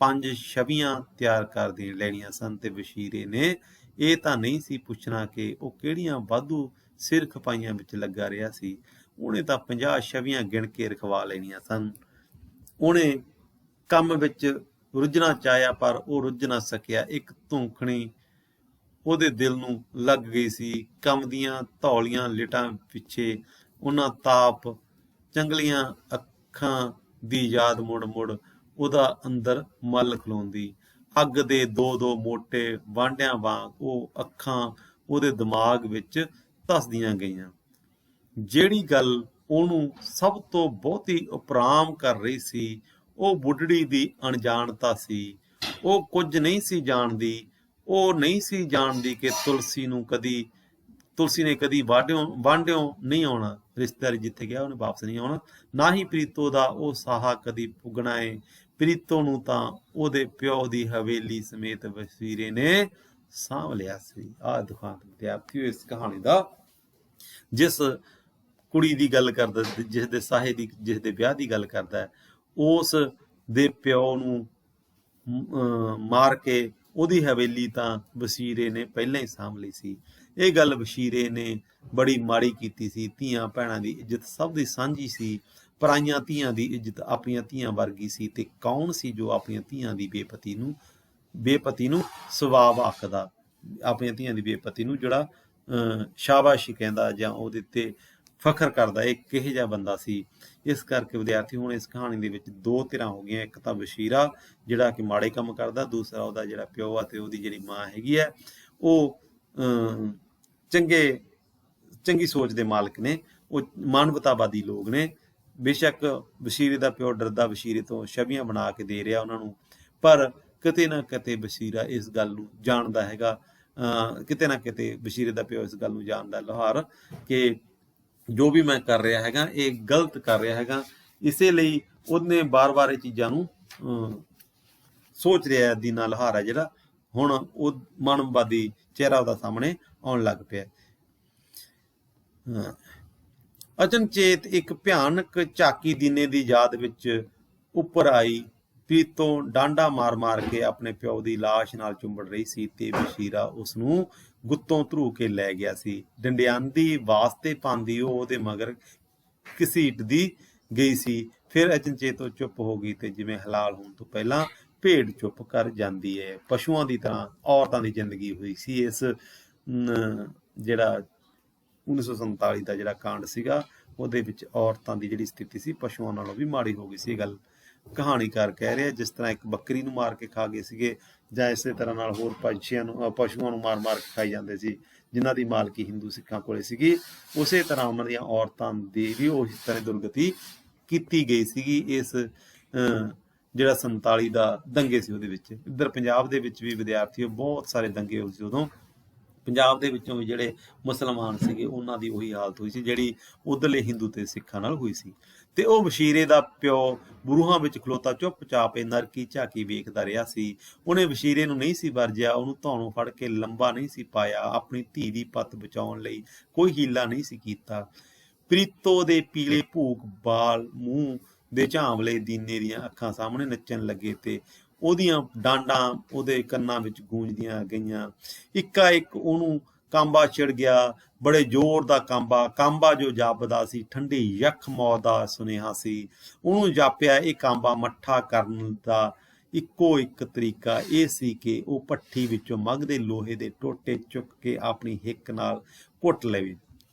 5 ਛਵੀਆਂ ਤਿਆਰ ਕਰ ਦੇ ਲੈਣੀਆਂ ਸਨ ਤੇ ਵਸ਼ੀਰੇ ਨੇ ਇਹ ਤਾਂ ਨਹੀਂ ਸੀ ਪੁੱਛਣਾ ਕਿ ਉਹ ਕਿਹੜੀਆਂ ਵਾਧੂ ਸਿਰ ਖਪਾਈਆਂ ਵਿੱਚ ਲੱਗਾ ਰਿਹਾ ਸੀ। ਉਹਨੇ ਤਾਂ 50 ਛਵੀਆਂ ਗਿਣ ਕੇ ਰਖਵਾ ਲੈਣੀਆਂ ਸਨ। ਉਹਨੇ ਕੰਮ ਵਿੱਚ ਰੁੱਝਣਾ ਚਾਹਿਆ ਪਰ ਉਹ ਰੁੱਝ ਨਾ ਸਕਿਆ। ਇੱਕ ਧੂੰਖਣੀ ਉਹਦੇ ਦਿਲ ਨੂੰ ਲੱਗ ਗਈ ਸੀ। ਕੰਮ ਦੀਆਂ ਧੌਲੀਆਂ ਲਿਟਾਂ ਪਿੱਛੇ ਉਹਨਾਂ ਤਾਪ ਚੰਗਲੀਆਂ ਅੱਖਾਂ ਦੀ ਯਾਦ ਮੁੜ ਮੁੜ ਉਹਦਾ ਅੰਦਰ ਮੱਲ ਖਲੋਂਦੀ। ਅੱਗ ਦੇ 2-2 ਮੋਟੇ ਵਾਂਢਿਆਂ ਵਾਂਗ ਉਹ ਅੱਖਾਂ ਉਹਦੇ ਦਿਮਾਗ ਵਿੱਚ ਧੱਸਦੀਆਂ ਗਈਆਂ। ਜਿਹੜੀ ਗੱਲ ਉਹਨੂੰ ਸਭ ਤੋਂ ਬਹੁਤੀ ਉਪਰਾਮ ਕਰ ਰਹੀ ਸੀ ਉਹ ਬੁੱਢੜੀ ਦੀ ਅਣਜਾਣਤਾ ਸੀ। ਉਹ ਕੁਝ ਨਹੀਂ ਸੀ ਜਾਣਦੀ। ਉਹ ਨਹੀਂ ਸੀ ਜਾਣਦੀ ਕਿ ਤੁਲਸੀ ਨੇ ਕਦੀ ਵਾਂਢਿਓ ਨਹੀਂ ਆਉਣਾ। ਰਿਸ਼ਤੇਦਾਰੀ ਜਿੱਥੇ ਗਿਆ ਉਹਨੇ ਵਾਪਸ ਨਹੀਂ ਆਉਣਾ। ਨਾ ਹੀ ਪ੍ਰੀਤੋ ਦਾ ਉਹ ਸਾਹਾ ਕਦੀ ਪੁੱਗਣਾ ਏ। ਪ੍ਰੀਤੋ ਨੂੰ ਤਾਂ ਉਹਦੇ ਪਿਓ ਦੀ ਹਵੇਲੀ ਸਮੇਤ ਵਸੀਰੇ ਨੇ ਸਾਂਭ ਲਿਆ ਸੀ। ਆਹ ਦੁਖਾਂਤ ਵਿਦਿਆਰਥੀਓ ਇਸ ਕਹਾਣੀ ਦਾ। ਜਿਸ ਕੁੜੀ ਦੀ ਗੱਲ ਕਰਦਾ, ਜਿਸ ਦੇ ਵਿਆਹ ਦੀ ਗੱਲ ਕਰਦਾ ਹੈ, ਉਸ ਦੇ ਪਿਓ ਨੂੰ ਮਾਰ ਕੇ ਉਹਦੀ ਹਵੇਲੀ ਤਾਂ ਵਸੀਰੇ ਨੇ ਪਹਿਲਾਂ ਹੀ ਸਾਂਭ ਲਈ ਸੀ। ਇਹ ਗੱਲ ਵਸੀਰੇ ਨੇ ਬੜੀ ਮਾੜੀ ਕੀਤੀ ਸੀ। ਧੀਆਂ ਭੈਣਾਂ ਦੀ ਇੱਜ਼ਤ ਸਭ ਦੀ ਸਾਂਝੀ ਸੀ। ਪਰਾਈਆਂ ਧੀਆਂ ਦੀ ਇੱਜ਼ਤ ਆਪਣੀਆਂ ਧੀਆਂ ਵਰਗੀ ਸੀ। ਤੇ ਕੌਣ ਸੀ ਜੋ ਆਪਣੀਆਂ ਧੀਆਂ ਦੀ ਬੇਪਤੀ ਨੂੰ ਸਵਾਬ ਆਖਦਾ, ਆਪਣੀਆਂ ਧੀਆਂ ਦੀ ਬੇਪਤੀ ਨੂੰ ਜਿਹੜਾ ਸ਼ਾਬਾਸ਼ੀ ਕਹਿੰਦਾ ਜਾਂ ਉਹਦੇ ਤੇ ਫਖਰ ਕਰਦਾ, ਇਹ ਕਿਹੋ ਜਿਹਾ ਬੰਦਾ ਸੀ। ਇਸ ਕਰਕੇ ਵਿਦਿਆਰਥੀ ਹੁਣ ਇਸ ਕਹਾਣੀ ਦੇ ਵਿੱਚ 2 ਧਿਰਾਂ ਹੋ ਗਈਆਂ। ਇੱਕ ਤਾਂ ਵਸ਼ੀਰਾ ਜਿਹੜਾ ਕਿ ਮਾੜੇ ਕੰਮ ਕਰਦਾ, ਦੂਸਰਾ ਉਹਦਾ ਜਿਹੜਾ ਪਿਓ ਆ ਤੇ ਉਹਦੀ ਜਿਹੜੀ ਮਾਂ ਹੈਗੀ ਹੈ ਉਹ ਚੰਗੀ ਸੋਚ ਦੇ ਮਾਲਕ ਨੇ, ਉਹ ਮਾਨਵਤਾਵਾਦੀ ਲੋਕ ਨੇ। ਬੇਸ਼ੱਕ ਵਸ਼ੀਰੇ ਦਾ ਪਿਓ ਡਰਦਾ ਵਸ਼ੀਰੇ ਤੋਂ ਛਵੀਆਂ ਬਣਾ ਕੇ ਦੇ ਰਿਹਾ ਉਹਨਾਂ ਨੂੰ, ਪਰ ਕਿਤੇ ਨਾ ਕਿਤੇ ਵਸ਼ੀਰਾ ਇਸ ਗੱਲ ਨੂੰ ਜਾਣਦਾ ਹੈਗਾ, ਕਿਤੇ ਨਾ ਕਿਤੇ ਵਸ਼ੀਰੇ ਦਾ ਪਿਓ ਇਸ ਗੱਲ ਨੂੰ ਜਾਣਦਾ ਲੋਹਾਰ ਕਿ ਜੋ ਵੀ ਮੈਂ ਕਰ ਰਿਹਾ ਹੈਗਾ ਇਹ ਗਲਤ ਕਰ ਰਿਹਾ ਹੈਗਾ। ਇਸੇ ਲਈ ਉਹਨੇ ਬਾਰ-ਬਾਰ ਇਹ ਚੀਜ਼ਾਂ ਨੂੰ ਸੋਚ ਰਿਹਾ ਦੀਨਾ ਲੋਹਾਰਾ ਜਿਹੜਾ ਹੁਣ ਉਹ ਮਾਨਵਵਾਦੀ ਚਿਹਰਾ ਉਹਦਾ ਸਾਹਮਣੇ ਆਉਣ ਲੱਗ ਪਿਆ। ਅਚਨਚੇਤ ਇੱਕ ਭਿਆਨਕ ਝਾਕੀ ਦੀਨੇ ਦੀ ਯਾਦ ਵਿੱਚ ਉੱਪਰ ਆਈ। ਪ੍ਰੀਤੋਂ ਡਾਂਡਾ ਮਾਰ ਮਾਰ ਕੇ ਆਪਣੇ ਪਿਓ ਦੀ ਲਾਸ਼ ਨਾਲ ਚੁੰਬੜ ਰਹੀ ਸੀ ਤੇ ਵਸ਼ੀਰਾ ਉਸਨੂੰ ਗੁੱਤੋਂ ਧਰੂ ਕੇ ਲੈ ਗਿਆ ਸੀ। ਡੰਡਿਆਂਦੀ ਵਾਸਤੇ ਪਾਉਂਦੀ ਉਹ ਉਹਦੇ ਮਗਰ ਘਸੀਟਦੀ ਗਈ ਸੀ। ਫਿਰ ਅਚਨਚੇਤ ਉਹ ਚੁੱਪ ਹੋ ਗਈ ਤੇ ਜਿਵੇਂ ਹਲਾਲ ਹੋਣ ਤੋਂ ਪਹਿਲਾਂ ਭੇਡ ਚੁੱਪ ਕਰ ਜਾਂਦੀ ਹੈ। ਪਸ਼ੂਆਂ ਦੀ ਤਰ੍ਹਾਂ ਔਰਤਾਂ ਦੀ ਜ਼ਿੰਦਗੀ ਹੋਈ ਸੀ। ਇਸ ਜਿਹੜਾ 1947 ਦਾ ਜਿਹੜਾ ਕਾਂਡ ਸੀਗਾ ਉਹਦੇ ਵਿੱਚ ਔਰਤਾਂ ਦੀ ਜਿਹੜੀ ਸਥਿਤੀ ਸੀ ਪਸ਼ੂਆਂ ਨਾਲੋਂ ਵੀ ਮਾੜੀ ਹੋ ਗਈ ਸੀ। ਇਹ ਗੱਲ ਕਹਾਣੀਕਾਰ ਕਹਿ ਰਿਹਾ। ਜਿਸ ਤਰ੍ਹਾਂ ਇੱਕ ਬੱਕਰੀ ਨੂੰ ਮਾਰ ਕੇ ਖਾ ਗਏ ਸੀਗੇ ਜਾਂ ਇਸੇ ਤਰ੍ਹਾਂ ਨਾਲ ਹੋਰ ਪਸ਼ੂਆਂ ਨੂੰ ਮਾਰ ਮਾਰ ਕੇ ਖਾਈ ਜਾਂਦੇ ਸੀ ਜਿਨ੍ਹਾਂ ਦੀ ਮਾਲਕੀ ਹਿੰਦੂ ਸਿੱਖਾਂ ਕੋਲੇ ਸੀਗੀ, ਉਸੇ ਤਰ੍ਹਾਂ ਉਹਨਾਂ ਦੀਆਂ ਔਰਤਾਂ ਦੀ ਵੀ ਉਸ ਤਰ੍ਹਾਂ ਦੁਰਗਤੀ ਕੀਤੀ ਗਈ ਸੀਗੀ। ਇਸ ਜਿਹੜਾ 47 ਦਾ ਦੰਗੇ ਸੀ ਉਹਦੇ ਵਿੱਚ। ਇੱਧਰ ਪੰਜਾਬ ਦੇ ਵਿੱਚ ਵੀ ਵਿਦਿਆਰਥੀ ਬਹੁਤ ਸਾਰੇ ਦੰਗੇ ਹੋਏ ਸੀ ਉਦੋਂ। ਪੰਜਾਬ ਦੇ ਵਿੱਚੋਂ ਵੀ ਜਿਹੜੇ ਮੁਸਲਮਾਨ ਸੀਗੇ ਉਹਨਾਂ ਦੀ ਉਹੀ ਹਾਲਤ ਹੋਈ ਸੀ ਜਿਹੜੀ ਉੱਧਰਲੇ ਹਿੰਦੂ ਤੇ ਸਿੱਖਾਂ ਨਾਲ ਹੋਈ ਸੀ। ਤੇ ਉਹ ਵਸ਼ੀਰੇ ਦਾ ਪਿਓ ਬਰੂਹਾਂ ਵਿੱਚ ਖਲੋਤਾ ਚੁੱਪ-ਚਾਪ ਨਰਕੀ ਝਾਕੀ ਵੇਖਦਾ ਰਿਹਾ ਸੀ। ਉਹਨੇ ਵਸ਼ੀਰੇ ਨੂੰ ਨਹੀਂ ਸੀ ਵਰਜਿਆ, ਉਹਨੂੰ ਧੌਣੋਂ ਫੜ ਕੇ ਲੰਬਾ ਨਹੀਂ ਸੀ ਪਾਇਆ, ਆਪਣੀ ਧੀ ਦੀ ਪੱਤ ਬਚਾਉਣ ਲਈ ਕੋਈ ਹੀਲਾ ਨਹੀਂ ਸੀ ਕੀਤਾ। ਪ੍ਰੀਤੋ ਦੇ ਪੀਲੇ ਭੂਕ ਬਾਲ ਮੂੰਹ ਦੇ ਝਾਂਵਲੇ ਦੀਨੇ ਦੀਆਂ ਅੱਖਾਂ ਸਾਹਮਣੇ ਨੱਚਣ ਲੱਗੇ ਤੇ ਉਹਦੀਆਂ ਡਾਂਡਾਂ ਉਹਦੇ ਕੰਨਾਂ ਵਿੱਚ ਗੂੰਜਦੀਆਂ ਗਈਆਂ। ਇੱਕਾ ਇੱਕ ਉਹਨੂੰ ਕਾਂਬਾ ਛਿੜ ਗਿਆ, ਬੜੇ ਜ਼ੋਰ ਦਾ ਕਾਂਬਾ ਜੋ ਜਾਪਦਾ ਸੀ ਠੰਡੀ ਯੱਖ ਮੌਤ ਦਾ ਸੁਨੇਹਾ ਸੀ। ਉਹਨੂੰ ਜਾਪਿਆ ਇਹ ਕਾਂਬਾ ਮੱਠਾ ਕਰਨ ਦਾ ਇੱਕੋ ਇੱਕ ਤਰੀਕਾ ਇਹ ਸੀ ਕਿ ਉਹ ਭੱਠੀ ਵਿੱਚੋਂ ਮੱਘਦੇ ਲੋਹੇ ਦੇ ਟੋਟੇ ਚੁੱਕ ਕੇ ਆਪਣੀ ਹਿੱਕ ਨਾਲ ਘੁੱਟ ਲਵੇ।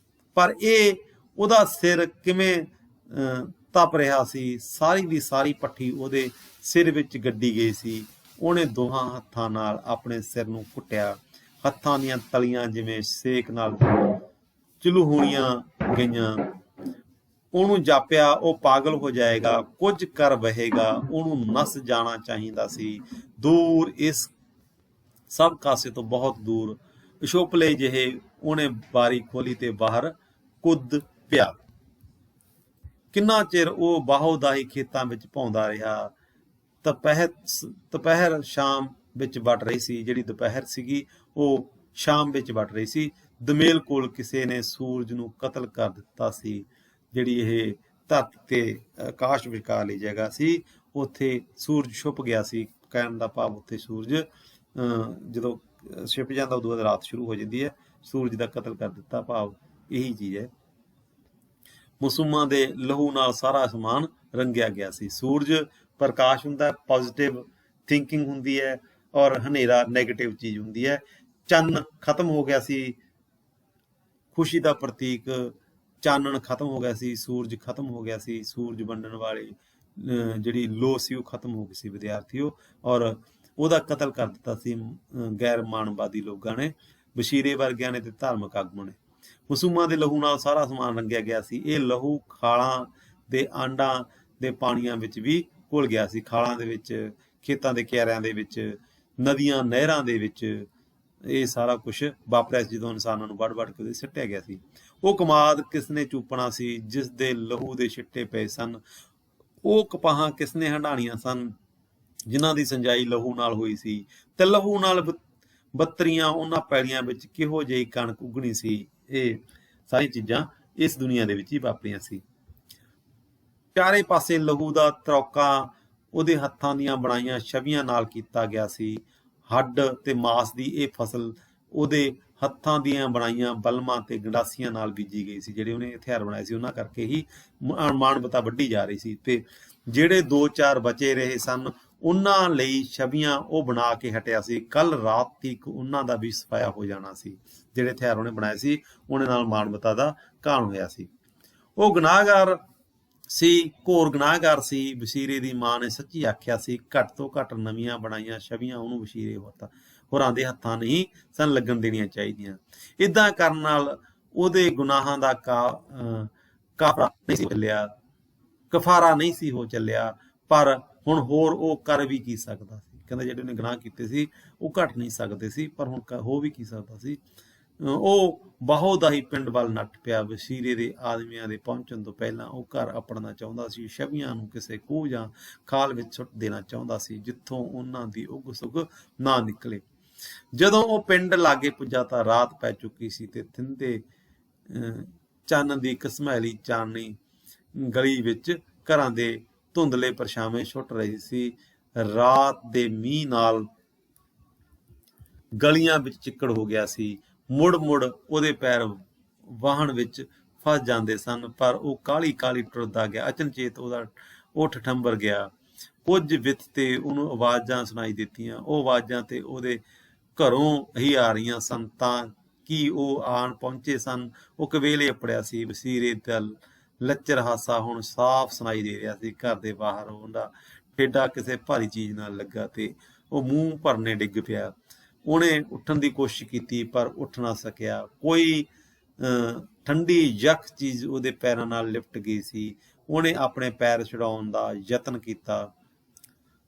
ਪਰ ਇਹ ਉਹਦਾ ਸਿਰ ਕਿਵੇਂ ਤਪ ਰਿਹਾ ਸੀ। ਸਾਰੀ ਦੀ ਸਾਰੀ ਭੱਠੀ ਉਹਦੇ ਸਿਰ ਵਿੱਚ ਗੱਡੀ ਗਈ ਸੀ। ਉਹਨੇ ਦੋਹਾਂ ਹੱਥਾਂ ਨਾਲ ਆਪਣੇ ਸਿਰ ਨੂੰ ਘੁੱਟਿਆ। ਹੱਥਾਂ ਦੀਆਂ ਤਲੀਆਂ ਜਿਵੇਂ ਸੇਕ ਨਾਲ ਚਲੂ ਹੋਣੀਆਂ ਗਈਆਂ। ਉਹਨੂੰ ਜਾਪਿਆ ਉਹ ਪਾਗਲ ਹੋ ਜਾਏਗਾ, ਕੁਝ ਕਰ ਵਹੇਗਾ, ਉਹਨੂੰ ਨਸ ਜਾਣਾ ਚਾਹੀਦਾ ਸੀ ਦੂਰ, ਇਸ ਸਭ ਕਾਸੇ ਤੋਂ ਬਹੁਤ ਦੂਰ। ਅਸ਼ੋਪਲੇ ਜਿਹੇ ਉਹਨੇ ਬਾਰੀ ਖੋਲੀ ਤੇ ਬਾਹਰ ਕੁੱਦ ਪਿਆ। ਕਿੰਨਾ ਚਿਰ ਉਹ ਬਾਹੋਦਾਹੀ ਖੇਤਾਂ ਵਿੱਚ ਭੌਂਦਾ ਰਿਹਾ। ਦੁਪਹਿਰ ਸ਼ਾਮ ਵਿੱਚ ਵੱਟ ਰਹੀ ਸੀ। ਜਿਹੜੀ ਦੁਪਹਿਰ ਸੀਗੀ ਉਹ ਸ਼ਾਮ ਵਿੱਚ ਵੱਟ ਰਹੀ ਸੀ। ਦਮੇਲ ਕੋਲ ਕਿਸੇ ਨੇ ਸੂਰਜ ਨੂੰ ਕਤਲ ਕਰ ਦਿੱਤਾ ਸੀ। ਜਿਹੜੀ ਇਹ ਧਰਤੀ ਤੇ ਆਕਾਸ਼ ਵਿਚਕਾਰਲੀ ਜਗ੍ਹਾ ਸੀ ਉੱਥੇ ਸੂਰਜ ਛੁਪ ਗਿਆ ਸੀ। ਕਹਿਣ ਦਾ ਭਾਵ ਉੱਥੇ ਸੂਰਜ ਜਦੋਂ ਛਿਪ ਜਾਂਦਾ ਉਦੋਂ ਬਾਅਦ ਰਾਤ ਸ਼ੁਰੂ ਹੋ ਜਾਂਦੀ ਹੈ। ਸੂਰਜ ਦਾ ਕਤਲ ਕਰ ਦਿੱਤਾ ਭਾਵ ਇਹੀ ਚੀਜ਼ ਹੈ। ਮਾਸੂਮਾਂ ਦੇ ਲਹੂ ਨਾਲ ਸਾਰਾ ਅਸਮਾਨ ਰੰਗਿਆ ਗਿਆ ਸੀ। ਸੂਰਜ ਪ੍ਰਕਾਸ਼ ਹੁੰਦਾ, ਪੋਜ਼ਿਟਿਵ ਥਿੰਕਿੰਗ ਹੁੰਦੀ ਹੈ, ਔਰ ਹਨੇਰਾ ਨੈਗੇਟਿਵ ਚੀਜ਼ ਹੁੰਦੀ ਹੈ। ਚੰਨ ਖਤਮ ਹੋ ਗਿਆ ਸੀ, ਖੁਸ਼ੀ ਦਾ ਪ੍ਰਤੀਕ ਚਾਨਣ ਖਤਮ ਹੋ ਗਿਆ ਸੀ, ਸੂਰਜ ਖਤਮ ਹੋ ਗਿਆ ਸੀ। ਸੂਰਜ ਵੰਡਣ ਵਾਲੀ ਜਿਹੜੀ ਲੋ ਸੀ ਉਹ ਖਤਮ ਹੋ ਗਈ ਸੀ ਵਿਦਿਆਰਥੀਓ, ਔਰ ਉਹਦਾ ਕਤਲ ਕਰ ਦਿੱਤਾ ਸੀ ਗੈਰ ਮਾਨਵਵਾਦੀ ਲੋਕਾਂ ਨੇ, ਵਸ਼ੀਰੇ ਵਰਗਿਆਂ ਨੇ ਤੇ ਧਾਰਮਿਕ ਆਗੂਆਂ ਨੇ। ਮਾਸੂਮਾਂ ਦੇ ਲਹੂ ਨਾਲ ਸਾਰਾ ਸਮਾਨ ਰੰਗਿਆ ਗਿਆ ਸੀ। ਇਹ ਲਹੂ ਖਾਲਾਂ ਦੇ ਆਂਡਾਂ ਦੇ ਪਾਣੀਆਂ ਵਿੱਚ ਵੀ ਘੁਲ ਗਿਆ ਸੀ। ਖਾਲਾਂ ਦੇ ਵਿੱਚ, ਖੇਤਾਂ ਦੇ ਕਿਆਰਿਆਂ ਦੇ ਵਿੱਚ, ਨਦੀਆਂ ਨਹਿਰਾਂ ਦੇ ਵਿੱਚ ਇਹ ਸਾਰਾ ਕੁਛ ਵਾਪਰਿਆ ਜਦੋਂ ਇਨਸਾਨਾਂ ਨੂੰ ਵੱਢ ਕੇ ਸਿੱਟਿਆ ਗਿਆ ਸੀ। ਉਹ ਕਮਾਦ ਕਿਸਨੇ ਚੂਪਣਾ ਸੀ ਜਿਸ ਦੇ ਲਹੂ ਦੇ ਛਿੱਟੇ ਪਏ ਸਨ। ਉਹ ਕਪਾਹਾਂ ਕਿਸਨੇ ਹੰਡਾਣੀਆਂ ਸਨ ਜਿਨ੍ਹਾਂ ਦੀ ਸਿੰਜਾਈ ਲਹੂ ਨਾਲ ਹੋਈ ਸੀ। ਤੇ ਲਹੂ ਨਾਲ ਬੱਤਰੀਆਂ ਉਹਨਾਂ ਪੈੜੀਆਂ ਵਿੱਚ ਕਿਹੋ ਜਿਹੀ ਕਣਕ ਉਗਣੀ ਸੀ। ਇਹ ਸਾਰੀ ਚੀਜ਼ਾਂ ਇਸ ਦੁਨੀਆ ਦੇ ਵਿੱਚ ਹੀ ਵਾਪਰੀਆਂ ਸੀ। ਚਾਰੇ ਪਾਸੇ ਲਹੂ ਦਾ ਤਰੌਕਾ ਉਹਦੇ ਹੱਥਾਂ ਦੀਆਂ ਬਣਾਈਆਂ ਛਵੀਆਂ ਨਾਲ ਕੀਤਾ ਗਿਆ ਸੀ। ਹੱਡ ਤੇ ਮਾਸ ਦੀ ਇਹ ਫਸਲ ਉਹਦੇ ਹੱਥਾਂ ਦੀਆਂ ਬਣਾਈਆਂ ਬਲਮਾਂ ਤੇ ਗੰਡਾਸੀਆਂ ਨਾਲ ਬੀਜੀ ਗਈ ਸੀ। ਜਿਹੜੇ ਉਹਨੇ ਹਥਿਆਰ ਬਣਾਏ ਸੀ ਉਹਨਾਂ ਕਰਕੇ ਹੀ ਮਾਨਵਤਾ ਵੱਢੀ ਜਾ ਰਹੀ ਸੀ। ਤੇ ਜਿਹੜੇ 2-4 ਬਚੇ ਰਹੇ ਸਨ ਉਹਨਾਂ ਲਈ ਛਵੀਆਂ ਉਹ ਬਣਾ ਕੇ ਹਟਿਆ ਸੀ। ਕੱਲ ਰਾਤ ਤੱਕ ਉਹਨਾਂ ਦਾ ਵੀ ਸਫਾਇਆ ਹੋ ਜਾਣਾ ਸੀ। ਜਿਹੜੇ ਹਥਿਆਰ ਉਹਨੇ ਬਣਾਏ ਸੀ ਉਹਨੇ ਨਾਲ ਮਾਨਵਤਾ ਦਾ ਘਾਣ ਹੋਇਆ ਸੀ। ਉਹ ਗੁਨਾਹਗਾਰ ਸੀ, ਘੋਰ ਗੁਨਾਹਗਾਰ ਸੀ। ਵਸ਼ੀਰੇ ਦੀ ਮਾਂ ਨੇ ਸੱਚੀ ਆਖਿਆ ਸੀ। ਘੱਟ ਤੋਂ ਘੱਟ ਨਵੀਆਂ ਬਣਾਈਆਂ ਛਵੀਆਂ ਉਹਨੂੰ ਵਸ਼ੀਰੇ ਹੋਰਾਂ ਦੇ ਹੱਥਾਂ ਨਹੀਂ ਸਨ ਲੱਗਣ ਦੇਣੀਆਂ ਚਾਹੀਦੀਆਂ। ਏਦਾਂ ਕਰਨ ਨਾਲ ਉਹਦੇ ਗੁਨਾਹਾਂ ਦਾ ਕਾਫਰਾ ਨਹੀਂ ਸੀ ਚੱਲਿਆ, ਕਫਾਰਾ ਨਹੀਂ ਸੀ ਹੋ ਚੱਲਿਆ। ਪਰ ਹੁਣ ਹੋਰ ਉਹ ਕਰ ਵੀ ਕੀ ਸਕਦਾ ਸੀ। ਕਹਿੰਦਾ ਜਿਹੜੇ ਉਹਨੇ ਗੁਨਾਹ ਕੀਤੇ ਸੀ ਉਹ ਘਟ ਨਹੀਂ ਸਕਦੇ ਸੀ, ਪਰ ਹੁਣ ਹੋ ਵੀ ਕੀ ਸਕਦਾ ਸੀ। ਉਹ ਬਾਹੋ ਦਾ ਹੀ ਪਿੰਡ ਵੱਲ ਨੱਠ ਪਿਆ। ਵਸੀਰੇ ਦੇ ਆਦਮੀਆਂ ਦੇ ਪਹੁੰਚਣ ਤੋਂ ਪਹਿਲਾਂ ਉਹ ਘਰ ਆਪੜਨਾ ਚਾਹੁੰਦਾ ਸੀ। ਛਵੀਆਂ ਨੂੰ ਕਿਸੇ ਖੂਹ ਜਾਂ ਖਾਲ ਵਿੱਚ ਸੁੱਟ ਦੇਣਾ ਚਾਹੁੰਦਾ ਸੀ, ਜਿੱਥੋਂ ਉਹਨਾਂ ਦੀ ਉੱਗ ਸੁੱਗ ਨਾ ਨਿਕਲੇ। ਜਦੋਂ ਉਹ ਪਿੰਡ ਲਾਗੇ ਪੁੱਜਾ ਤਾਂ ਰਾਤ ਪੈ ਚੁੱਕੀ ਸੀ ਤੇ ਥਿੰਦੇ ਚੰਨ ਦੀ ਘਸਮੈਲੀ ਚਾਨਣੀ ਗਲੀ ਵਿੱਚ ਘਰਾਂ ਦੇ ਧੁੰਦਲੇ ਪਰਛਾਵੇਂ ਛੁੱਟ ਰਹੀ ਸੀ। ਰਾਤ ਦੇ ਮੀਂਹ ਨਾਲ ਗਲੀਆਂ ਵਿੱਚ ਚਿੱਕੜ ਹੋ ਗਿਆ ਸੀ। ਮੁੜ ਮੁੜ ਉਹਦੇ ਪੈਰ ਵਾਹਣ ਵਿੱਚ ਫਸ ਜਾਂਦੇ ਸਨ, ਪਰ ਉਹ ਕਾਹਲੀ ਕਾਹਲੀ ਟੁਰਦਾ ਗਿਆ। ਅਚਨਚੇਤ ਉਹਦਾ ਉੱਠ ਠੰਬਰ ਗਿਆ। ਕੁਝ ਵਿੱਥ ਤੇ ਉਹਨੂੰ ਆਵਾਜ਼ਾਂ ਸੁਣਾਈ ਦਿੱਤੀਆਂ। ਉਹ ਆਵਾਜ਼ਾਂ ਤੇ ਉਹਦੇ ਘਰੋਂ ਹੀ ਆ ਰਹੀਆਂ ਸਨ। ਤਾਂ ਕੀ ਉਹ ਆਣ ਪਹੁੰਚੇ ਸਨ? ਉਹ ਕਵੇਲੇ ਅਪੜਿਆ ਸੀ। ਵਸੀਰੇ ਦਾ ਲੱਚਰ ਹਾਸਾ ਹੁਣ ਸਾਫ਼ ਸੁਣਾਈ ਦੇ ਰਿਹਾ ਸੀ। ਘਰ ਦੇ ਬਾਹਰ ਉਹਦਾ ਠੇਡਾ ਕਿਸੇ ਭਾਰੀ ਚੀਜ਼ ਨਾਲ ਲੱਗਾ ਤੇ ਉਹ ਮੂੰਹ ਭਰਨੇ ਡਿੱਗ ਪਿਆ। ਉਹਨੇ ਉੱਠਣ ਦੀ ਕੋਸ਼ਿਸ਼ ਕੀਤੀ ਪਰ ਉੱਠ ਨਾ ਸਕਿਆ। ਕੋਈ ਠੰਡੀ ਯਖ ਚੀਜ਼ ਉਹਦੇ ਪੈਰਾਂ ਨਾਲ ਲਿਪਟ ਗਈ ਸੀ। ਉਹਨੇ ਆਪਣੇ ਪੈਰ ਛੁਡਾਉਣ ਦਾ ਯਤਨ ਕੀਤਾ,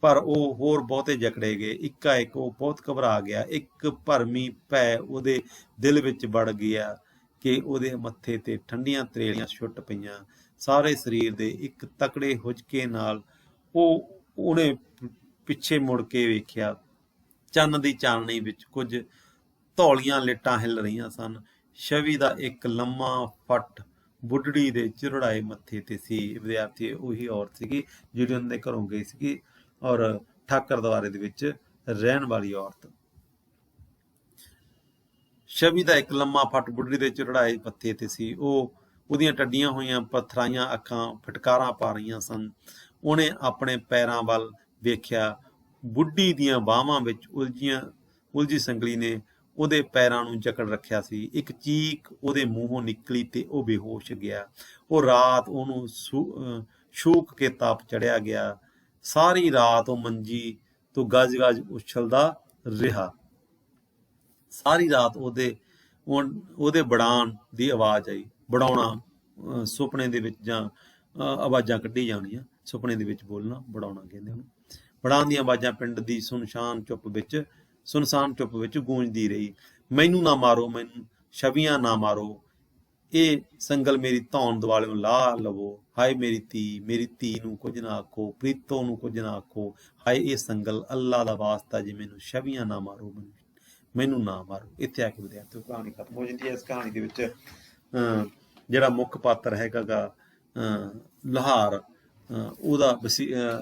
ਪਰ ਉਹ ਹੋਰ ਬਹੁਤੇ ਜਕੜੇ ਗਏ। ਇੱਕਾ-ਇੱਕ ਉਹ ਬਹੁਤ ਘਬਰਾ ਗਿਆ। ਇੱਕ ਭਰਮੀ ਭੈ ਉਹਦੇ ਦਿਲ ਵਿੱਚ ਵੜ ਗਿਆ ਕਿ ਉਹਦੇ ਮੱਥੇ ਤੇ ਠੰਡੀਆਂ ਤਰੇਲੀਆਂ ਛੁੱਟ ਪਈਆਂ। ਸਾਰੇ ਸਰੀਰ ਦੇ ਇੱਕ ਤਕੜੇ ਹੁਜਕੇ ਨਾਲ ਉਹਨੇ ਪਿੱਛੇ ਮੁੜ ਕੇ ਵੇਖਿਆ। ਚੰਨ ਦੀ ਚਾਨਣੀ ਵਿੱਚ ਕੁਝ ਧੌਲੀਆਂ ਲਿਟਾਂ ਹਿੱਲ ਰਹੀਆਂ ਸਨ। ਛਵੀ ਦਾ ਇੱਕ ਲੰਮਾ ਫੱਟ ਬੁੱਢੜੀ ਦੇ ਚਿਰੜਾਏ ਮੱਥੇ ਤੇ ਸੀ। ਵਿਦਿਆਰਥੀ ਉਹੀ ਔਰਤ ਸੀਗੀ ਜਿਹੜੀ ਉਹਨਾਂ ਦੇ ਘਰੋਂ ਗਈ ਸੀਗੀ, ਔਰ ਠਾਕਰ ਦੁਆਰੇ ਦੇ ਵਿੱਚ ਰਹਿਣ ਵਾਲੀ ਔਰਤ। ਛਵੀ ਦਾ ਇੱਕ ਲੰਮਾ ਫੱਟ ਬੁੱਢੜੀ ਦੇ ਚਿਰੜਾਏ ਮੱਥੇ ਤੇ ਸੀ। ਉਹਦੀਆਂ ਟੱਡੀਆਂ ਹੋਈਆਂ ਪੱਥਰਾਈਆਂ ਅੱਖਾਂ ਫਟਕਾਰਾਂ ਪਾ ਰਹੀਆਂ ਸਨ। ਉਹਨੇ ਆਪਣੇ ਪੈਰਾਂ ਵੱਲ ਵੇਖਿਆ। ਬੁੱਢੀ ਦੀਆਂ ਬਾਹਾਂ ਵਿੱਚ ਉਲਝੀ ਸੰਗਲੀ ਨੇ ਉਹਦੇ ਪੈਰਾਂ ਨੂੰ ਜਕੜ ਰੱਖਿਆ ਸੀ। ਇੱਕ ਚੀਕ ਉਹਦੇ ਮੂੰਹੋਂ ਨਿਕਲੀ ਤੇ ਉਹ ਬੇਹੋਸ਼ ਗਿਆ। ਉਹ ਰਾਤ ਉਹਨੂੰ ਸ਼ੂਕ ਕੇ ਤਾਪ ਚੜਿਆ ਗਿਆ। ਸਾਰੀ ਰਾਤ ਉਹ ਮੰਜੀ ਤੋਂ ਗੱਜ ਗੱਜ ਉਛਲਦਾ ਰਿਹਾ। ਸਾਰੀ ਰਾਤ ਉਹਦੇ ਬੜਾਉਣ ਦੀ ਆਵਾਜ਼ ਆਈ। ਬੜਾਉਣਾ ਸੁਪਨੇ ਦੇ ਵਿੱਚ ਜਾਂ ਆਵਾਜ਼ਾਂ ਕੱਢੀ ਜਾਣੀਆਂ, ਸੁਪਨੇ ਦੇ ਵਿੱਚ ਬੋਲਣਾ ਬੜਾਉਣਾ ਕਹਿੰਦੇ ਉਹਨੂੰ। ਬੜਾਉਣ ਦੀਆਂ ਆਵਾਜ਼ਾਂ ਪਿੰਡ ਦੀ ਸੁਨਸਾਨ ਚੁੱਪ ਵਿੱਚ ਗੂੰਜਦੀ ਰਹੀ। ਮੈਨੂੰ ਨਾ ਮਾਰੋ, ਮੈਨੂੰ ਛਵੀਆਂ ਨਾ ਮਾਰੋ, ਇਹ ਸੰਗਲ ਮੇਰੀ ਧੌਣ ਦੁਆਲਿਓਂ ਲਾਹ ਲਵੋ। ਹਾਏ ਮੇਰੀ ਧੀ ਨੂੰ ਕੁਝ ਨਾ ਆਖੋ, ਪ੍ਰੀਤੋ ਨੂੰ ਕੁਝ ਨਾ ਆਖੋ। ਹਾਏ ਇਹ ਸੰਗਲ, ਅੱਲਾ ਦਾ ਵਾਸਤਾ ਜੀ ਮੈਨੂੰ ਛਵੀਆਂ ਨਾ ਮਾਰੋ, ਮੈਨੂੰ ਨਾ ਮਾਰੋ। ਇੱਥੇ ਆ ਕੇ ਵਿਦਿਆਰਥੀਓ ਕਹਾਣੀ ਖਤਮ ਹੋ ਜਾਂਦੀ ਹੈ। ਇਸ ਕਹਾਣੀ ਦੇ ਵਿੱਚ ਜਿਹੜਾ ਮੁੱਖ ਪਾਤਰ ਹੈਗਾ ਗਾ ਲੁਹਾਰ, ਉਹਦਾ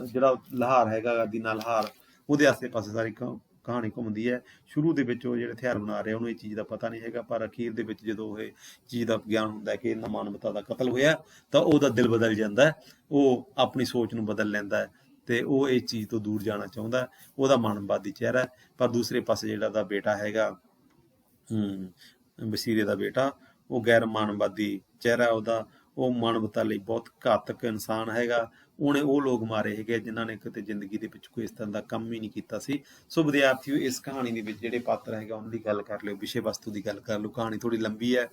ਜਿਹੜਾ ਲੁਹਾਰ ਹੈਗਾ ਗਾ ਦੀਨਾ ਲੁਹਾਰ, ਉਹਦੇ ਆਸੇ ਪਾਸੇ ਸਾਰੀ ਕਹਾਣੀ ਘੁੰਮਦੀ ਹੈ। ਸ਼ੁਰੂ ਦੇ ਵਿੱਚ ਉਹ ਜਿਹੜੇ ਹਥਿਆਰ ਬਣਾ ਰਿਹਾ ਉਹਨੂੰ ਇਹ ਚੀਜ਼ ਦਾ ਪਤਾ ਨਹੀਂ ਹੈਗਾ, ਪਰ ਅਖੀਰ ਦੇ ਵਿੱਚ ਜਦੋਂ ਇਹ ਚੀਜ਼ ਦਾ ਗਿਆਨ ਹੁੰਦਾ ਕਿ ਇਹਨਾਂ ਮਾਨਵਤਾ ਦਾ ਕਤਲ ਹੋਇਆ ਤਾਂ ਉਹਦਾ ਦਿਲ ਬਦਲ ਜਾਂਦਾ। ਉਹ ਆਪਣੀ ਸੋਚ ਨੂੰ ਬਦਲ ਲੈਂਦਾ ਤੇ ਉਹ ਇਸ ਚੀਜ਼ ਤੋਂ ਦੂਰ ਜਾਣਾ ਚਾਹੁੰਦਾ। ਉਹਦਾ ਮਾਨਵਵਾਦੀ ਚਿਹਰਾ। ਪਰ ਦੂਸਰੇ ਪਾਸੇ ਜਿਹੜਾ ਉਹਦਾ ਬੇਟਾ ਹੈਗਾ ਵਸੀਰੇ ਦਾ ਬੇਟਾ, ਉਹ ਗੈਰ ਮਾਨਵਵਾਦੀ ਚਿਹਰਾ ਉਹਦਾ। ਉਹ ਮਾਨਵਤਾ ਲਈ ਬਹੁਤ ਘਾਤਕ ਇਨਸਾਨ ਹੈਗਾ। ਉਹਨੇ ਉਹ ਲੋਕ ਮਾਰੇ ਹੈਗੇ ਜਿਨ੍ਹਾਂ ਨੇ ਕਿਤੇ ਜ਼ਿੰਦਗੀ ਦੇ ਵਿੱਚ ਕੋਈ ਇਸ ਤਰ੍ਹਾਂ ਦਾ ਕੰਮ ਹੀ ਨਹੀਂ ਕੀਤਾ ਸੀ। ਸੋ ਵਿਦਿਆਰਥੀਓ ਇਸ ਕਹਾਣੀ ਦੇ ਵਿੱਚ ਜਿਹੜੇ ਪਾਤਰ ਹੈਗਾ ਉਹਨਾਂ ਦੀ ਗੱਲ ਕਰ ਲਿਓ, ਵਿਸ਼ੇ ਵਸਤੂ ਦੀ ਗੱਲ ਕਰ ਲਓ। ਕਹਾਣੀ ਥੋੜੀ ਲੰਬੀ ਹੈ,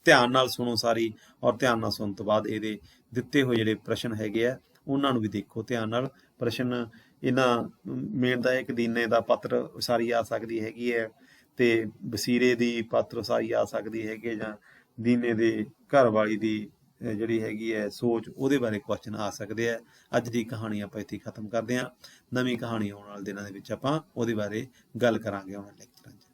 ਧਿਆਨ ਨਾਲ ਸੁਣੋ ਸਾਰੀ, ਔਰ ਧਿਆਨ ਨਾਲ ਸੁਣਨ ਤੋਂ ਬਾਅਦ ਇਹਦੇ ਦਿੱਤੇ ਹੋਏ ਜਿਹੜੇ ਪ੍ਰਸ਼ਨ ਹੈਗੇ ਆ ਉਹਨਾਂ ਨੂੰ ਵੀ ਦੇਖੋ ਧਿਆਨ ਨਾਲ। ਪ੍ਰਸ਼ਨ ਇਹਨਾਂ ਮੇਨ ਦਾ ਇੱਕ ਦੀਨੇ ਦਾ ਪਾਤਰ ਉਸਾਰੀ ਆ ਸਕਦੀ ਹੈਗੀ ਹੈ, ਤੇ ਵਸੀਰੇ ਦੀ ਪਾਤਰ ਉਸਾਰੀ ਆ ਸਕਦੀ ਹੈਗੀ, ਜਾਂ ਦੀਨੇ ਦੇ ਘਰ ਵਾਲੀ ਦੀ ਜਿਹੜੀ ਹੈਗੀ ਹੈ ਸੋਚ, ਉਹਦੇ ਬਾਰੇ ਕੁਐਸਚਨ ਆ ਸਕਦੇ ਆ। ਅੱਜ ਦੀ ਕਹਾਣੀ ਆਪਾਂ ਇੱਥੇ ਖਤਮ ਕਰਦੇ ਹਾਂ। ਨਵੀਂ ਕਹਾਣੀ ਆਉਣ ਵਾਲੇ ਦਿਨਾਂ ਦੇ ਵਿੱਚ ਆਪਾਂ ਉਹਦੇ ਬਾਰੇ ਗੱਲ ਕਰਾਂਗੇ ਉਹਨਾਂ ਲੈਕਚਰਾਂ 'ਚ।